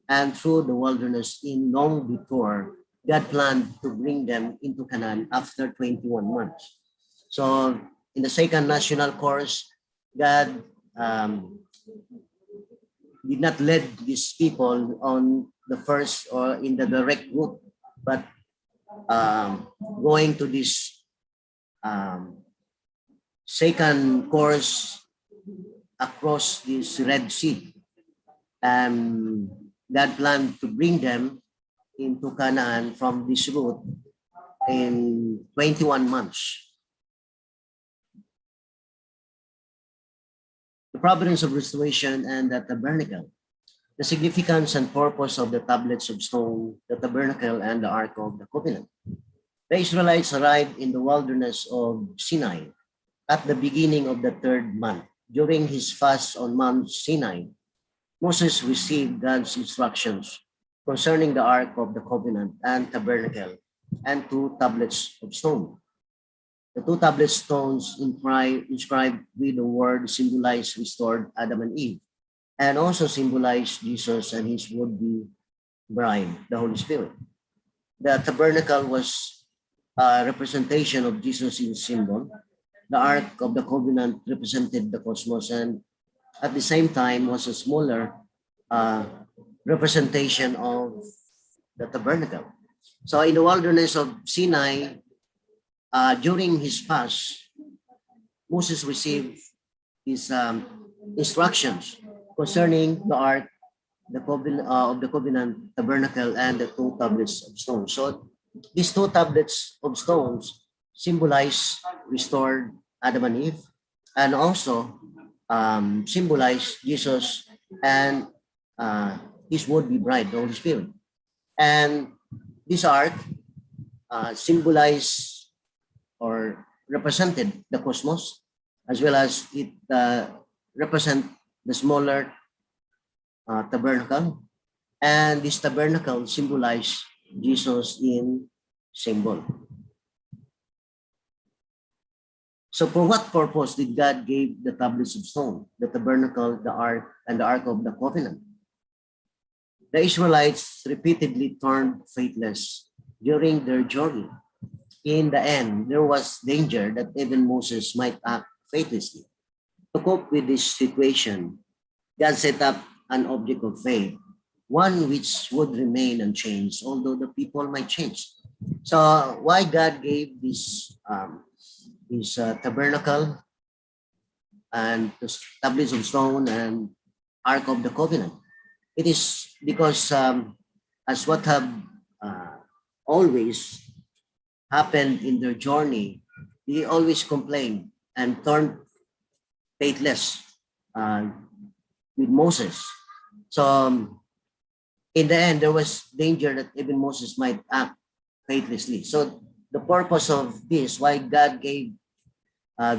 and through the wilderness in long detour. God planned to bring them into Canaan after 21 months. So in the second national course, God did not lead these people on the first or in the direct route, but going to this second course across this Red Sea. God planned to bring them into Canaan from this route in 21 months. The providence of restoration and the tabernacle. The significance and purpose of the tablets of stone, the tabernacle, and the Ark of the Covenant. The Israelites arrived in the wilderness of Sinai at the beginning of the third month. During his fast on Mount Sinai, Moses received God's instructions concerning the Ark of the Covenant and tabernacle and 2 tablets of stone. The 2 tablet stones inscribed with the word symbolize restored Adam and Eve, and also symbolize Jesus and his would-be bride, the Holy Spirit. The tabernacle was a representation of Jesus in symbol. The Ark of the Covenant represented the cosmos, and at the same time was a smaller representation of the tabernacle. So in the wilderness of Sinai, during his fast, Moses received his instructions concerning the Ark, the covenant of the covenant, tabernacle, and the 2 tablets of stone. So these 2 tablets of stones symbolize restored Adam and Eve, and also symbolize Jesus and his would-be bride, the Holy Spirit. And this ark symbolized or represented the cosmos, as well as it represent the smaller tabernacle. And this tabernacle symbolized Jesus in symbol. So for what purpose did God give the tablets of stone, the tabernacle, the ark, and the Ark of the Covenant? The Israelites repeatedly turned faithless during their journey. In the end, there was danger that even Moses might act faithlessly. To cope with this situation, God set up an object of faith, one which would remain unchanged, although the people might change. So why God gave this tabernacle and the tablets of stone and Ark of the Covenant? It is because as what have always happened in their journey, they always complained and turned faithless with Moses. So in the end, there was danger that even Moses might act faithlessly. So the purpose of this, why God gave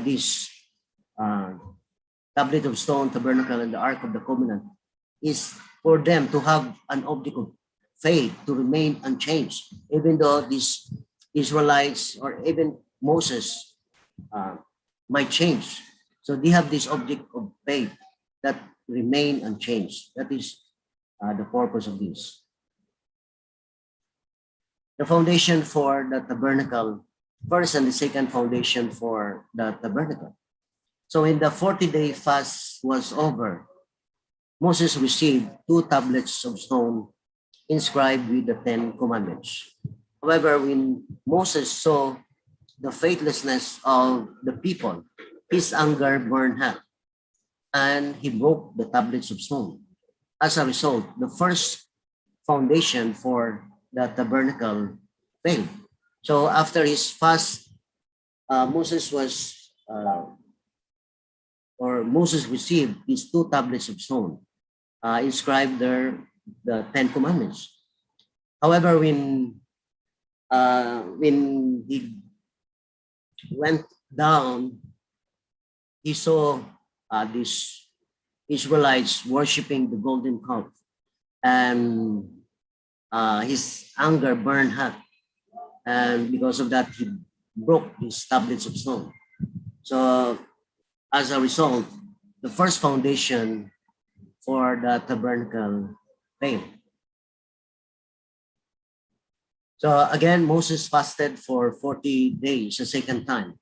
this tablet of stone, tabernacle, and the Ark of the Covenant, is for them to have an object of faith to remain unchanged, even though these Israelites or even Moses might change. So they have this object of faith that remain unchanged. That is the purpose of this. The foundation for the tabernacle, first and the second foundation for the tabernacle. So when the 40-day fast was over, Moses received 2 tablets of stone inscribed with the 10 commandments. However, when Moses saw the faithlessness of the people, his anger burned hot, and he broke the tablets of stone. As a result, the first foundation for the tabernacle failed. So after his fast, Moses received these 2 tablets of stone, inscribed there the 10 commandments. However, when he went down, he saw these Israelites worshiping the golden calf, and his anger burned hot, and because of that, he broke his tablets of stone. So as a result, the first foundation for the tabernacle failed. So again, Moses fasted for 40 days a second time,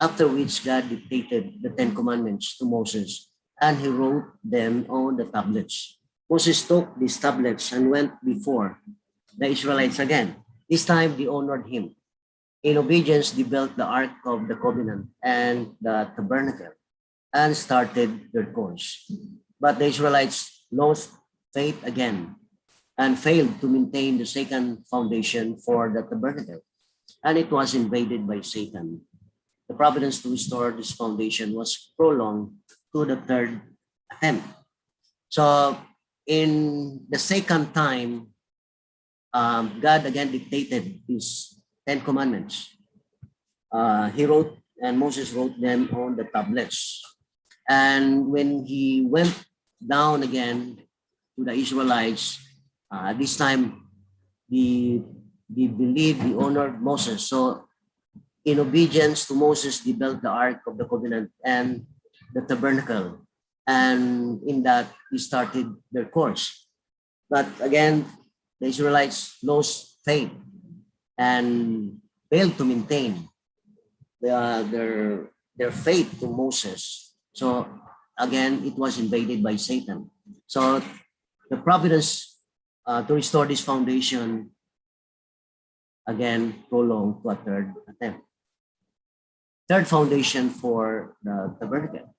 after which God dictated the Ten Commandments to Moses, and he wrote them on the tablets. Moses took these tablets and went before the Israelites again. This time they honored him. In obedience, they built the Ark of the Covenant and the Tabernacle and started their course. But the Israelites lost faith again and failed to maintain the second foundation for the tabernacle, and it was invaded by Satan. The providence to restore this foundation was prolonged to the third attempt. So in the second time, God again dictated these Ten Commandments. He wrote, and Moses wrote them on the tablets. And when he went down again to the Israelites, this time they believed, they honored Moses. So in obedience to Moses, they built the Ark of the Covenant and the Tabernacle. And in that, they started their course. But again, the Israelites lost faith and failed to maintain their faith to Moses. So again, it was invaded by Satan. So the providence to restore this foundation again prolonged to a third attempt. Third foundation for the tabernacle.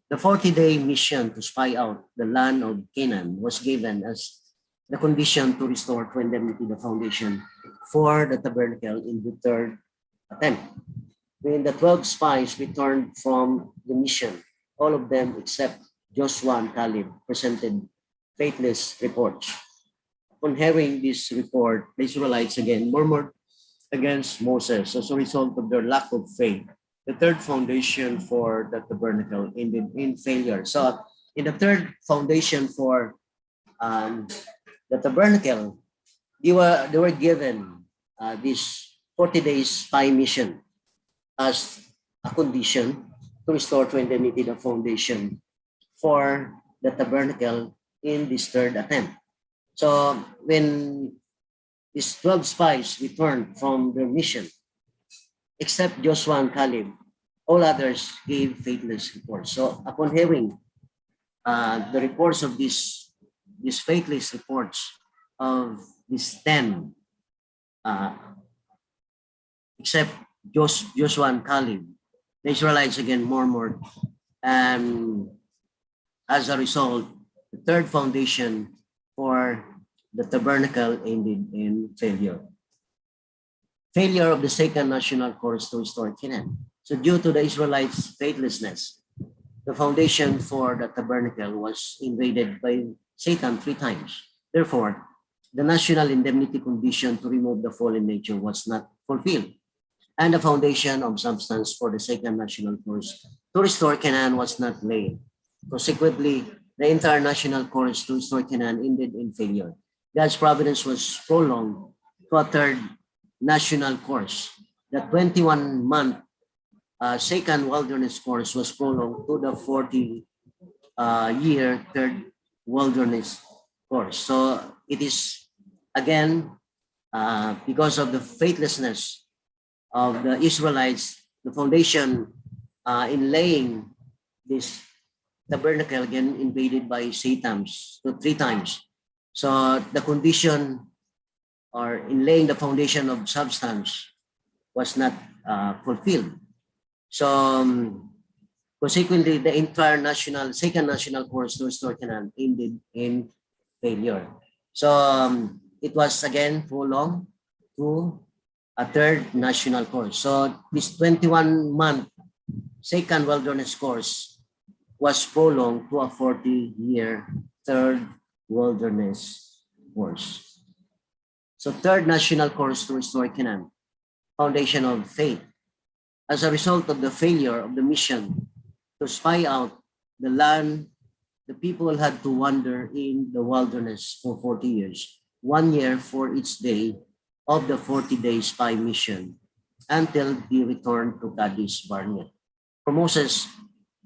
The 40-day mission to spy out the land of Canaan was given as the condition to restore to indemnity the foundation for the tabernacle in the third attempt. When the 12 spies returned from the mission, all of them except Joshua and Caleb presented faithless reports. Upon hearing this report, the Israelites again murmured against Moses as a result of their lack of faith. The third foundation for the tabernacle ended in failure. So in the third foundation for the tabernacle, they were given this 40 days spy mission as a condition to restore to indemnity the foundation for the tabernacle in this third attempt. So when these 12 spies returned from their mission, except Joshua and Caleb, all others gave faithless reports. So upon hearing the reports of these faithless reports of these 10, except Joshua and Caleb, the Israelites again murmured, and as a result, the third foundation for the tabernacle ended in failure. Failure of the second national course to restore Canaan. So due to the Israelites' faithlessness, the foundation for the tabernacle was invaded by Satan 3 times. Therefore, the national indemnity condition to remove the fallen nature was not fulfilled, and the foundation of substance for the second national course to restore Canaan was not laid. Consequently, the entire national course to restore Canaan ended in failure. God's providence was prolonged to a third national course. The 21-month second wilderness course was prolonged to the 40-year third wilderness course. So it is again because of the faithlessness of the Israelites, the foundation in laying this tabernacle again invaded by Satan 3 times. So the condition or in laying the foundation of substance was not fulfilled. So consequently, the entire second national course to restore Canaan ended in failure. So it was again prolonged to a third national course. So this 21-month second wilderness course was prolonged to a 40-year third wilderness course. So third national course to restore Canaan, foundation of faith. As a result of the failure of the mission to spy out the land, the people had to wander in the wilderness for 40 years. 1 year for each day of the 40-day spy mission until he returned to Kadesh Barnea. For Moses,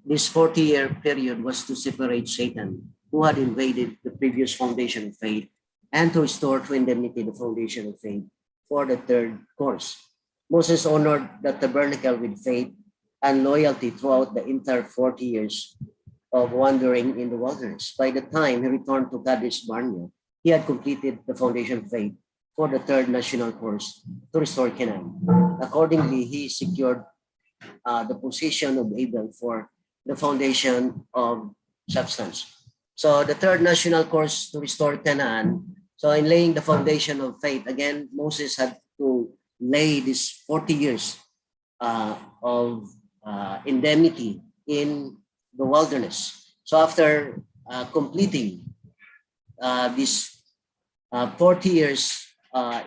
this 40-year period was to separate Satan, who had invaded the previous foundation of faith, and to restore to indemnity the foundation of faith for the third course. Moses honored the tabernacle with faith and loyalty throughout the entire 40 years of wandering in the wilderness. By the time he returned to Kadesh Barnea, he had completed the foundation of faith for the third national course to restore Canaan. Accordingly, he secured the position of Abel for the foundation of substance. So the third national course to restore Canaan. So in laying the foundation of faith, again, Moses had to lay this 40 years of indemnity in the wilderness. So after completing this 40 years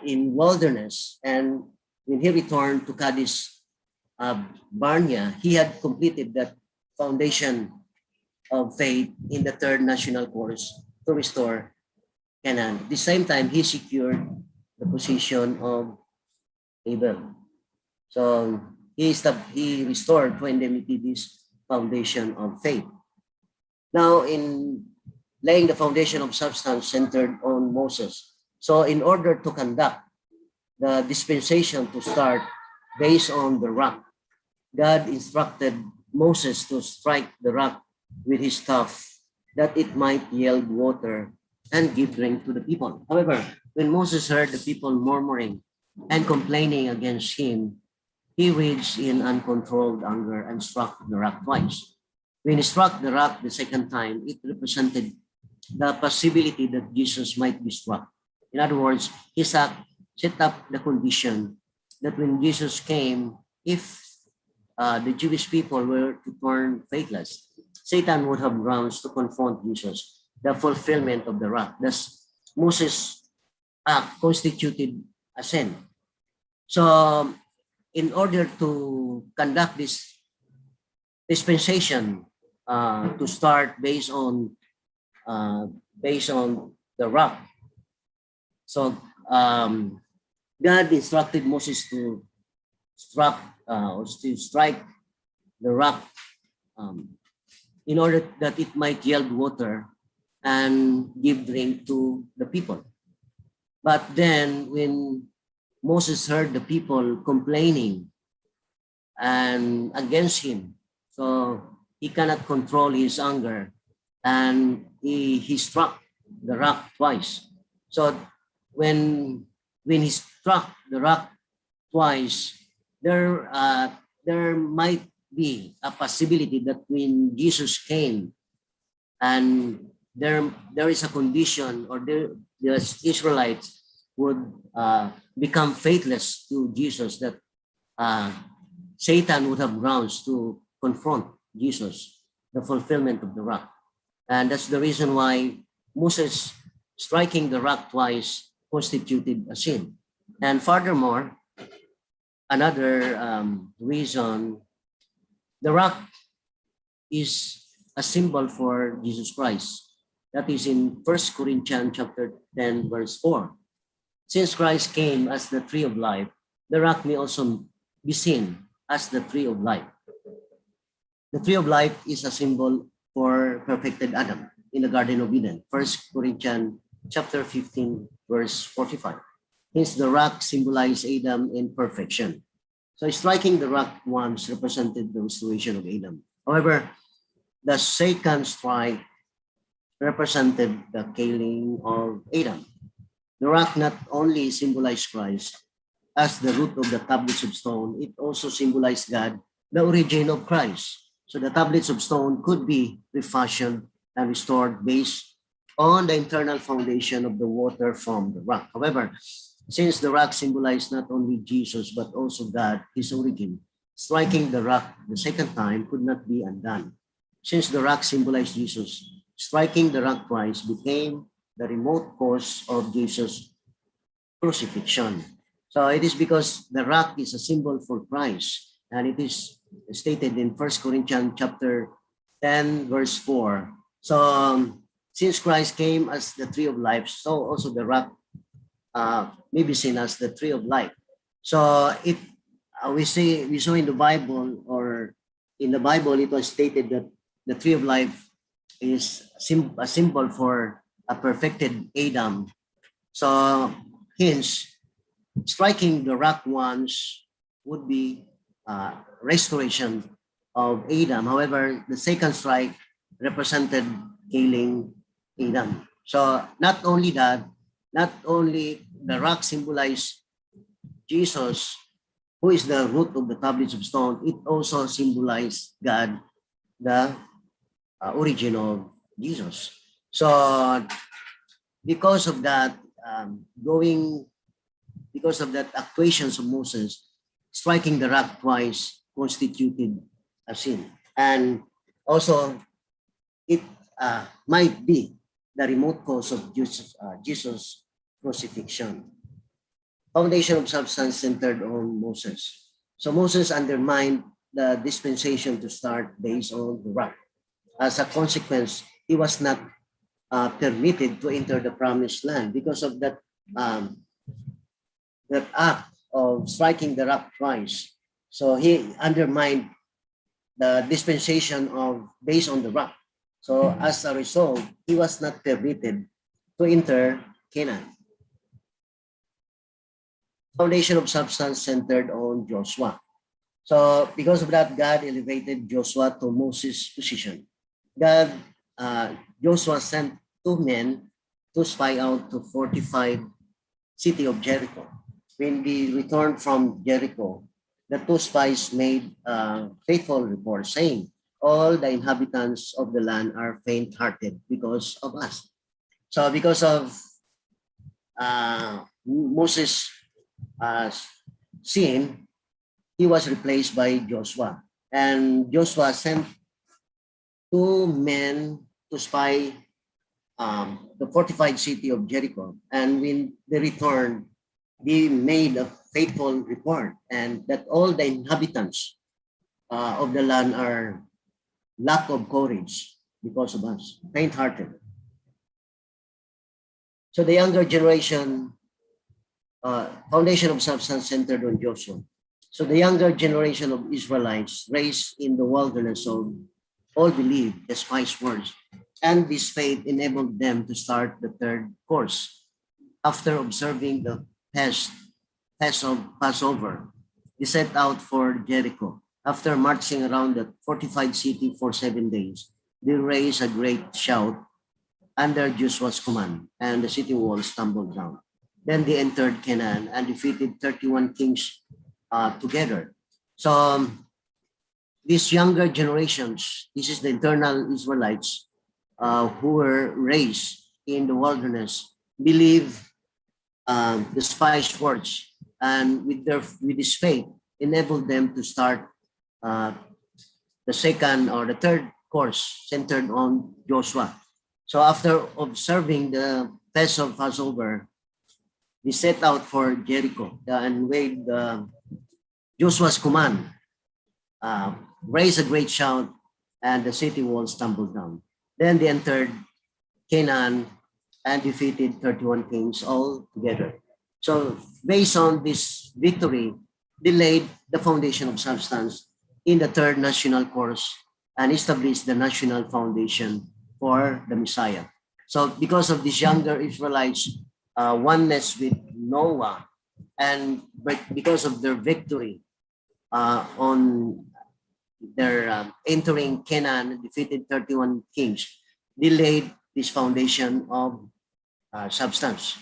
in wilderness, and when he returned to Kadesh Barnea, he had completed that foundation of faith in the third national course to restore Canaan. At the same time, he secured the position of Abel. So he restored to indemnity this foundation of faith. Now, in laying the foundation of substance centered on Moses. So in order to conduct the dispensation to start based on the rock, God instructed Moses to strike the rock with his staff that it might yield water and give drink to the people. However, when Moses heard the people murmuring and complaining against him, he raged in uncontrolled anger and struck the rock twice. When he struck the rock the second time, it represented the possibility that Jesus might be struck. In other words, he set up the condition that when Jesus came, if the Jewish people were to turn faithless, Satan would have grounds to confront Jesus, the fulfillment of the rock. Thus, Moses' act constituted a sin. So, in order to conduct this dispensation to start based on the rock, so God instructed Moses to strike the rock in order that it might yield water and give drink to the people. But then when Moses heard the people complaining and against him, so he cannot control his anger, and he struck the rock twice. So when he struck the rock twice, there might be a possibility that when Jesus came and there is a condition, or the Israelites would become faithless to Jesus, that Satan would have grounds to confront Jesus, the fulfillment of the rock. And that's the reason why Moses striking the rock twice constituted a sin. And furthermore, another reason, the rock is a symbol for Jesus Christ. That is in 1 Corinthians chapter 10, verse 4. Since Christ came as the tree of life, the rock may also be seen as the tree of life. The tree of life is a symbol for perfected Adam in the Garden of Eden. 1 Corinthians chapter 15, verse 45. Hence, the rock symbolized Adam in perfection. So striking the rock once represented the restoration of Adam. However, the second strike represented the killing of Adam. The rock not only symbolized Christ as the root of the tablets of stone, it also symbolized God, the origin of Christ. So the tablets of stone could be refashioned and restored based on the internal foundation of the water from the rock. However, since the rock symbolized not only Jesus but also God, his origin, striking the rock the second time could not be undone. Since the rock symbolized Jesus, striking the rock twice became the remote cause of Jesus' crucifixion. So it is because the rock is a symbol for Christ, and it is stated in 1 Corinthians chapter 10, verse 4. So since Christ came as the tree of life, so also the rock may be seen as the tree of life. So we saw in the Bible, or in the Bible, it was stated that the tree of life is a symbol for a perfected Adam. So hence, striking the rock once would be restoration of Adam. However, the second strike represented killing Adam. So not only that, not only the rock symbolized Jesus, who is the root of the tablets of stone, it also symbolized God, the origin of Jesus. So because of that, because of that actuations of Moses, striking the rock twice constituted a sin. And also, it might be the remote cause of Jesus' crucifixion. Foundation of substance centered on Moses. So Moses undermined the dispensation to start based on the rock. As a consequence, he was not permitted to enter the promised land because of that that act of striking the rock twice. So he undermined the dispensation of based on the rock. So as a result, he was not permitted to enter Canaan. Foundation of substance centered on Joshua. So because of that, God elevated Joshua to Moses' position. Joshua sent 2 men to spy out the fortified city of Jericho. When they returned from Jericho, the 2 spies made a faithful report saying, all the inhabitants of the land are faint-hearted because of us. So because of Moses' sin, he was replaced by Joshua. And Joshua sent 2 men to spy the fortified city of Jericho. And when they returned, they made a faithful report, and that all the inhabitants of the land are lack of courage because of us, faint-hearted. So the younger generation, foundation of substance centered on Joshua. So the younger generation of Israelites raised in the wilderness of all believed the spies' words, and this faith enabled them to start the 3rd course. After observing the Passover, they set out for Jericho. After marching around the fortified city for 7 days, they raised a great shout under Joshua's command, and the city walls tumbled down. Then they entered Canaan and defeated 31 kings together. So these younger generations, this is the internal Israelites who were raised in the wilderness, believe the spies' words, and with this faith, enabled them to start the 2nd or the 3rd course centered on Joshua. So after observing the Passover, they set out for Jericho and with Joshua's command, raised a great shout, and the city walls tumbled down. Then they entered Canaan and defeated 31 kings all together. So based on this victory, they laid the foundation of substance in the 3rd national course and established the national foundation for the Messiah. So because of these younger Israelites' oneness with Noah, and because of their victory on their entering Canaan, defeated 31 kings, they laid this foundation of substance.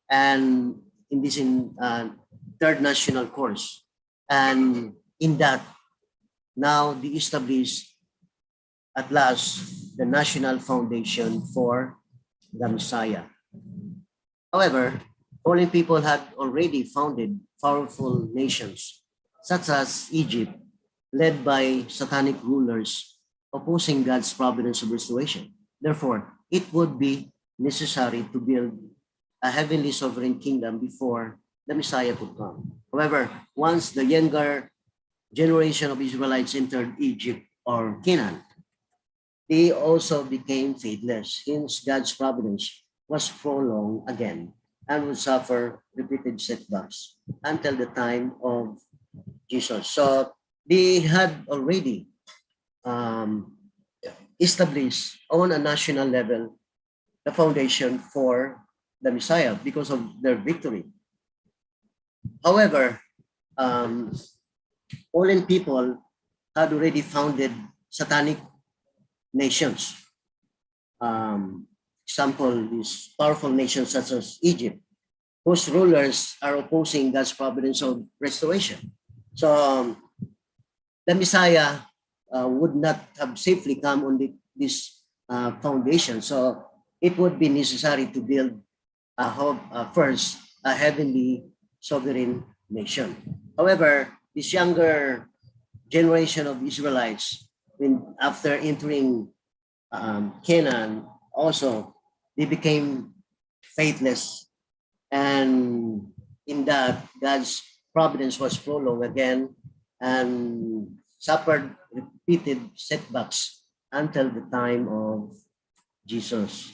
And in this 3rd national course, and in that, now they established at last the national foundation for the Messiah. However, fallen people had already founded powerful nations, such as Egypt, led by satanic rulers opposing God's providence of restoration. Therefore, it would be necessary to build a heavenly sovereign kingdom before the Messiah could come. However, once the younger generation of Israelites entered Egypt or Canaan, they also became faithless, hence God's providence was prolonged again. and would suffer repeated setbacks until the time of Jesus. So they had already um, established on a national level the foundation for the Messiah because of their victory. However, fallen people had already founded satanic nations. Example is powerful nations such as Egypt, whose rulers are opposing God's providence of restoration. So the Messiah would not have safely come on this foundation. So it would be necessary to build first a heavenly sovereign nation. However, this younger generation of Israelites, when after entering Canaan, also they became faithless, and in that God's providence was prolonged again and suffered repeated setbacks until the time of Jesus.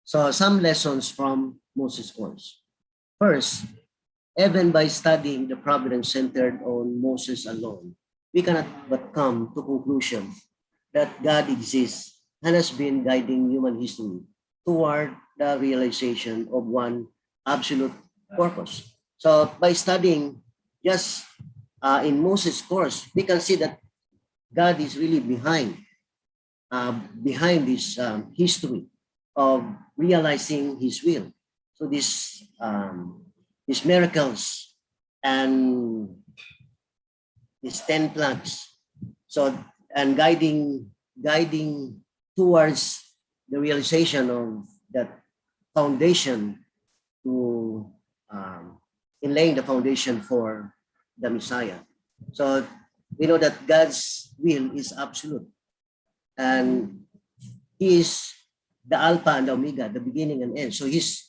So some lessons from Moses' course. First, even by studying the providence centered on Moses alone, we cannot but come to conclusion that God exists and has been guiding human history toward the realization of one absolute purpose. So by studying just in Moses' course, we can see that God is really behind this history of realizing His will. So these miracles and these 10 plagues, so and guiding towards the realization of that foundation to in laying the foundation for the Messiah. So we know that God's will is absolute, and He is the Alpha and the Omega, the beginning and end. So His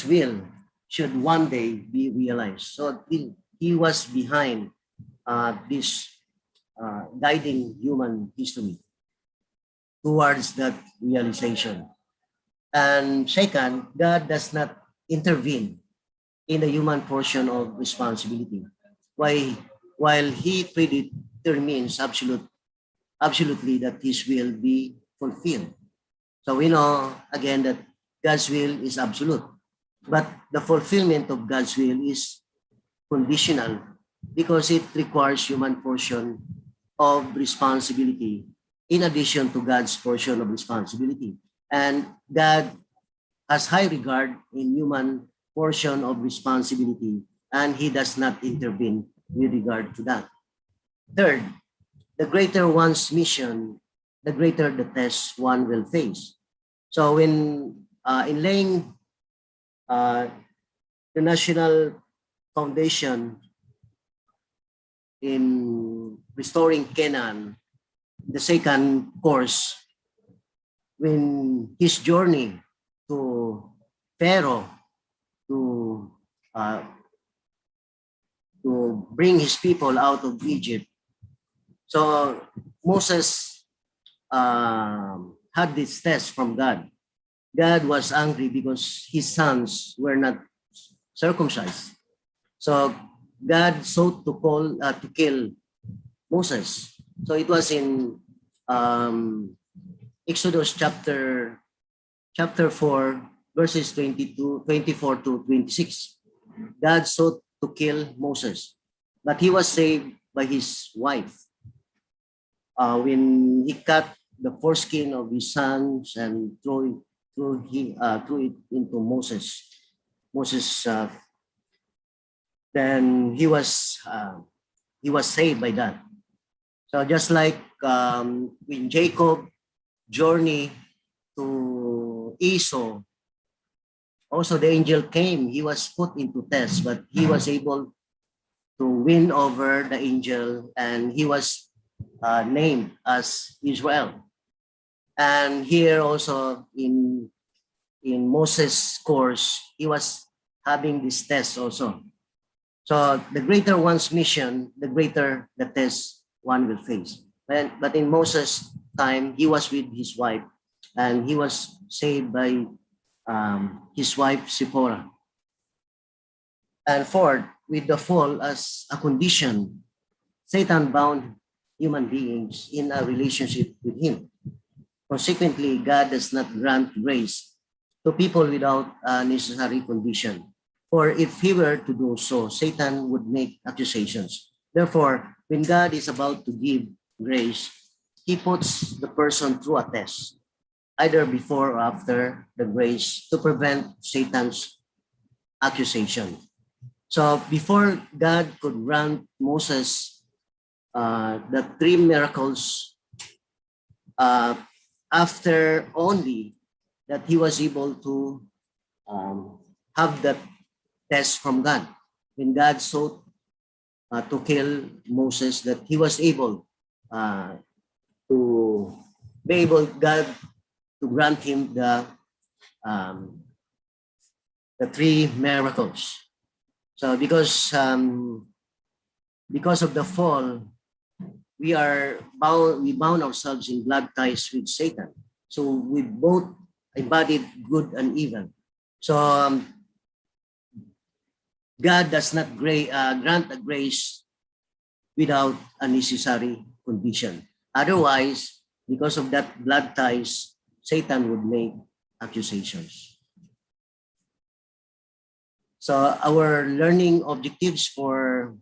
will should one day be realized. So he was behind this guiding human history towards that realization. And second, God does not intervene in the human portion of responsibility. While He predetermines absolutely that His will be fulfilled. So we know again that God's will is absolute, but the fulfillment of God's will is conditional because it requires human portion of responsibility in addition to God's portion of responsibility. And God has high regard in human portion of responsibility, and He does not intervene with regard to that. Third, the greater one's mission, the greater the test one will face. So when in laying the national foundation in restoring Canaan, the second course, when his journey to Pharaoh to bring his people out of Egypt. So Moses had this test from God. God was angry because his sons were not circumcised. So God sought to kill Moses. So it was in Exodus chapter 4, verses 24 to 26. God sought to kill Moses, but he was saved by his wife. When he cut the foreskin of his sons and threw it into Moses. Then he was saved by that. So just like when Jacob journeyed to Esau, also the angel came. He was put into test, but he was able to win over the angel, and he was named as Israel. And here also in Moses' course, he was having this test also. So the greater one's mission, the greater the test one will face. But in Moses' time, he was with his wife, and he was saved by his wife Zipporah. And fourth, with the fall as a condition, Satan bound human beings in a relationship with him. Consequently, God does not grant grace to people without a necessary condition. For if he were to do so, Satan would make accusations. Therefore, when God is about to give grace, he puts the person through a test, either before or after the grace, to prevent Satan's accusation. So before God could grant Moses the 3 miracles, after only that he was able to have that test from God. When God sought to kill Moses, that he was able to be able God to grant him the 3 miracles. So because of the fall, we bound ourselves in blood ties with Satan. So we both embodied good and evil. So God does not grant a grace without a necessary condition. Otherwise, because of that blood ties, Satan would make accusations. So our learning objectives for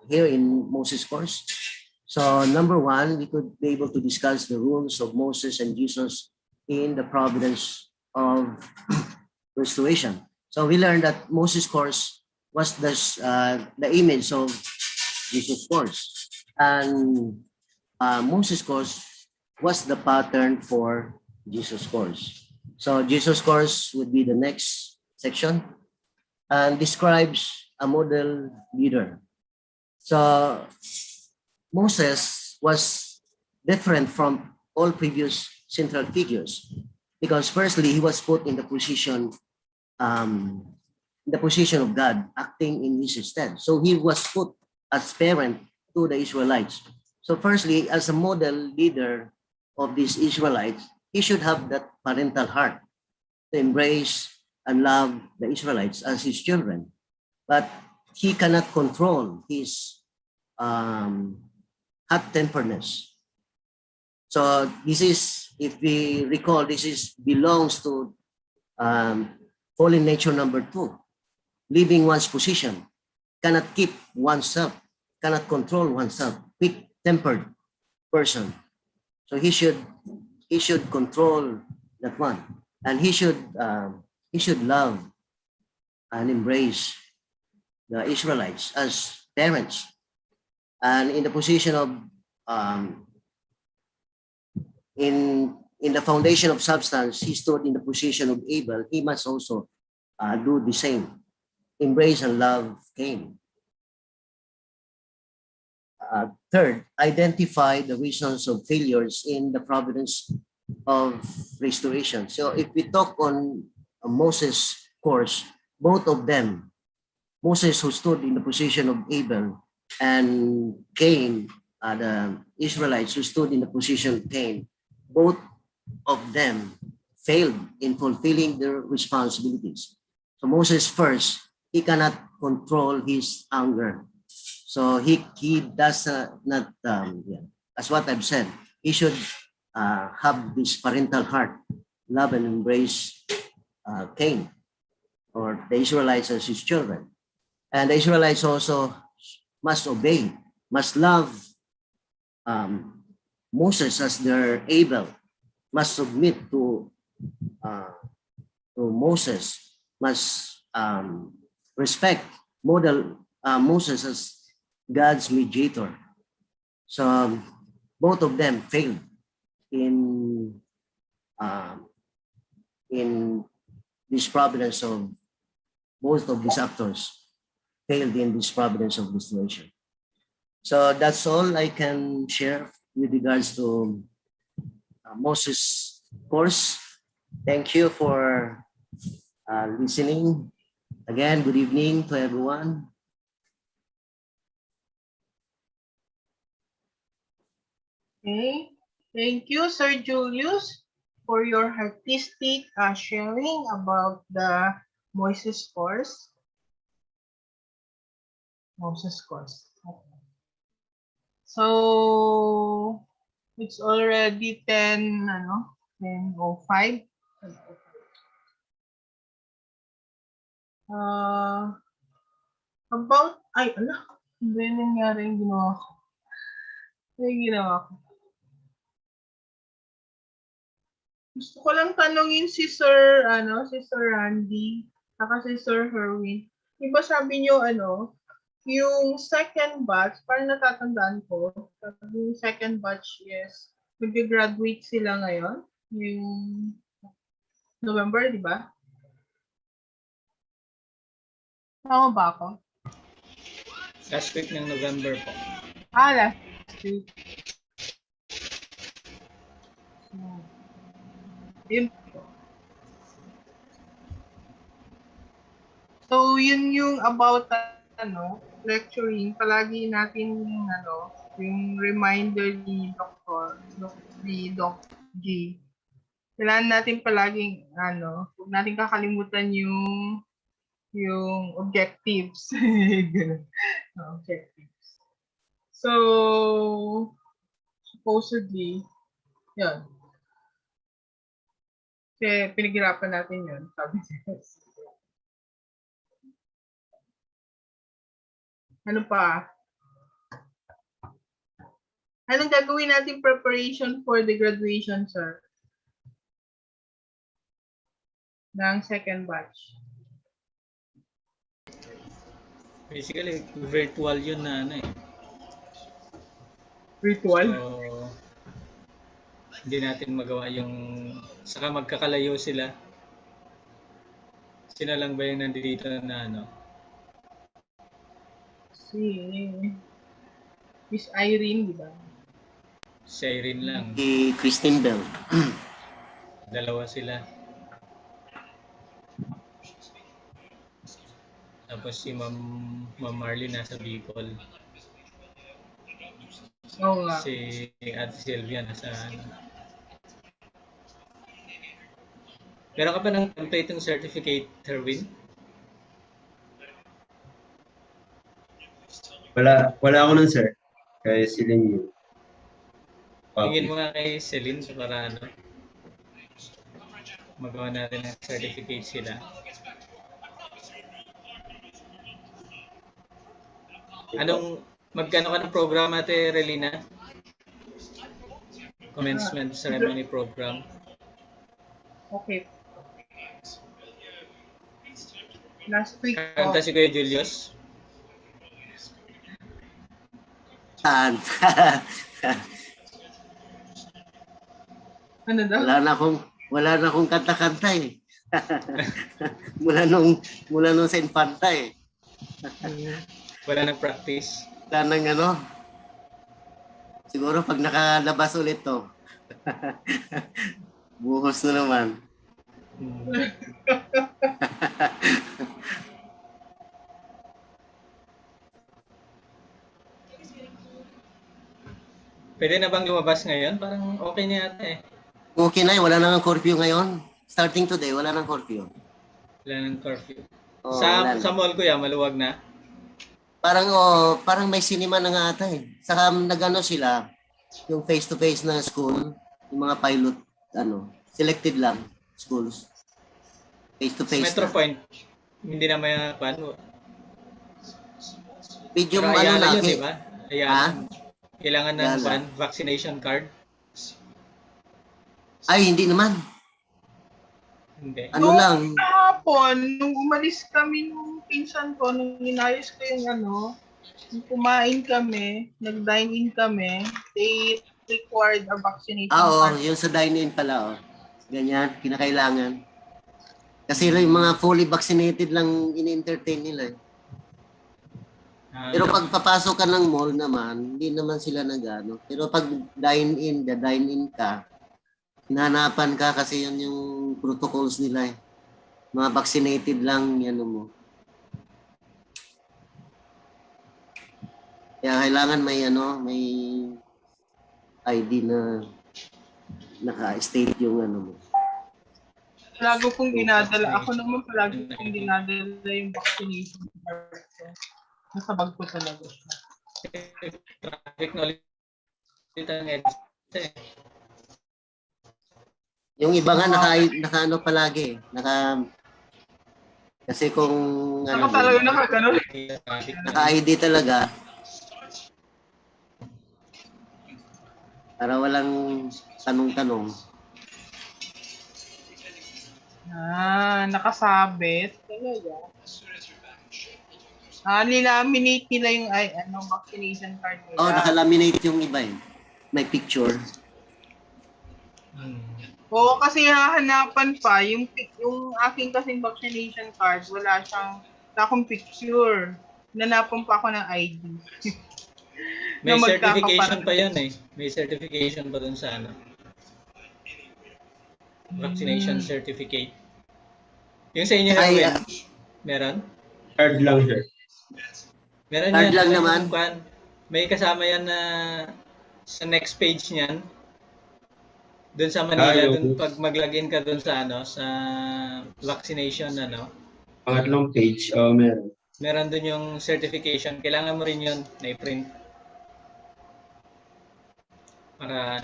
here in Moses' course. So number 1, we could be able to discuss the rules of Moses and Jesus in the providence of restoration. So we learned that Moses' course was the image of Jesus' course. And Moses' course was the pattern for Jesus' course. So Jesus' course would be the next section and describes a model leader. So Moses was different from all previous central figures because firstly, he was put in the position of God, acting in his stead. So he was put as parent to the Israelites. So firstly, as a model leader of these Israelites, he should have that parental heart to embrace and love the Israelites as his children. But he cannot control his hot-temperedness. So this is, if we recall, belongs to fallen nature number 2, leaving one's position, cannot keep oneself, cannot control oneself, quick-tempered person. So he should control that one, and he should love and embrace the Israelites as parents. And in the position of in the foundation of substance, he stood in the position of Abel. He must also do the same, embrace and love Cain. Third, identify the reasons of failures in the providence of restoration. So if we talk on Moses' course, both of them, Moses who stood in the position of Abel and Cain, the Israelites who stood in the position of Cain, both of them failed in fulfilling their responsibilities. So Moses first, he cannot control his anger. So he does not, as what I've said, he should have this parental heart, love and embrace Cain or the Israelites as his children. And the Israelites also must obey, must love Moses as their Abel, must submit to Moses, must respect, model Moses as God's mediator. So both of them failed in this providence of both of these actors failed in this providence of restoration. So that's all I can share with regards to Moses' course. Thank you for listening. Again, good evening to everyone. Okay. Thank you, Sir Julius, for your artistic sharing about the Moses course. Moses course. Okay. So it's already 10:05. Ano yung nangyari yung ginawa ko? Gusto ko lang tanungin si Sir Randy, saka si Sir Herwin. Diba sabi niyo yung second batch, parang natatandaan ko, yung second batch is mag-graduate sila ngayon, yung November, di ba? Tama ba ako? Last week ng November po. Last week. Yun po. So, yun yung about lecturing. Palagi natin yung reminder ni Doc G. Kailangan natin palaging huwag natin kakalimutan yung objectives. Objectives. So, supposedly, yun. Kasi pinaghirapan natin yun, sabi niya. Ano pa? Anong gagawin natin preparation for the graduation, sir? Ng second batch. Basically, virtual yun na Virtual? So, hindi natin magawa yung saka magkakalayo sila. Sino lang ba yung nandito na Si Miss Irene, di ba? Si Irene lang. Si Christine Bell. Dalawa sila. Tapos si Ma'am Marley nasa Bicol. Oo nga. Si Ate Sylvia nasa Meron ka ba ng template ng certificate, Herwin? Wala ako nun, sir. Kaya silin yun. Tingin mo nga kay Celine para magawa natin ng certificate sila. Magkano ka ng program, Ate Relina? Commencement ceremony program. Okay. Last week Kanta si Kuya Julius. Saan? Ano daw? Wala na akong kanta-kanta eh. mula nung sa infanta eh. Wala nang practice. Wala nang Siguro pag nakalabas ulit to. Buhos na naman. Pwede na bang lumabas ngayon? Parang okay na yata eh. Okay na, wala nang curfew ngayon. Starting today, wala nang curfew. Wala nang curfew. Oh, sa mall ko maluwag na. Parang may cinema na nga ata eh. Saka nagano sila, yung face-to-face na school, yung mga pilot, selected lang schools. Face-to-face Metro na. Point, hindi na may paano. Video Pero Ayala yun, di ba? Ha? Kailangan ng vaccination card. Ay, hindi naman. Hindi. Lang. Kahapon, nung umalis kami nung pinsan ko, nung inayos ko yung nung kumain kami, nag-dine-in kami, they required a vaccination card. Yung sa dine-in pala. Ganyan, kinakailangan. Kasi yung mga fully vaccinated lang in-entertain nila eh. Pero pag papasok ka ng mall naman, hindi naman sila nag-ano. Pero pag dine-in ka, hinahanapan ka kasi yun yung protocols nila eh. Mga vaccinated lang yan mo. Kaya kailangan may ID na naka-state yung ano mo. Palagi kong ginadala. Ako naman palagi kong ginadala yung vaccination card ko. Nasa bag ko talaga siya. Traffic knowledge ang EDSA eh. Yung iba nga naka ano palagi, kasi kung ano, Ako talaga nakagano. naka-ID talaga. Para walang tanong-tanong. Nakasabit. Talaga. Nilaminate nila yung vaccination card nila. Oh, nakalaminate yung iba eh. May picture. Oo, kasi hahanapan pa. Yung aking kasing vaccination card, wala akong picture. Nanapan pa ako ng ID. May Na certification pa yan eh. May certification pa dun sa ano. Vaccination certificate. Yung sa inyo na meron? Card lang, sir. Meron Card yan. lang naman. May kasama yan na sa next page niyan. Doon sa Manila, doon pag mag-login ka doon sa sa vaccination Pangatlong page, meron. Meron doon yung certification. Kailangan mo rin yun na i-print. Para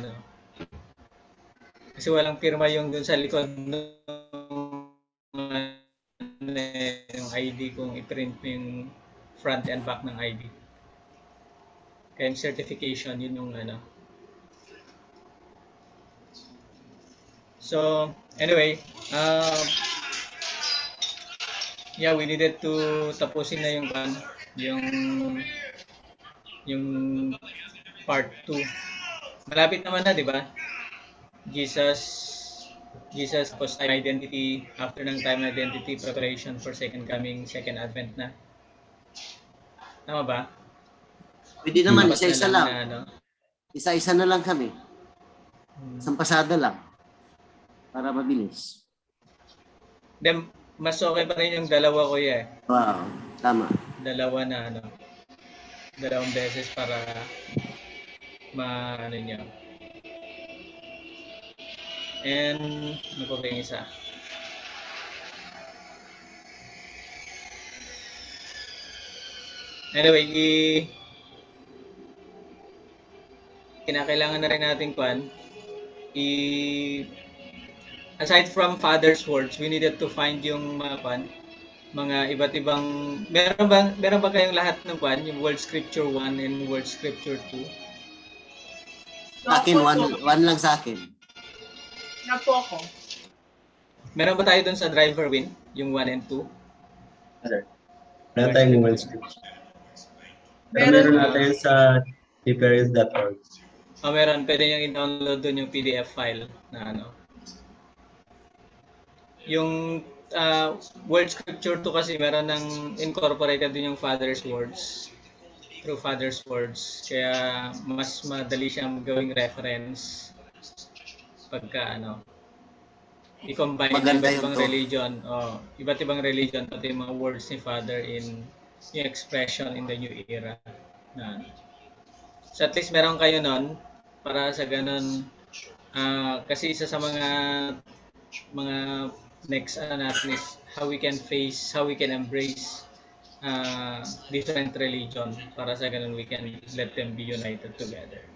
kasi walang pirma yung doon sa likod yung ID kung i-print mo yung front and back ng ID. Kaya yung certification, yun yung So, anyway, yeah, we needed to tapusin na yung part 2. Malapit naman na, di ba? Jesus post-time identity, after ng time identity, preparation for second coming, second advent na. Tama ba? Pwede naman, Dapat isa-isa na lang. Isa-isa na lang kami. Isang pasada lang. Para mabilis. Then, mas okay pa rin yung dalawa ko eh. Wow, tama. Dalawa na dalawang beses para niya. And ano pa ba yung isa? Anyway, kinakailangan na rin natin aside from Father's words, we needed to find yung mga iba't ibang meron ba kayong lahat ng yung Word Scripture 1 and Word Scripture 2? Sa akin, one lang sa akin. Na po ako. Meron ba tayo dun sa driver win, yung 1 and 2? Meron tayong Word Scripture. Meron natin sa tperiod.org. Meron. Pwede niyang i-download dun yung PDF file na Yung Word Scripture 2 kasi meron ng incorporated din yung Father's words. Through Father's words. Kaya mas madali siyang gawing reference pagka i-combine Maganda iba't ibang yun to. religion. Iba't ibang religion pati yung mga words ni Father in yung expression in the new era. So at least meron kayo nun para sa ganun kasi isa sa mga next natin is how we can embrace different religion para sa ganun we can let them be united together.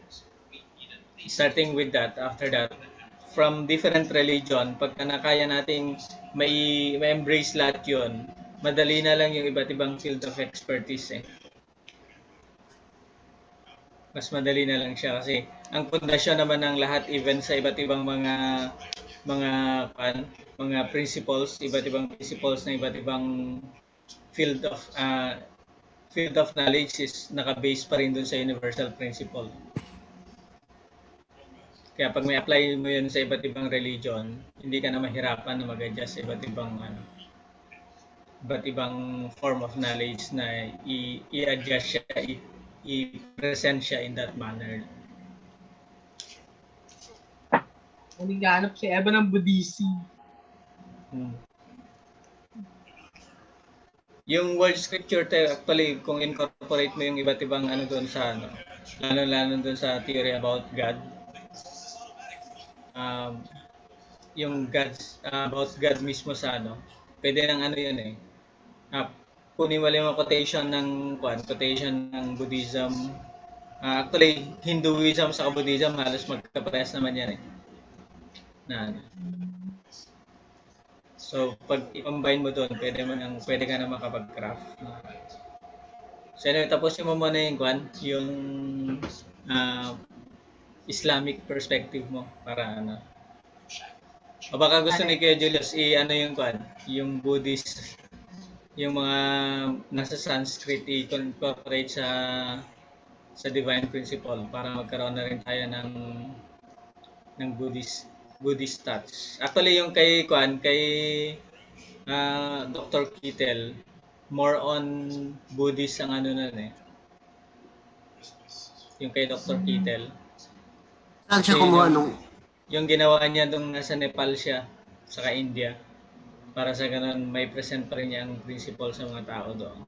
Starting with that, after that, from different religion, pagka nakaya nating may embrace lahat yun, madali na lang yung iba't ibang field of expertise Mas madali na lang siya kasi ang pundasyon naman ng lahat even sa iba't ibang mga principles, iba't ibang principles na iba't ibang field of knowledge is naka-base pa rin dun sa universal principle. Kaya pag may apply mo yun sa iba't ibang religion, hindi ka na mahirapan na mag-adjust sa iba't ibang form of knowledge na i-adjust siya, i-present siya in that manner. Naghahanap si Eva ng Buddhism. Yung Word Scripture actually, kung incorporate mo yung iba't ibang doon sa lalo doon sa theory about God, um, yung about God mismo sa ano, pwede nang ano yun eh. Kunin mo lang yung quotation ng Buddhism. Actually, Hinduism sa Buddhism halos magkaparehas naman yan eh. Na, ano. So, pag i-combine mo doon, pwede ka na makapag-craft. So, anyway, tapusin mo muna yung Islamic perspective mo para ano. O baka gusto ni Kuya Julius i-ano yung Buddhist, yung mga nasa Sanskrit i-incorporate sa divine principle para magkaroon na rin tayo ng Buddhist touch. Actually yung kay Dr. Kittel, more on Buddhist ang ano nun eh. Yung kay Dr. Kittel. Saan siya kumuha nung? Yung ginawa niya nung nasa Nepal siya, saka India. Para sa ganun, may present pa rin niya ang principle sa mga tao doon.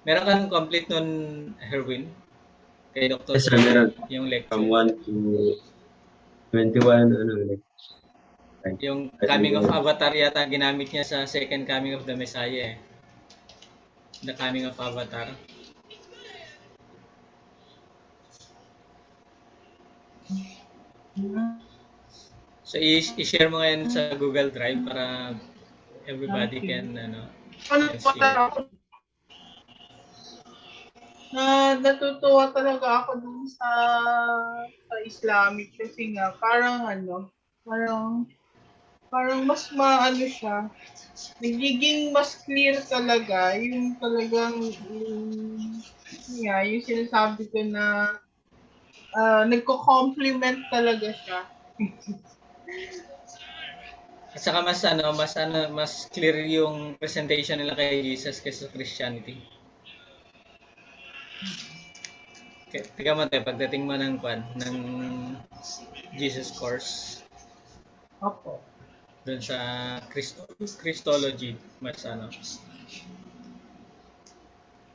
Meron kang complete nun, Herwin? Kay Dr. Yes, sir, meron. Yung lecture. From 1 to 21, Yung coming of Avatar yata ginamit niya sa second coming of the Messiah eh. The coming of Avatar. So i-share mo ngayon sa Google Drive para everybody can see. Natutuwa talaga ako dun sa Islamic kasi nga parang mas maano siya, nagiging mas clear talaga yung talagang yung sinasabi ko na nagko-complement talaga siya. At saka mas clear yung presentation nila kay Jesus kaysa Christianity. Okay, tingnan mo tayo pagdating mo ng Jesus course. Opo. Doon sa Christology mas ano.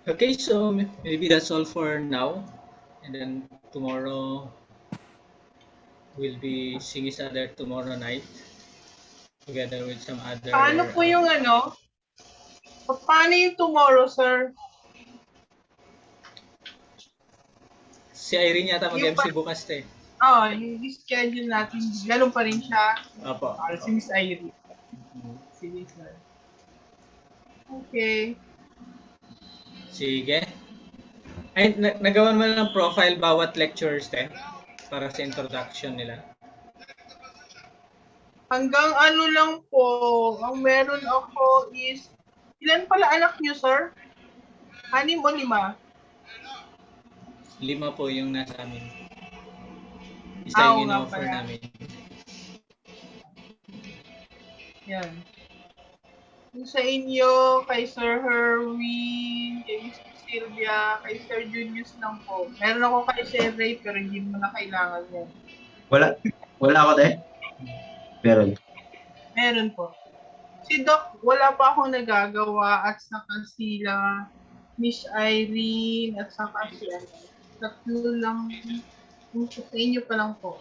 Okay, so maybe that's all for now. And then tomorrow we'll be seeing each other tomorrow night together with some other. Paano po yung paano yung tomorrow, sir? Si Irene yata mag-MC bukas eh. Yung schedule natin, ganun pa rin siya. Apo. Si Miss Irene. Sige, sir. Okay. Sige. Ay, nagawan mo na ng profile bawat lectures para sa introduction nila. Hanggang lang po, ang meron ako is, ilan pala anak niyo, sir? 6 o 5? 5 po yung nasa amin. Isa yung in-offer namin. Yan. Yung sa inyo, kay Sir Herwin, kay Miss Sylvia, kay Sir Julius lang po. Meron ako kay Sir Ray, pero hindi mo na kailangan yan. Wala ako Meron. Meron po. Si Doc, wala pa akong nagagawa at saka sila Miss Irene at saka si tatlo lang. Sa inyo pa lang po.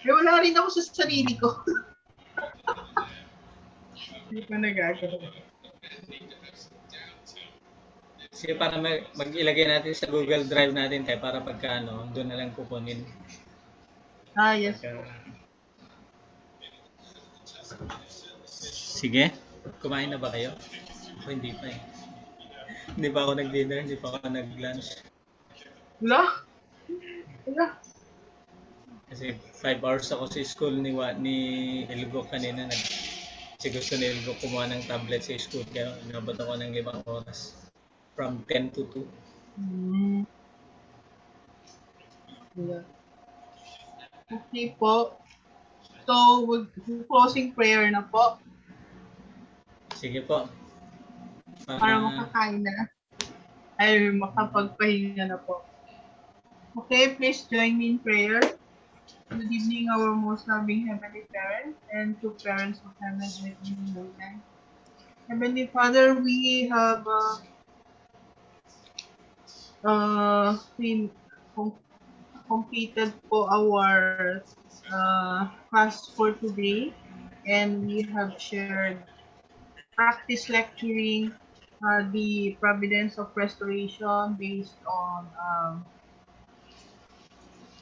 Wala rin ako sa sarili ko. Hindi pa nagagawa. Sige, para mag-ilagay natin sa Google Drive natin para pagka doon na lang kukunin. Yes. Sige. Kumain na ba kayo? O hindi pa eh. Hindi pa ako nag-dinner, hindi pa ako nag-lunch. Wala. Kasi 5 hours ako sa school ni Elgo kanina. Kasi gusto ni Elgo kumuha ng tablet sa school. Kaya inabot ako ng 5 oras. From 10 to 2. Yeah. Okay po. So, closing prayer na po. Sige po. Para makakain na. Ay, makapagpahinga na po. Okay, please join me in prayer. Good evening, our most loving Heavenly Parents and two parents of heaven and earth. Heavenly Father, we have completed po our class for today, and we have shared practice lecturing the providence of restoration based on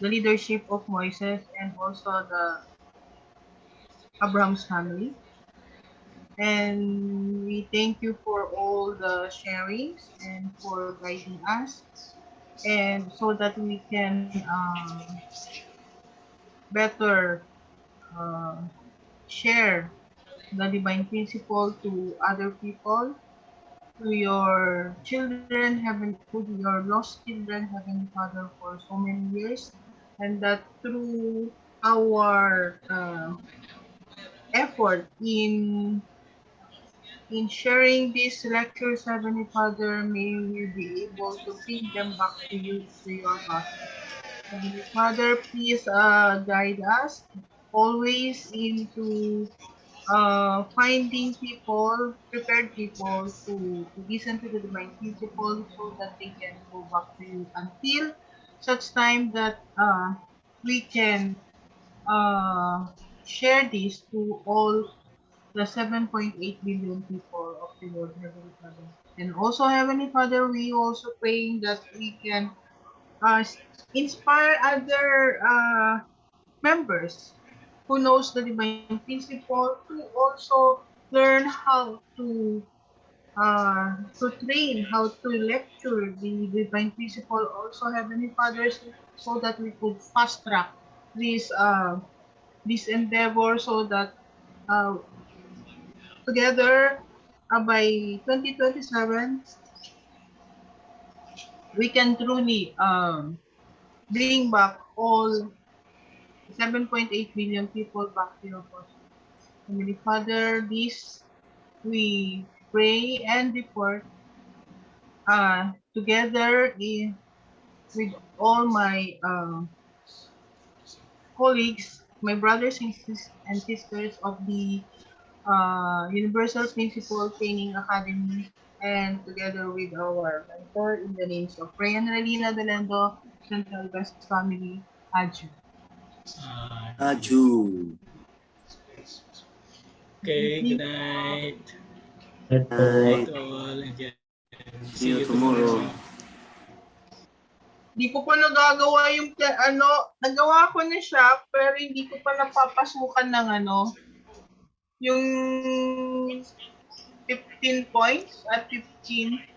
the leadership of Moses and also the Abraham's family. And we thank you for all the sharings and for guiding us, and so that we can better uh, share the divine principle to other people, to your children, to your lost children, Heavenly Father, for so many years, and that through our effort in sharing these lectures, Heavenly Father, may we be able to bring them back to you, to your heart. Heavenly Father, please guide us always into finding people, prepared people to listen to the divine principle so that they can go back to you until such time that we can uh, share this to all the 7.8 billion people of the world, Heavenly Father. And also, Heavenly Father, we also praying that we can uh, inspire other members who knows the divine principle to also learn how to train how to lecture the divine principle also, Heavenly Father, so that we could fast track this endeavor, so that uh, together by 2027 we can truly bring back all 7.8 billion people back to your bosom. Heavenly Father, this we pray and report together with all my colleagues, my brothers and sisters of the Universal Principal Training Academy, and together with our mentor in the names of Ray and Relina Delendo, Central West Family, Aju. Aju. Okay, good night. Ito, Night Night. to all, and yeah, See you tomorrow. Di ko pa nagagawa yung nagawa ko na siya, pero hindi ko pa napapasukan ng yung 15 points at 15